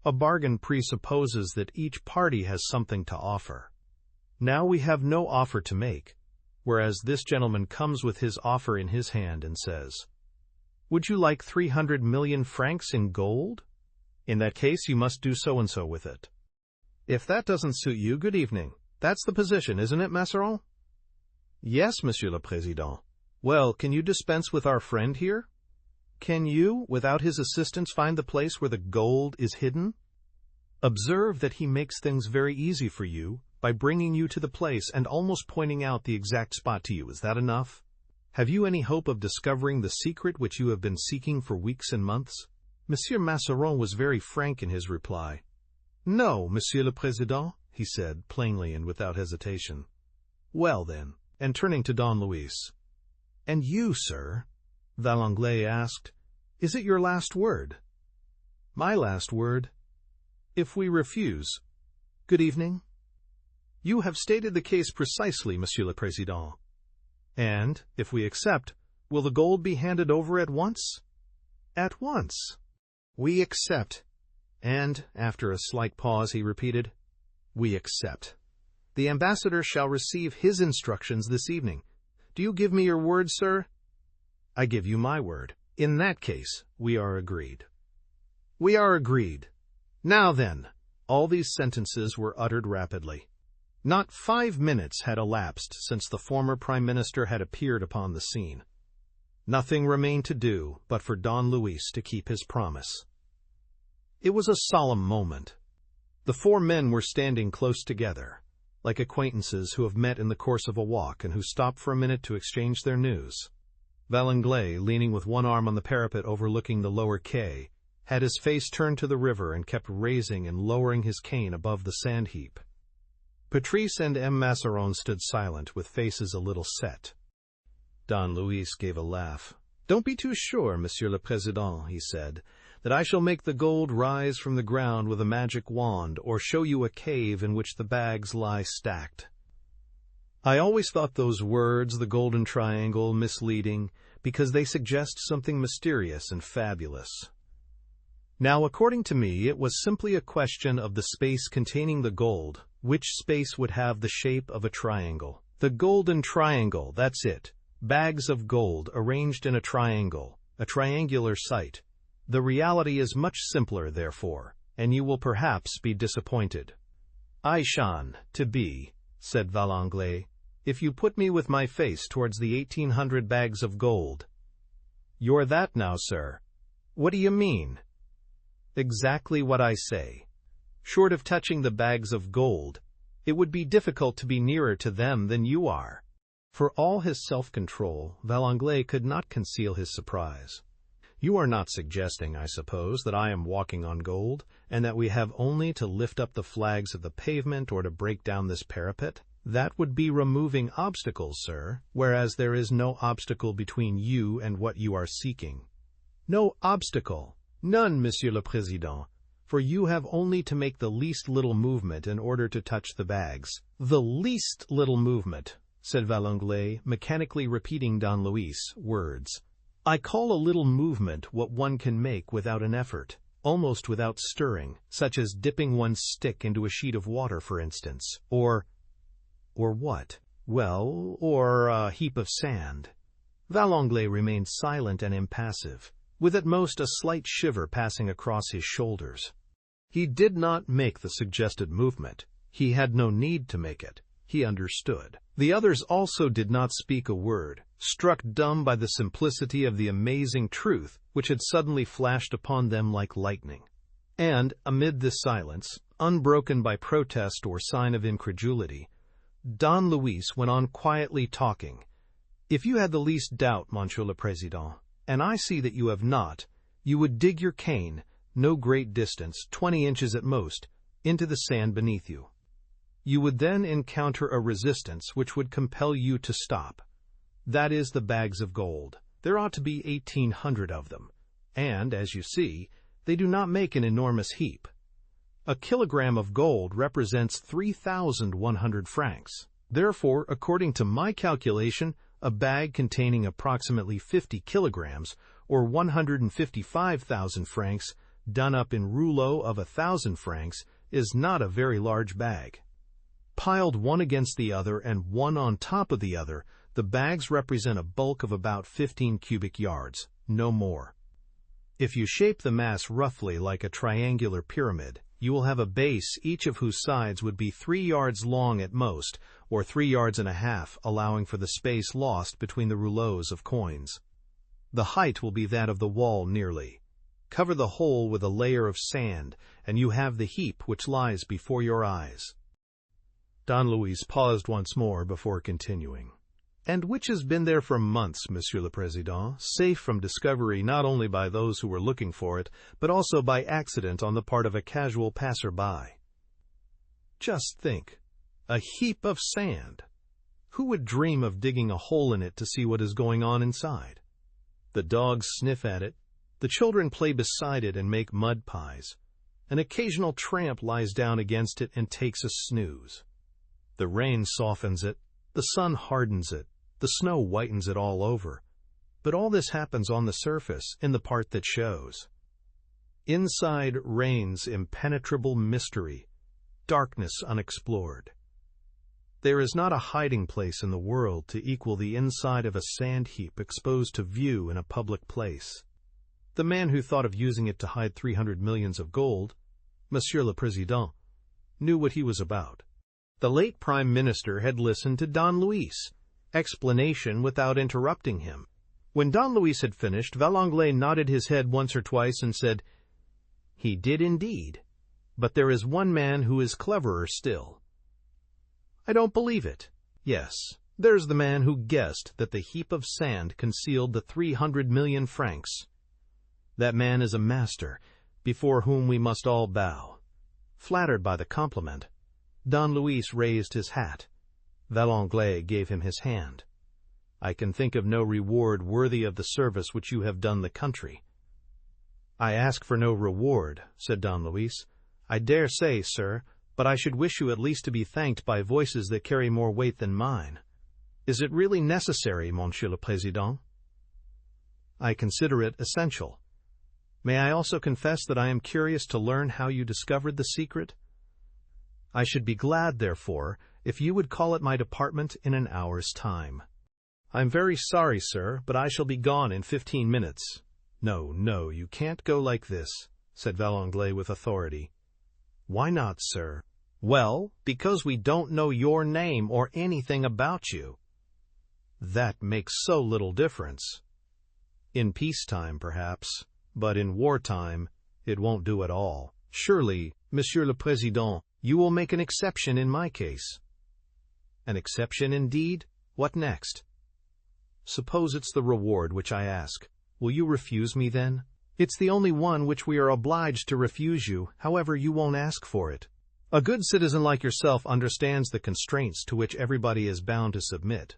A bargain presupposes that each party has something to offer. Now we have no offer to make, whereas this gentleman comes with his offer in his hand and says, "Would you like 300 million francs in gold? In that case, you must do so and so with it. If that doesn't suit you, good evening. That's the position, isn't it, Mazarin?" "Yes, Monsieur le Président." "Well, can you dispense with our friend here? Can you, without his assistance, find the place where the gold is hidden? Observe that he makes things very easy for you by bringing you to the place and almost pointing out the exact spot to you. Is that enough? Have you any hope of discovering the secret which you have been seeking for weeks and months?" Monsieur Mazarin was very frank in his reply. "No, Monsieur le Président," he said, plainly and without hesitation. "Well, then," and turning to Don Luis, "And you, sir?" Valanglais asked, "Is it your last word?" "My last word? If we refuse, good evening?" "You have stated the case precisely, Monsieur le Président." "And, if we accept, will the gold be handed over at once?" "At once." "We accept." And, after a slight pause, he repeated, "We accept. The ambassador shall receive his instructions this evening. Do you give me your word, sir?" "I give you my word." "In that case, we are agreed." "We are agreed. Now then," all these sentences were uttered rapidly. Not 5 minutes had elapsed since the former prime minister had appeared upon the scene. Nothing remained to do but for Don Luis to keep his promise. It was a solemn moment. The four men were standing close together, like acquaintances who have met in the course of a walk and who stop for a minute to exchange their news. Valanglais, leaning with one arm on the parapet overlooking the lower quay, had his face turned to the river and kept raising and lowering his cane above the sand heap. Patrice and M. Masseron stood silent, with faces a little set. Don Luis gave a laugh. "Don't be too sure, Monsieur le Président," he said, "that I shall make the gold rise from the ground with a magic wand, or show you a cave in which the bags lie stacked." I always thought those words, the Golden Triangle, misleading, because they suggest something mysterious and fabulous. Now, according to me, it was simply a question of the space containing the gold, which space would have the shape of a triangle. The Golden Triangle, that's it. Bags of gold arranged in a triangle, a triangular site. The reality is much simpler, therefore, and you will perhaps be disappointed. "I shan, to be," said Valanglais, "if you put me with my face towards the 1,800 bags of gold." "You're that now, sir." "What do you mean?" "Exactly what I say. Short of touching the bags of gold, it would be difficult to be nearer to them than you are." For all his self-control, Valanglais could not conceal his surprise. "You are not suggesting, I suppose, that I am walking on gold, and that we have only to lift up the flags of the pavement or to break down this parapet? That would be removing obstacles, sir, whereas there is no obstacle between you and what you are seeking." "No obstacle! None, Monsieur le Président, for you have only to make the least little movement in order to touch the bags." "The least little movement," said Valanglais, mechanically repeating Don Luis' words. "I call a little movement what one can make without an effort, almost without stirring, such as dipping one's stick into a sheet of water, for instance, or what? Well, or a heap of sand." Valanglais remained silent and impassive, with at most a slight shiver passing across his shoulders. He did not make the suggested movement. He had no need to make it. He understood. The others also did not speak a word, struck dumb by the simplicity of the amazing truth which had suddenly flashed upon them like lightning. And, amid this silence, unbroken by protest or sign of incredulity, Don Luis went on quietly talking. "If you had the least doubt, Monsieur le Président, and I see that you have not, you would dig your cane, no great distance, 20 inches at most, into the sand beneath you. You would then encounter a resistance which would compel you to stop. That is the bags of gold. There ought to be 1,800 of them, and, as you see, they do not make an enormous heap. A kilogram of gold represents 3,100 francs. Therefore, according to my calculation, a bag containing approximately 50 kilograms, or 155,000 francs, done up in rouleaux of 1,000 francs, is not a very large bag. Piled one against the other and one on top of the other, the bags represent a bulk of about 15 cubic yards, no more. If you shape the mass roughly like a triangular pyramid, you will have a base each of whose sides would be 3 yards long at most, or 3 yards and a half, allowing for the space lost between the rouleaux of coins. The height will be that of the wall nearly. Cover the whole with a layer of sand, and you have the heap which lies before your eyes." Don Luis paused once more before continuing. "And which has been there for months, Monsieur le Président, safe from discovery not only by those who were looking for it, but also by accident on the part of a casual passer-by. Just think, a heap of sand! Who would dream of digging a hole in it to see what is going on inside? The dogs sniff at it, the children play beside it and make mud pies. An occasional tramp lies down against it and takes a snooze. The rain softens it, the sun hardens it, the snow whitens it all over. But all this happens on the surface, in the part that shows. Inside reigns impenetrable mystery, darkness unexplored. There is not a hiding place in the world to equal the inside of a sand heap exposed to view in a public place. The man who thought of using it to hide 300 millions of gold, Monsieur le Président, knew what he was about. The late Prime Minister had listened to Don Luis' explanation without interrupting him. When Don Luis had finished, Valanglais nodded his head once or twice and said, "He did indeed. But there is one man who is cleverer still. I don't believe it. Yes, there's the man who guessed that the heap of sand concealed the 300 million francs. That man is a master, before whom we must all bow. Flattered by the compliment, Don Luis raised his hat. Valanglais gave him his hand. I can think of no reward worthy of the service which you have done the country. I ask for no reward, said Don Luis. I dare say, sir, but I should wish you at least to be thanked by voices that carry more weight than mine. Is it really necessary, Monsieur le Président? I consider it essential. May I also confess that I am curious to learn how you discovered the secret? I should be glad, therefore, if you would call at my department in an hour's time. I'm very sorry, sir, but I shall be gone in 15 minutes. No, you can't go like this, said Valanglais with authority. Why not, sir? Well, because we don't know your name or anything about you. That makes so little difference. In peacetime, perhaps, but in wartime, it won't do at all. Surely, Monsieur le Président, you will make an exception in my case. An exception indeed? What next? Suppose it's the reward which I ask. Will you refuse me then? It's the only one which we are obliged to refuse you, however you won't ask for it. A good citizen like yourself understands the constraints to which everybody is bound to submit.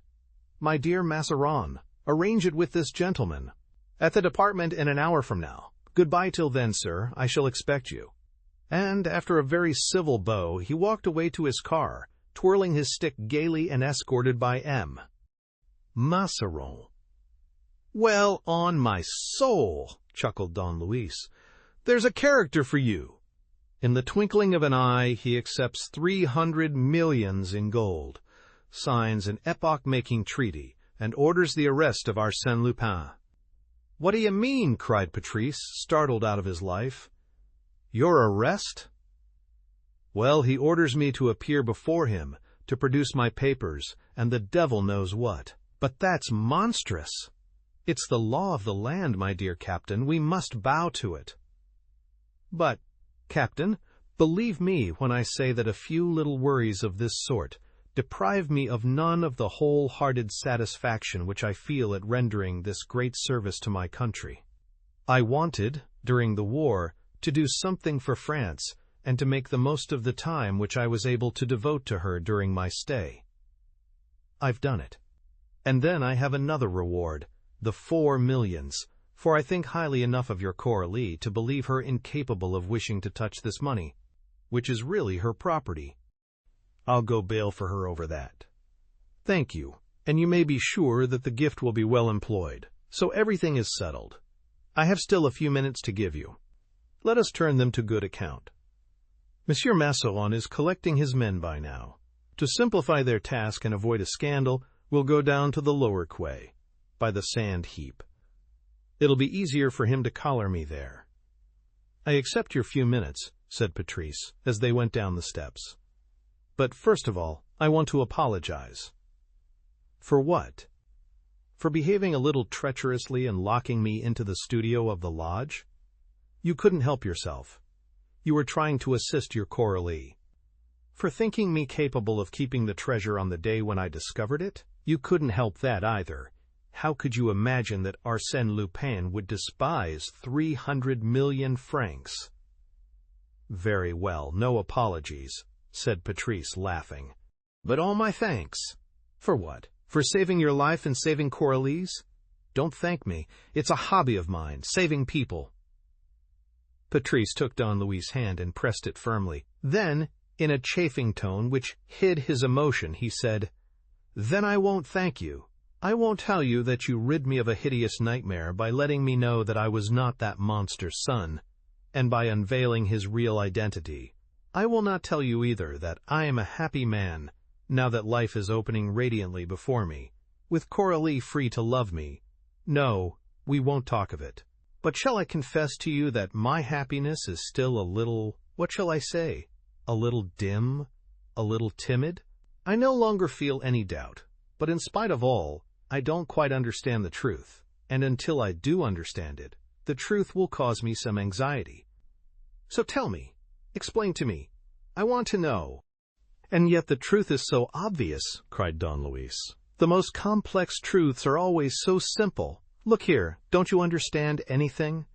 My dear Masseron, arrange it with this gentleman. At the department in an hour from now. Goodbye till then, sir. I shall expect you. And after a very civil bow, he walked away to his car, twirling his stick gaily and escorted by M. Masseron. Well, on my soul, chuckled Don Luis, there's a character for you. In the twinkling of an eye, he accepts 300 millions in gold, signs an epoch-making treaty, and orders the arrest of Arsène Lupin. What do you mean? Cried Patrice, startled out of his life. Your arrest? Well, he orders me to appear before him, to produce my papers, and the devil knows what. But that's monstrous. It's the law of the land, my dear Captain. We must bow to it. But, Captain, believe me when I say that a few little worries of this sort deprive me of none of the whole-hearted satisfaction which I feel at rendering this great service to my country. I wanted, during the war, to do something for France and to make the most of the time which I was able to devote to her during my stay. I've done it. And then I have another reward, the 4 millions, for I think highly enough of your Coralie to believe her incapable of wishing to touch this money, which is really her property. I'll go bail for her over that. Thank you, and you may be sure that the gift will be well employed, so everything is settled. I have still a few minutes to give you. Let us turn them to good account. Monsieur Masseron is collecting his men by now. To simplify their task and avoid a scandal, we'll go down to the lower quay, by the sand heap. It'll be easier for him to collar me there. I accept your few minutes, said Patrice, as they went down the steps. But first of all, I want to apologize. For what? For behaving a little treacherously and locking me into the studio of the lodge? You couldn't help yourself. You were trying to assist your Coralie. For thinking me capable of keeping the treasure on the day when I discovered it? You couldn't help that either. How could you imagine that Arsène Lupin would despise 300 million francs? Very well, no apologies, said Patrice, laughing. But all my thanks. For what? For saving your life and saving Coralie's? Don't thank me. It's a hobby of mine, saving people. Patrice took Don Luis's hand and pressed it firmly. Then, in a chafing tone which hid his emotion, he said, Then I won't thank you. I won't tell you that you rid me of a hideous nightmare by letting me know that I was not that monster's son, and by unveiling his real identity. I will not tell you either that I am a happy man, now that life is opening radiantly before me, with Coralie free to love me. No, we won't talk of it. But shall I confess to you that my happiness is still a little, what shall I say, a little dim, a little timid? I no longer feel any doubt, but in spite of all, I don't quite understand the truth, and until I do understand it, the truth will cause me some anxiety. So tell me, Explain to me. I want to know." "And yet the truth is so obvious," cried Don Luis. "The most complex truths are always so simple. Look here, don't you understand anything?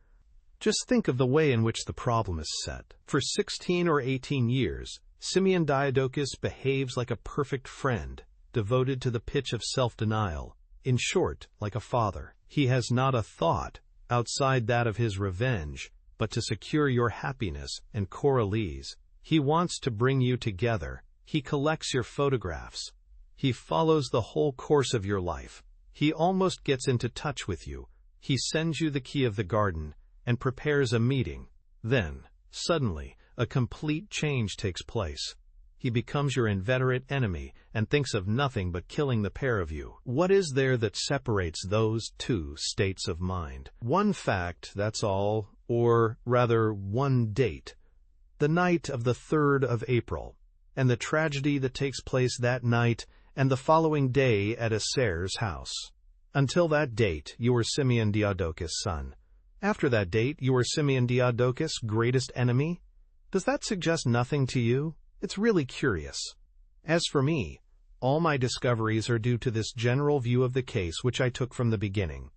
Just think of the way in which the problem is set. For 16 or 18 years, Simeon Diadochus behaves like a perfect friend, devoted to the pitch of self-denial. In short, like a father. He has not a thought, outside that of his revenge, but to secure your happiness and Coralie's. He wants to bring you together. He collects your photographs. He follows the whole course of your life. He almost gets into touch with you. He sends you the key of the garden and prepares a meeting. Then, suddenly, a complete change takes place. He becomes your inveterate enemy and thinks of nothing but killing the pair of you. What is there that separates those two states of mind? One fact, that's all, or rather one date. The night of the 3rd of April, and the tragedy that takes place that night and the following day at Arsene's house. Until that date, you were Simeon Diadochus' son. After that date, you were Simeon Diadochus' greatest enemy? Does that suggest nothing to you? It's really curious. As for me, all my discoveries are due to this general view of the case which I took from the beginning."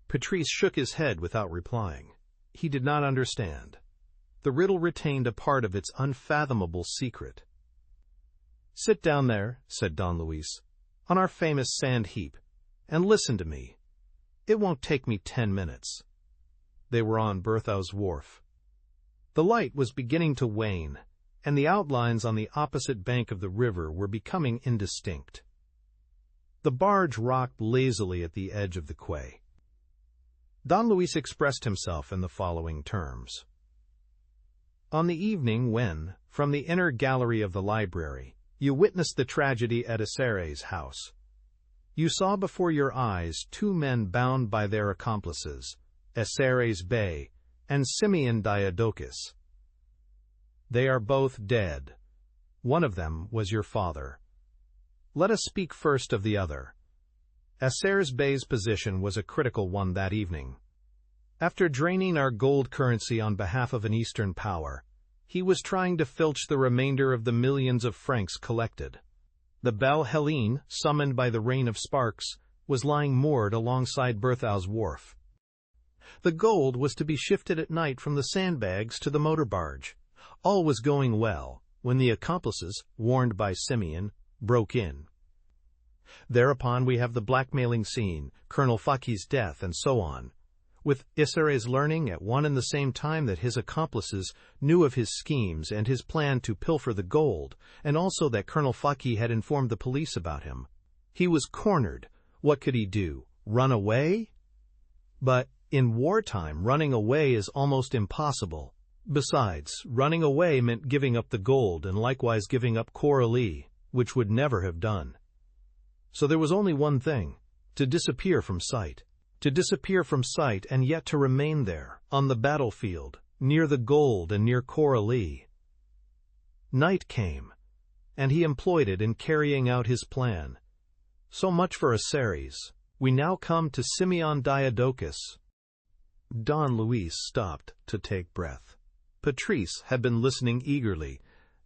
Patrice shook his head without replying. He did not understand. The riddle retained a part of its unfathomable secret. "Sit down there," said Don Luis, "on our famous sand heap, and listen to me. It won't take me 10 minutes. They were on Berthau's wharf. The light was beginning to wane, and the outlines on the opposite bank of the river were becoming indistinct. The barge rocked lazily at the edge of the quay. Don Luis expressed himself in the following terms. "On the evening when, from the inner gallery of the library, you witnessed the tragedy at Arsene's house, you saw before your eyes 2 men bound by their accomplices, Arsene's Bey and Simeon Diadochus. They are both dead. One of them was your father. Let us speak first of the other. Arsene's Bey's position was a critical one that evening. After draining our gold currency on behalf of an Eastern power, he was trying to filch the remainder of the millions of francs collected. The Belle Helene, summoned by the rain of sparks, was lying moored alongside Berthau's wharf. The gold was to be shifted at night from the sandbags to the motor barge. All was going well, when the accomplices, warned by Simeon, broke in. Thereupon we have the blackmailing scene, Colonel Facchi's death, and so on, with Arsene's learning at one and the same time that his accomplices knew of his schemes and his plan to pilfer the gold, and also that Colonel Facchi had informed the police about him. He was cornered. What could he do? Run away? But in wartime, running away is almost impossible. Besides, running away meant giving up the gold and likewise giving up Coralie, which would never have done. So there was only one thing, to disappear from sight. To disappear from sight and yet to remain there, on the battlefield, near the gold and near Coralie. Night came, and he employed it in carrying out his plan. So much for Arsene's. We now come to Simeon Diadochus." Don Luis stopped to take breath. Patrice had been listening eagerly,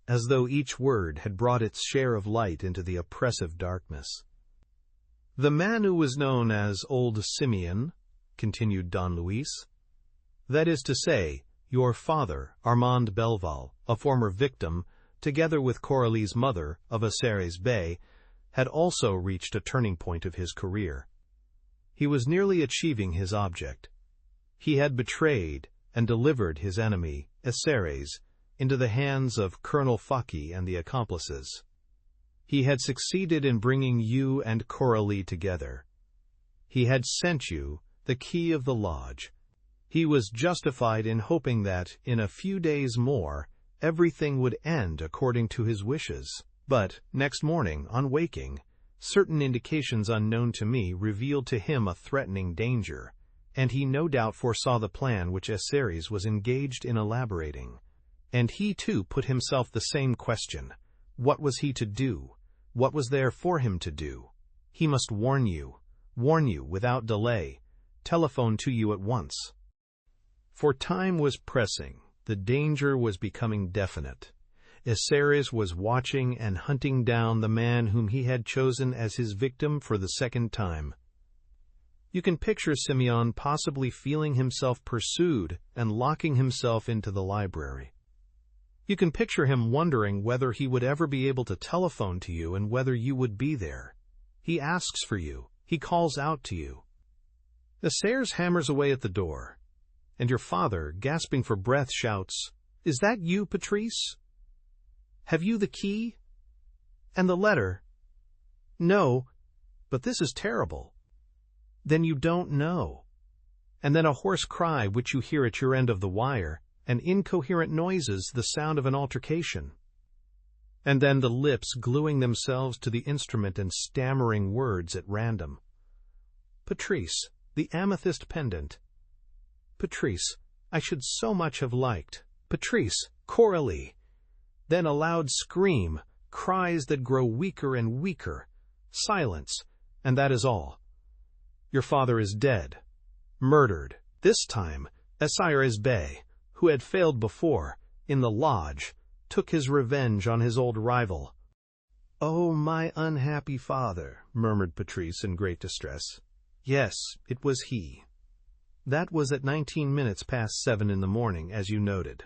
as though each word had brought its share of light into the oppressive darkness. "The man who was known as Old Simeon," continued Don Luis, "that is to say, your father, Armand Belval, a former victim, together with Coralie's mother of Arsene's Bey, had also reached a turning point of his career. He was nearly achieving his object. He had betrayed and delivered his enemy, Arsene's, into the hands of Colonel Facchi and the accomplices. He had succeeded in bringing you and Coralie together. He had sent you the key of the lodge. He was justified in hoping that, in a few days more, everything would end according to his wishes. But, next morning, on waking, certain indications unknown to me revealed to him a threatening danger, and he no doubt foresaw the plan which Arsene's was engaged in elaborating. And he too put himself the same question. What was he to do? What was there for him to do? He must warn you without delay, telephone to you at once." For time was pressing, The danger was becoming definite. Arsène was watching and hunting down the man whom he had chosen as his victim for the second time. You can picture Simeon possibly feeling himself pursued and locking himself into the library. You can picture him wondering whether he would ever be able to telephone to you and whether you would be there. He asks for you. He calls out to you. Arsène hammers away at the door, and your father, gasping for breath, shouts, "Is that you, Patrice? Have you the key? And the letter?" "No, but this is terrible." "Then you don't know." And then a hoarse cry which you hear at your end of the wire, and incoherent noises, the sound of an altercation. And then the lips gluing themselves to the instrument and stammering words at random. "Patrice, the amethyst pendant. Patrice, I should so much have liked. Patrice, Coralie." Then a loud scream, cries that grow weaker and weaker, silence, and that is all. Your father is dead, murdered. This time, Arsène Bey, who had failed before, in the lodge, took his revenge on his old rival. "Oh, my unhappy father," murmured Patrice in great distress. Yes, it was he. That was at 19 minutes past 7 in the morning, as you noted.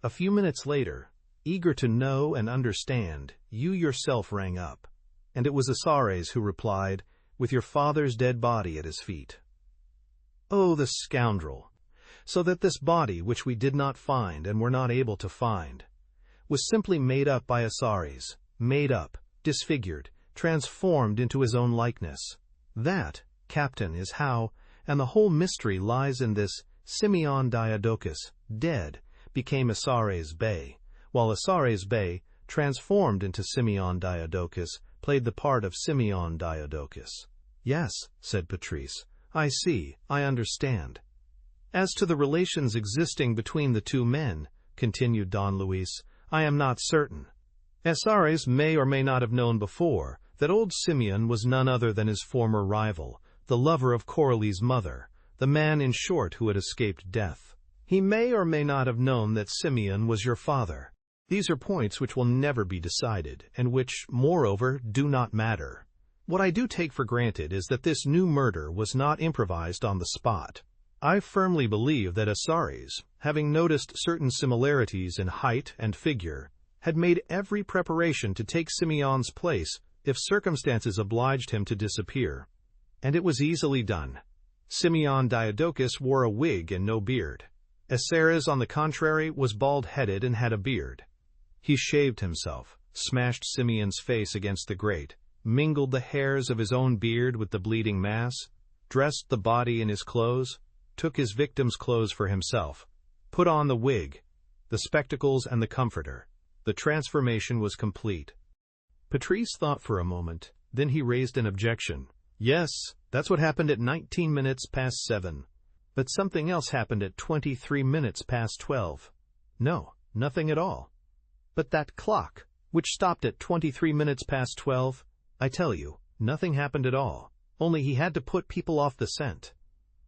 A few minutes later, eager to know and understand, you yourself rang up, and it was Arsène who replied, with your father's dead body at his feet. Oh, the scoundrel! So that this body, which we did not find and were not able to find, was simply made up by Arsène, made up, disfigured, transformed into his own likeness. That, Captain, is how, and the whole mystery lies in this, Simeon Diadochus, dead, became Arsène Bey, while Arsène Bey, transformed into Simeon Diadochus, played the part of Simeon Diadochus. Yes, said Patrice, I see, I understand. As to the relations existing between the two men, continued Don Luis, I am not certain. Arsène may or may not have known before that old Simeon was none other than his former rival, the lover of Coralie's mother, the man, in short, who had escaped death. He may or may not have known that Simeon was your father. These are points which will never be decided, and which, moreover, do not matter. What I do take for granted is that this new murder was not improvised on the spot. I firmly believe that Arsène, having noticed certain similarities in height and figure, had made every preparation to take Simeon's place if circumstances obliged him to disappear. And it was easily done. Simeon Diadochus wore a wig and no beard. Arsène, on the contrary, was bald-headed and had a beard. He shaved himself, smashed Simeon's face against the grate, mingled the hairs of his own beard with the bleeding mass, dressed the body in his clothes, took his victim's clothes for himself, put on the wig, the spectacles and the comforter. The transformation was complete. Patrice thought for a moment, then he raised an objection. Yes, that's what happened at 19 minutes past 7. But something else happened at 23 minutes past 12. No, nothing at all. But that clock, which stopped at 23 minutes past 12, I tell you, nothing happened at all. Only he had to put people off the scent.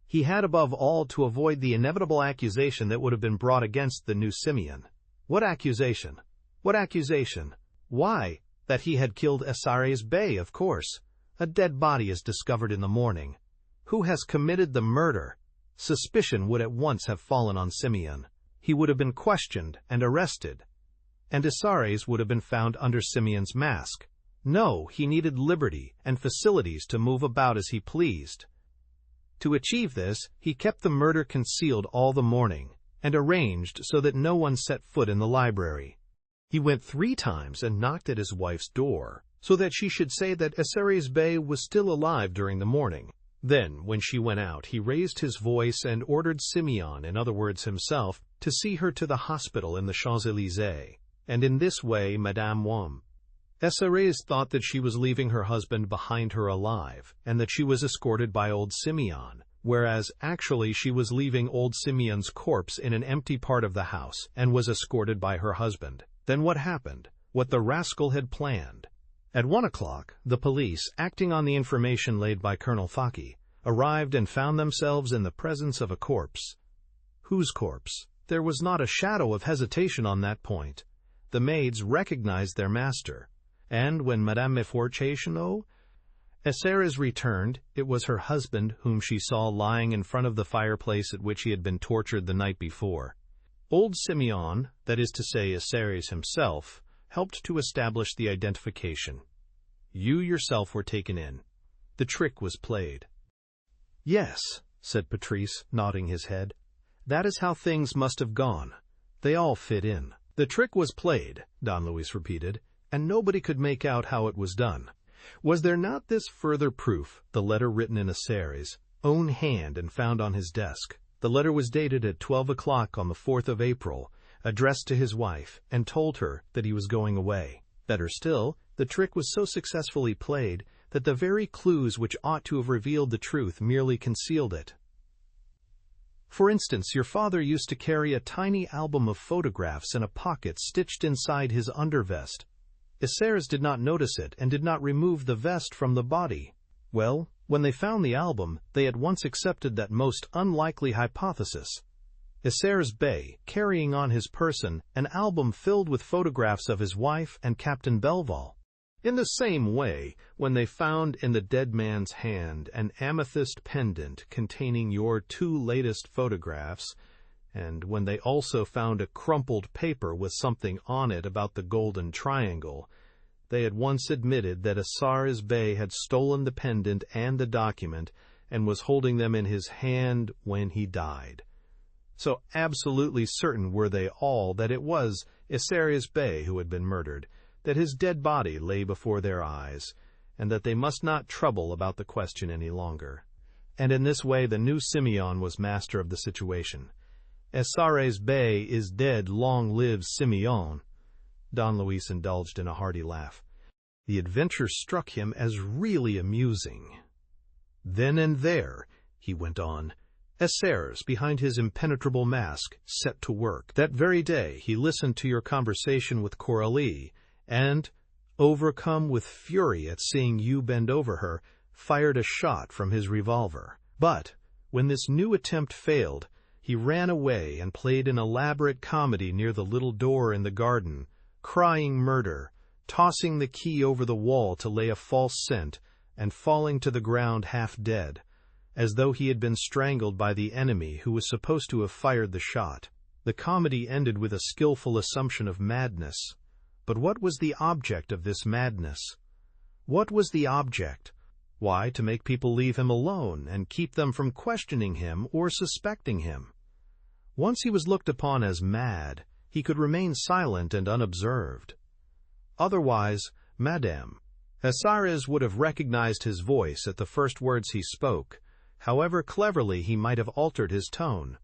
He had above all to avoid the inevitable accusation that would have been brought against the new Simeon. What accusation? What accusation? Why, that he had killed Arsène Bey, of course. A dead body is discovered in the morning. Who has committed the murder? Suspicion would at once have fallen on Simeon. He would have been questioned and arrested. And Arsène would have been found under Simeon's mask. No, he needed liberty and facilities to move about as he pleased. To achieve this, he kept the murder concealed all the morning, and arranged so that no one set foot in the library. He went 3 times and knocked at his wife's door, so that she should say that Arsène Bey was still alive during the morning. Then, when she went out, he raised his voice and ordered Simeon, in other words himself, to see her to the hospital in the Champs-Élysées, and in this way Madame Wom. Arsène thought that she was leaving her husband behind her alive, and that she was escorted by old Simeon, whereas actually she was leaving old Simeon's corpse in an empty part of the house, and was escorted by her husband. Then what happened? What the rascal had planned. At 1 o'clock, the police, acting on the information laid by Colonel Faki, arrived and found themselves in the presence of a corpse. Whose corpse? There was not a shadow of hesitation on that point. The maids recognized their master, and when Madame Mefortchesneau Arsène returned, it was her husband whom she saw lying in front of the fireplace at which he had been tortured the night before. Old Simeon, that is to say Arsène himself, helped to establish the identification. You yourself were taken in. The trick was played. Yes, said Patrice, nodding his head. That is how things must have gone. They all fit in. The trick was played, Don Luis repeated, and nobody could make out how it was done. Was there not this further proof, the letter written in Arsène's own hand and found on his desk? The letter was dated at 12 o'clock on the 4th of April, addressed to his wife, and told her that he was going away. Better still, the trick was so successfully played that the very clues which ought to have revealed the truth merely concealed it. For instance, your father used to carry a tiny album of photographs in a pocket stitched inside his undervest. Arsène did not notice it and did not remove the vest from the body. Well, when they found the album, they at once accepted that most unlikely hypothesis. Arsène Bey, carrying on his person an album filled with photographs of his wife and Captain Belval. In the same way, when they found in the dead man's hand an amethyst pendant containing your 2 latest photographs, and when they also found a crumpled paper with something on it about the Golden Triangle, they at once admitted that Arsène Bey had stolen the pendant and the document and was holding them in his hand when he died. So absolutely certain were they all that it was Arsène Bey who had been murdered, that his dead body lay before their eyes, and that they must not trouble about the question any longer. And in this way the new Simeon was master of the situation. Arsène Bey is dead, long live Simeon. Don Luis indulged in a hearty laugh. The adventure struck him as really amusing. Then and there, he went on, Arsène, behind his impenetrable mask, set to work. That very day he listened to your conversation with Coralie, and, overcome with fury at seeing you bend over her, fired a shot from his revolver. But, when this new attempt failed, he ran away and played an elaborate comedy near the little door in the garden, crying murder, tossing the key over the wall to lay a false scent, and falling to the ground half dead, as though he had been strangled by the enemy who was supposed to have fired the shot. The comedy ended with a skillful assumption of madness. But what was the object of this madness? What was the object? Why, to make people leave him alone and keep them from questioning him or suspecting him. Once he was looked upon as mad, he could remain silent and unobserved. Otherwise, Madame Arsène would have recognized his voice at the first words he spoke, however cleverly he might have altered his tone.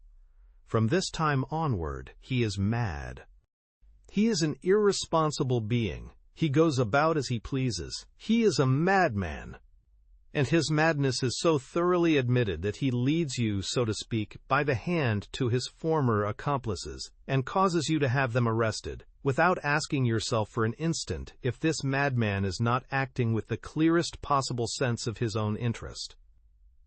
From this time onward, he is mad. He is an irresponsible being. He goes about as he pleases. He is a madman. And his madness is so thoroughly admitted that he leads you, so to speak, by the hand to his former accomplices, and causes you to have them arrested, without asking yourself for an instant if this madman is not acting with the clearest possible sense of his own interest.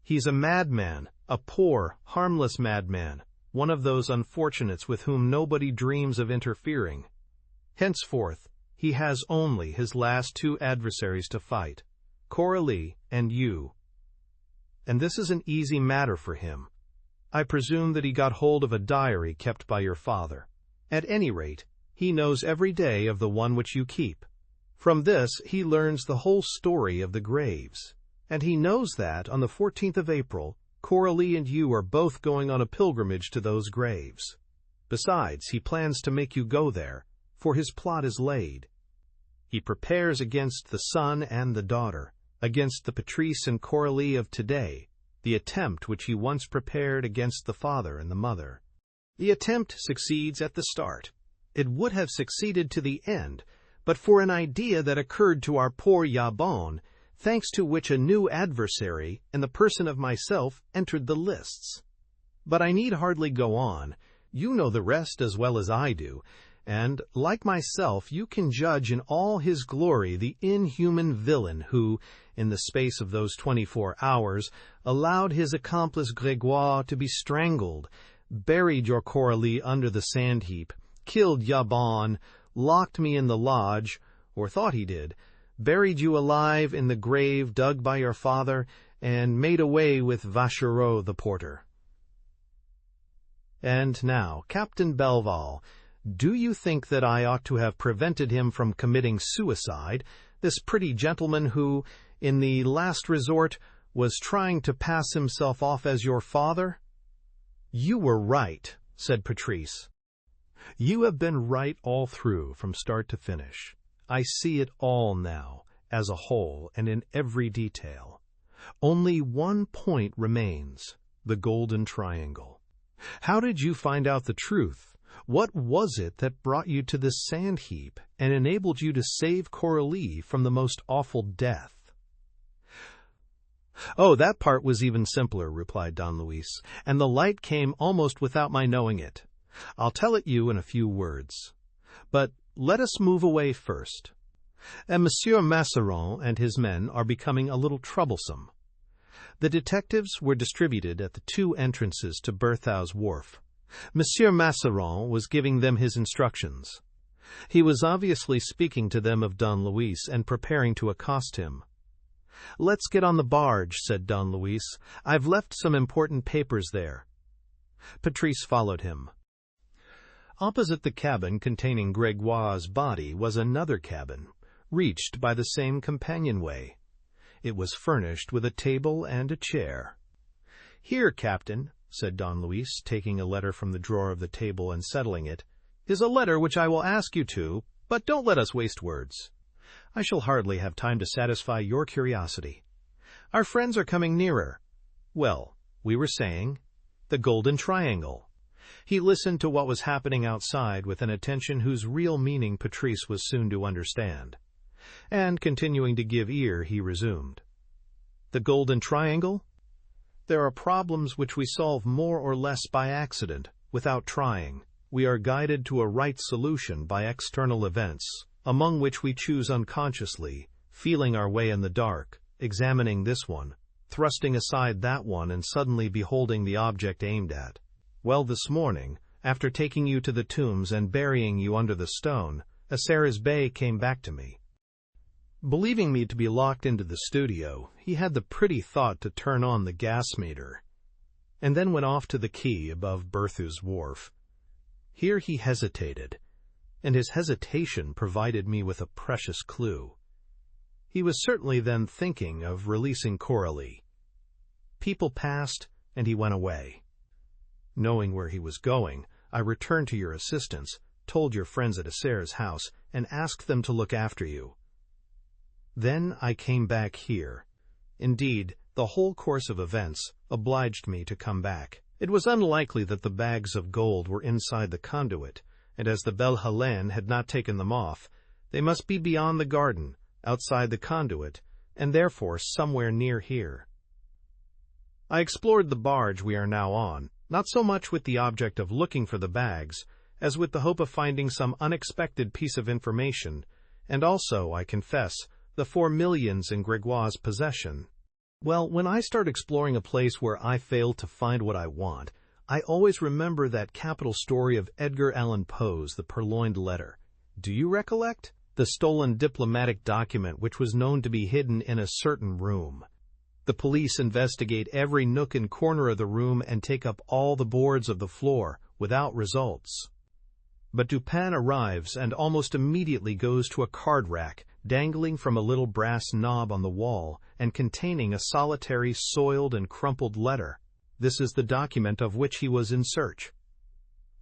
He's a madman, a poor, harmless madman, one of those unfortunates with whom nobody dreams of interfering. Henceforth, he has only his last 2 adversaries to fight, Coralie and you. And this is an easy matter for him. I presume that he got hold of a diary kept by your father. At any rate, he knows every day of the one which you keep. From this he learns the whole story of the graves, and he knows that, on the 14th of April, Coralie and you are both going on a pilgrimage to those graves. Besides, he plans to make you go there, for his plot is laid. He prepares against the son and the daughter, against the Patrice and Coralie of today, the attempt which he once prepared against the father and the mother. The attempt succeeds at the start. It would have succeeded to the end, but for an idea that occurred to our poor Yabon, thanks to which a new adversary, in the person of myself, entered the lists. But I need hardly go on. You know the rest as well as I do, and, like myself, you can judge in all his glory the inhuman villain who, in the space of those 24 hours, allowed his accomplice Grégoire to be strangled, buried your Coralie under the sand heap, killed Yabon, locked me in the lodge, or thought he did, buried you alive in the grave dug by your father, and made away with Vachereau the porter. And now, Captain Belval, do you think that I ought to have prevented him from committing suicide, this pretty gentleman who, in the last resort, was trying to pass himself off as your father? You were right, said Patrice. You have been right all through, from start to finish. I see it all now, as a whole and in every detail. Only one point remains, the Golden Triangle. How did you find out the truth? What was it that brought you to this sand heap and enabled you to save Coralie from the most awful death? Oh, that part was even simpler, replied Don Luis, and the light came almost without my knowing it. I'll tell it you in a few words. But let us move away first. And Monsieur Masseron and his men are becoming a little troublesome. The detectives were distributed at the two entrances to Berthau's wharf. Monsieur Masseron was giving them his instructions. He was obviously speaking to them of Don Luis and preparing to accost him. "Let's get on the barge," said Don Luis. "I've left some important papers there." Patrice followed him. Opposite the cabin containing Grégoire's body was another cabin, reached by the same companionway. It was furnished with a table and a chair. "Here, Captain," said Don Luis, taking a letter from the drawer of the table and settling it, "is a letter which I will ask you to, but don't let us waste words. I shall hardly have time to satisfy your curiosity. Our friends are coming nearer. Well, we were saying, the Golden Triangle." He listened to what was happening outside with an attention whose real meaning Patrice was soon to understand. And, continuing to give ear, he resumed. "The Golden Triangle? There are problems which we solve more or less by accident, without trying. We are guided to a right solution by external events, among which we choose unconsciously, feeling our way in the dark, examining this one, thrusting aside that one, and suddenly beholding the object aimed at. Well, this morning, after taking you to the tombs and burying you under the stone, Aceres Bey came back to me. Believing me to be locked into the studio, he had the pretty thought to turn on the gas meter, and then went off to the quay above Berthau's wharf. Here he hesitated, and his hesitation provided me with a precious clue. He was certainly then thinking of releasing Coralie. People passed, and he went away. Knowing where he was going, I returned to your assistance, told your friends at Aceres' house, and asked them to look after you. Then I came back here. Indeed, the whole course of events obliged me to come back. It was unlikely that the bags of gold were inside the conduit, and as the Belle Hélène had not taken them off, they must be beyond the garden, outside the conduit, and therefore somewhere near here. I explored the barge we are now on, not so much with the object of looking for the bags, as with the hope of finding some unexpected piece of information, and also, I confess, the 4 millions in Grégoire's possession. Well, when I start exploring a place where I fail to find what I want, I always remember that capital story of Edgar Allan Poe's The Purloined Letter. Do you recollect? The stolen diplomatic document which was known to be hidden in a certain room. The police investigate every nook and corner of the room and take up all the boards of the floor, without results. But Dupin arrives and almost immediately goes to a card rack, dangling from a little brass knob on the wall and containing a solitary soiled and crumpled letter. This is the document of which he was in search.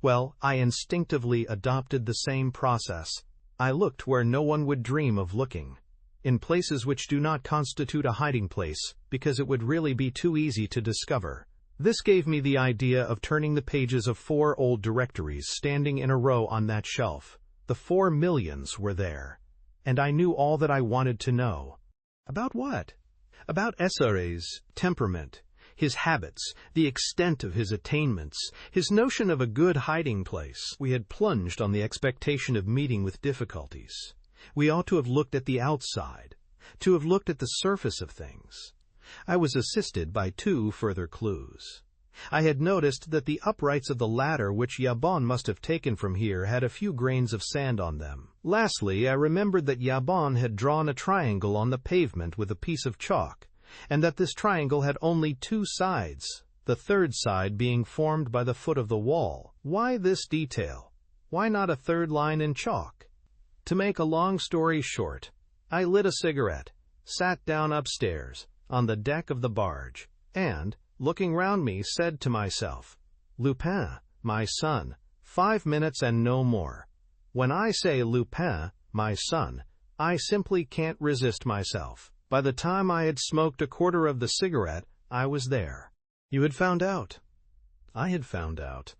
Well, I instinctively adopted the same process. I looked where no one would dream of looking, in places which do not constitute a hiding place, because it would really be too easy to discover. This gave me the idea of turning the pages of 4 old directories standing in a row on that shelf. The 4 millions were there, and I knew all that I wanted to know. About what? About Aceres' temperament, his habits, the extent of his attainments, his notion of a good hiding place. We had plunged on the expectation of meeting with difficulties. We ought to have looked at the outside, to have looked at the surface of things. I was assisted by 2 further clues. I had noticed that the uprights of the ladder which Yabon must have taken from here had a few grains of sand on them. Lastly, I remembered that Yabon had drawn a triangle on the pavement with a piece of chalk, and that this triangle had only two sides, the third side being formed by the foot of the wall. Why this detail? Why not a third line in chalk? To make a long story short, I lit a cigarette, sat down upstairs, on the deck of the barge, and, looking round me, said to myself, "Lupin, my son, 5 minutes and no more." When I say Lupin, my son, I simply can't resist myself. By the time I had smoked a quarter of the cigarette, I was there. You had found out. I had found out.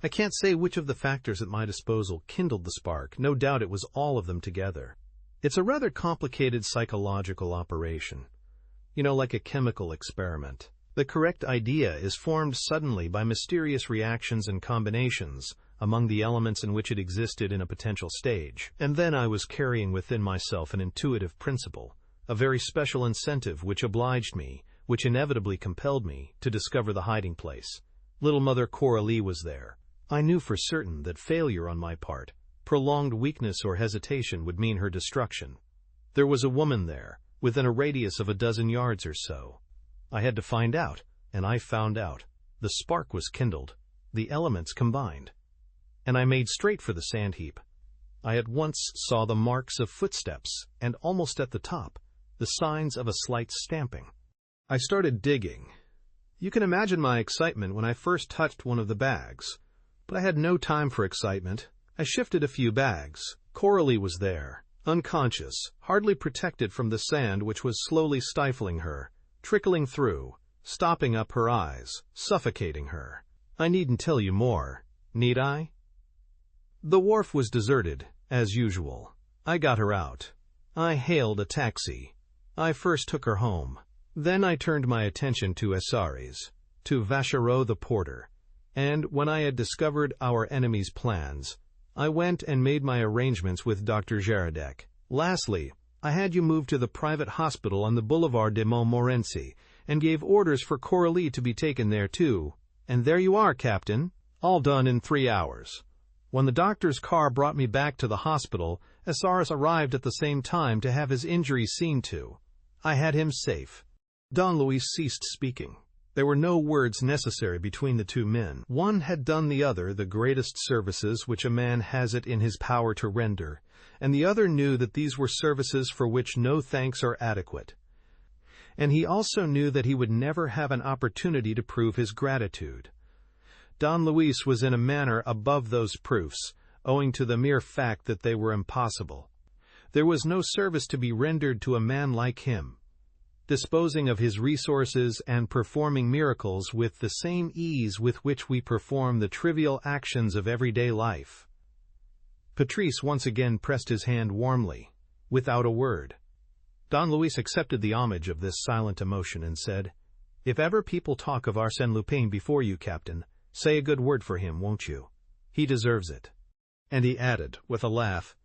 I can't say which of the factors at my disposal kindled the spark. No doubt it was all of them together. It's a rather complicated psychological operation. You know, like a chemical experiment. The correct idea is formed suddenly by mysterious reactions and combinations among the elements in which it existed in a potential stage. And then I was carrying within myself an intuitive principle, a very special incentive which obliged me, which inevitably compelled me, to discover the hiding place. Little Mother Coralie was there. I knew for certain that failure on my part, prolonged weakness or hesitation, would mean her destruction. There was a woman there, within a radius of a dozen yards or so. I had to find out, and I found out. The spark was kindled, the elements combined, and I made straight for the sand heap. I at once saw the marks of footsteps, and almost at the top, the signs of a slight stamping. I started digging. You can imagine my excitement when I first touched one of the bags. But I had no time for excitement. I shifted a few bags. Coralie was there, unconscious, hardly protected from the sand which was slowly stifling her, trickling through, stopping up her eyes, suffocating her. I needn't tell you more, need I? The wharf was deserted, as usual. I got her out. I hailed a taxi. I first took her home. Then I turned my attention to Essaries, to Vachereau the porter, and when I had discovered our enemy's plans, I went and made my arrangements with Dr. Jaradec. Lastly, I had you moved to the private hospital on the Boulevard de Montmorency, and gave orders for Coralie to be taken there too. And there you are, Captain, all done in 3 hours. When the doctor's car brought me back to the hospital, Essaries arrived at the same time to have his injuries seen to. I had him safe. Don Luis ceased speaking. There were no words necessary between the two men. One had done the other the greatest services which a man has it in his power to render, and the other knew that these were services for which no thanks are adequate. And he also knew that he would never have an opportunity to prove his gratitude. Don Luis was in a manner above those proofs, owing to the mere fact that they were impossible. There was no service to be rendered to a man like him, disposing of his resources and performing miracles with the same ease with which we perform the trivial actions of everyday life. Patrice once again pressed his hand warmly, without a word. Don Luis accepted the homage of this silent emotion and said, "If ever people talk of Arsène Lupin before you, Captain, say a good word for him, won't you? He deserves it." And he added, with a laugh,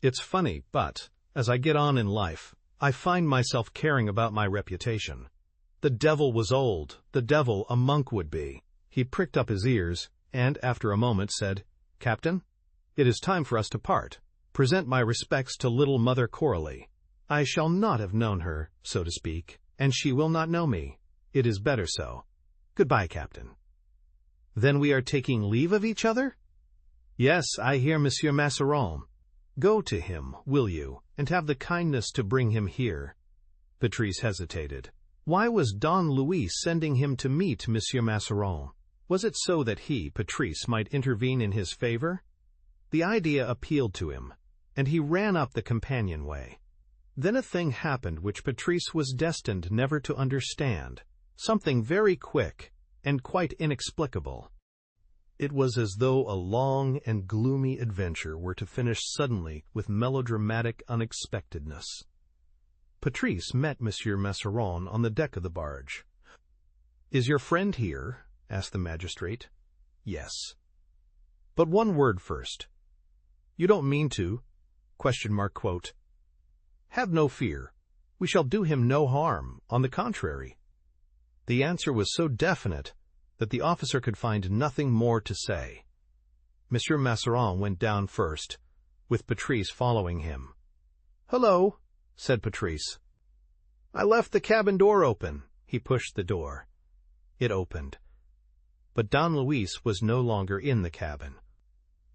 "It's funny, but, as I get on in life, I find myself caring about my reputation. The devil was old, the devil a monk would be." He pricked up his ears, and after a moment said, "Captain, it is time for us to part. Present my respects to little Mother Coralie. I shall not have known her, so to speak, and she will not know me. It is better so. Goodbye, Captain." "Then we are taking leave of each other?" "Yes, I hear Monsieur Masseron. Go to him, will you, and have the kindness to bring him here." Patrice hesitated. Why was Don Luis sending him to meet Monsieur Masseron? Was it so that he, Patrice, might intervene in his favor? The idea appealed to him, and he ran up the companionway. Then a thing happened which Patrice was destined never to understand, something very quick and quite inexplicable. It was as though a long and gloomy adventure were to finish suddenly with melodramatic unexpectedness. Patrice met Monsieur Masseron on the deck of the barge. "Is your friend here?" asked the magistrate. "Yes." "But one word first. You don't mean to, ? Have no fear. We shall do him no harm. On the contrary." The answer was so definite that the officer could find nothing more to say. Monsieur Mazarin went down first, with Patrice following him. "Hello," said Patrice. "I left the cabin door open." He pushed the door. It opened. But Don Luis was no longer in the cabin.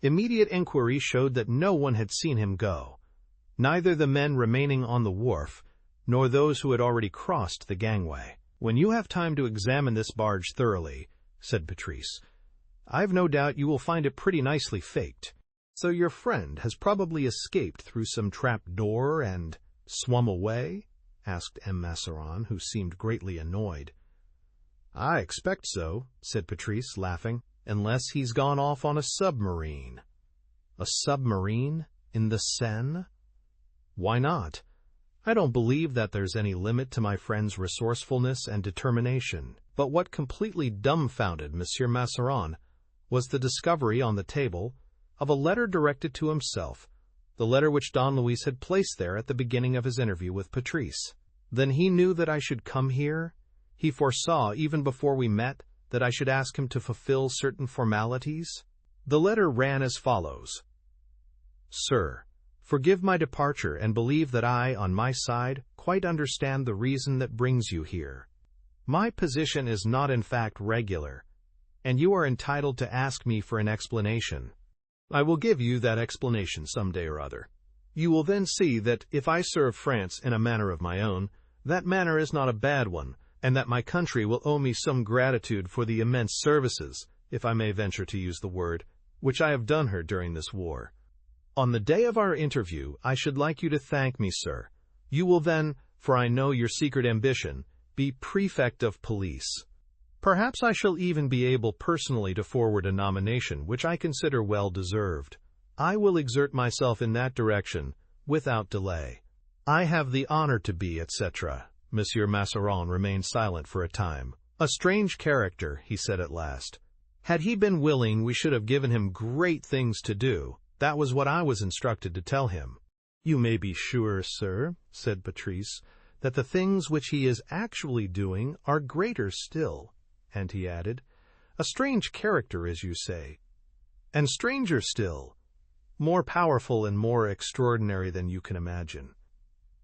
Immediate inquiry showed that no one had seen him go, neither the men remaining on the wharf, nor those who had already crossed the gangway. "When you have time to examine this barge thoroughly," said Patrice, "I've no doubt you will find it pretty nicely faked. So your friend has probably escaped through some trap door and swum away?" asked M. Mazarin, who seemed greatly annoyed. "I expect so," said Patrice, laughing, "unless he's gone off on a submarine." "A submarine? In the Seine?" "Why not? I don't believe that there's any limit to my friend's resourcefulness and determination." But what completely dumbfounded Monsieur Mazarin was the discovery on the table of a letter directed to himself, the letter which Don Luis had placed there at the beginning of his interview with Patrice. "Then he knew that I should come here? He foresaw, even before we met, that I should ask him to fulfill certain formalities?" The letter ran as follows: "Sir, forgive my departure and believe that I, on my side, quite understand the reason that brings you here. My position is not in fact regular, and you are entitled to ask me for an explanation. I will give you that explanation some day or other. You will then see that if I serve France in a manner of my own, that manner is not a bad one, and that my country will owe me some gratitude for the immense services, if I may venture to use the word, which I have done her during this war. On the day of our interview, I should like you to thank me, sir. You will then, for I know your secret ambition, be prefect of police. Perhaps I shall even be able personally to forward a nomination which I consider well deserved. I will exert myself in that direction without delay. I have the honor to be, etc." Monsieur Mazarin remained silent for a time. "A strange character," he said at last. "Had he been willing, we should have given him great things to do. That was what I was instructed to tell him." "You may be sure, sir," said Patrice, "that the things which he is actually doing are greater still." And he added, "A strange character, as you say, and stranger still, more powerful and more extraordinary than you can imagine.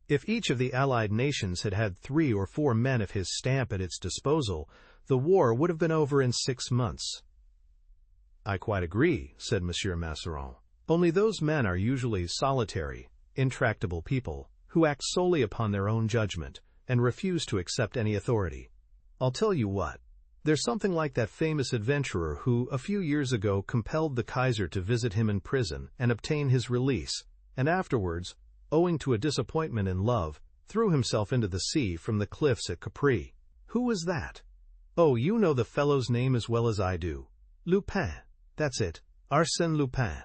If each of the Allied nations had had 3 or 4 men of his stamp at its disposal, the war would have been over in 6 months." "I quite agree," said Monsieur Mazarin. "Only those men are usually solitary, intractable people, who act solely upon their own judgment, and refuse to accept any authority. I'll tell you what. There's something like that famous adventurer who, a few years ago, compelled the Kaiser to visit him in prison and obtain his release, and afterwards, owing to a disappointment in love, threw himself into the sea from the cliffs at Capri. Who was that? Oh, you know the fellow's name as well as I do. Lupin. That's it. Arsène Lupin.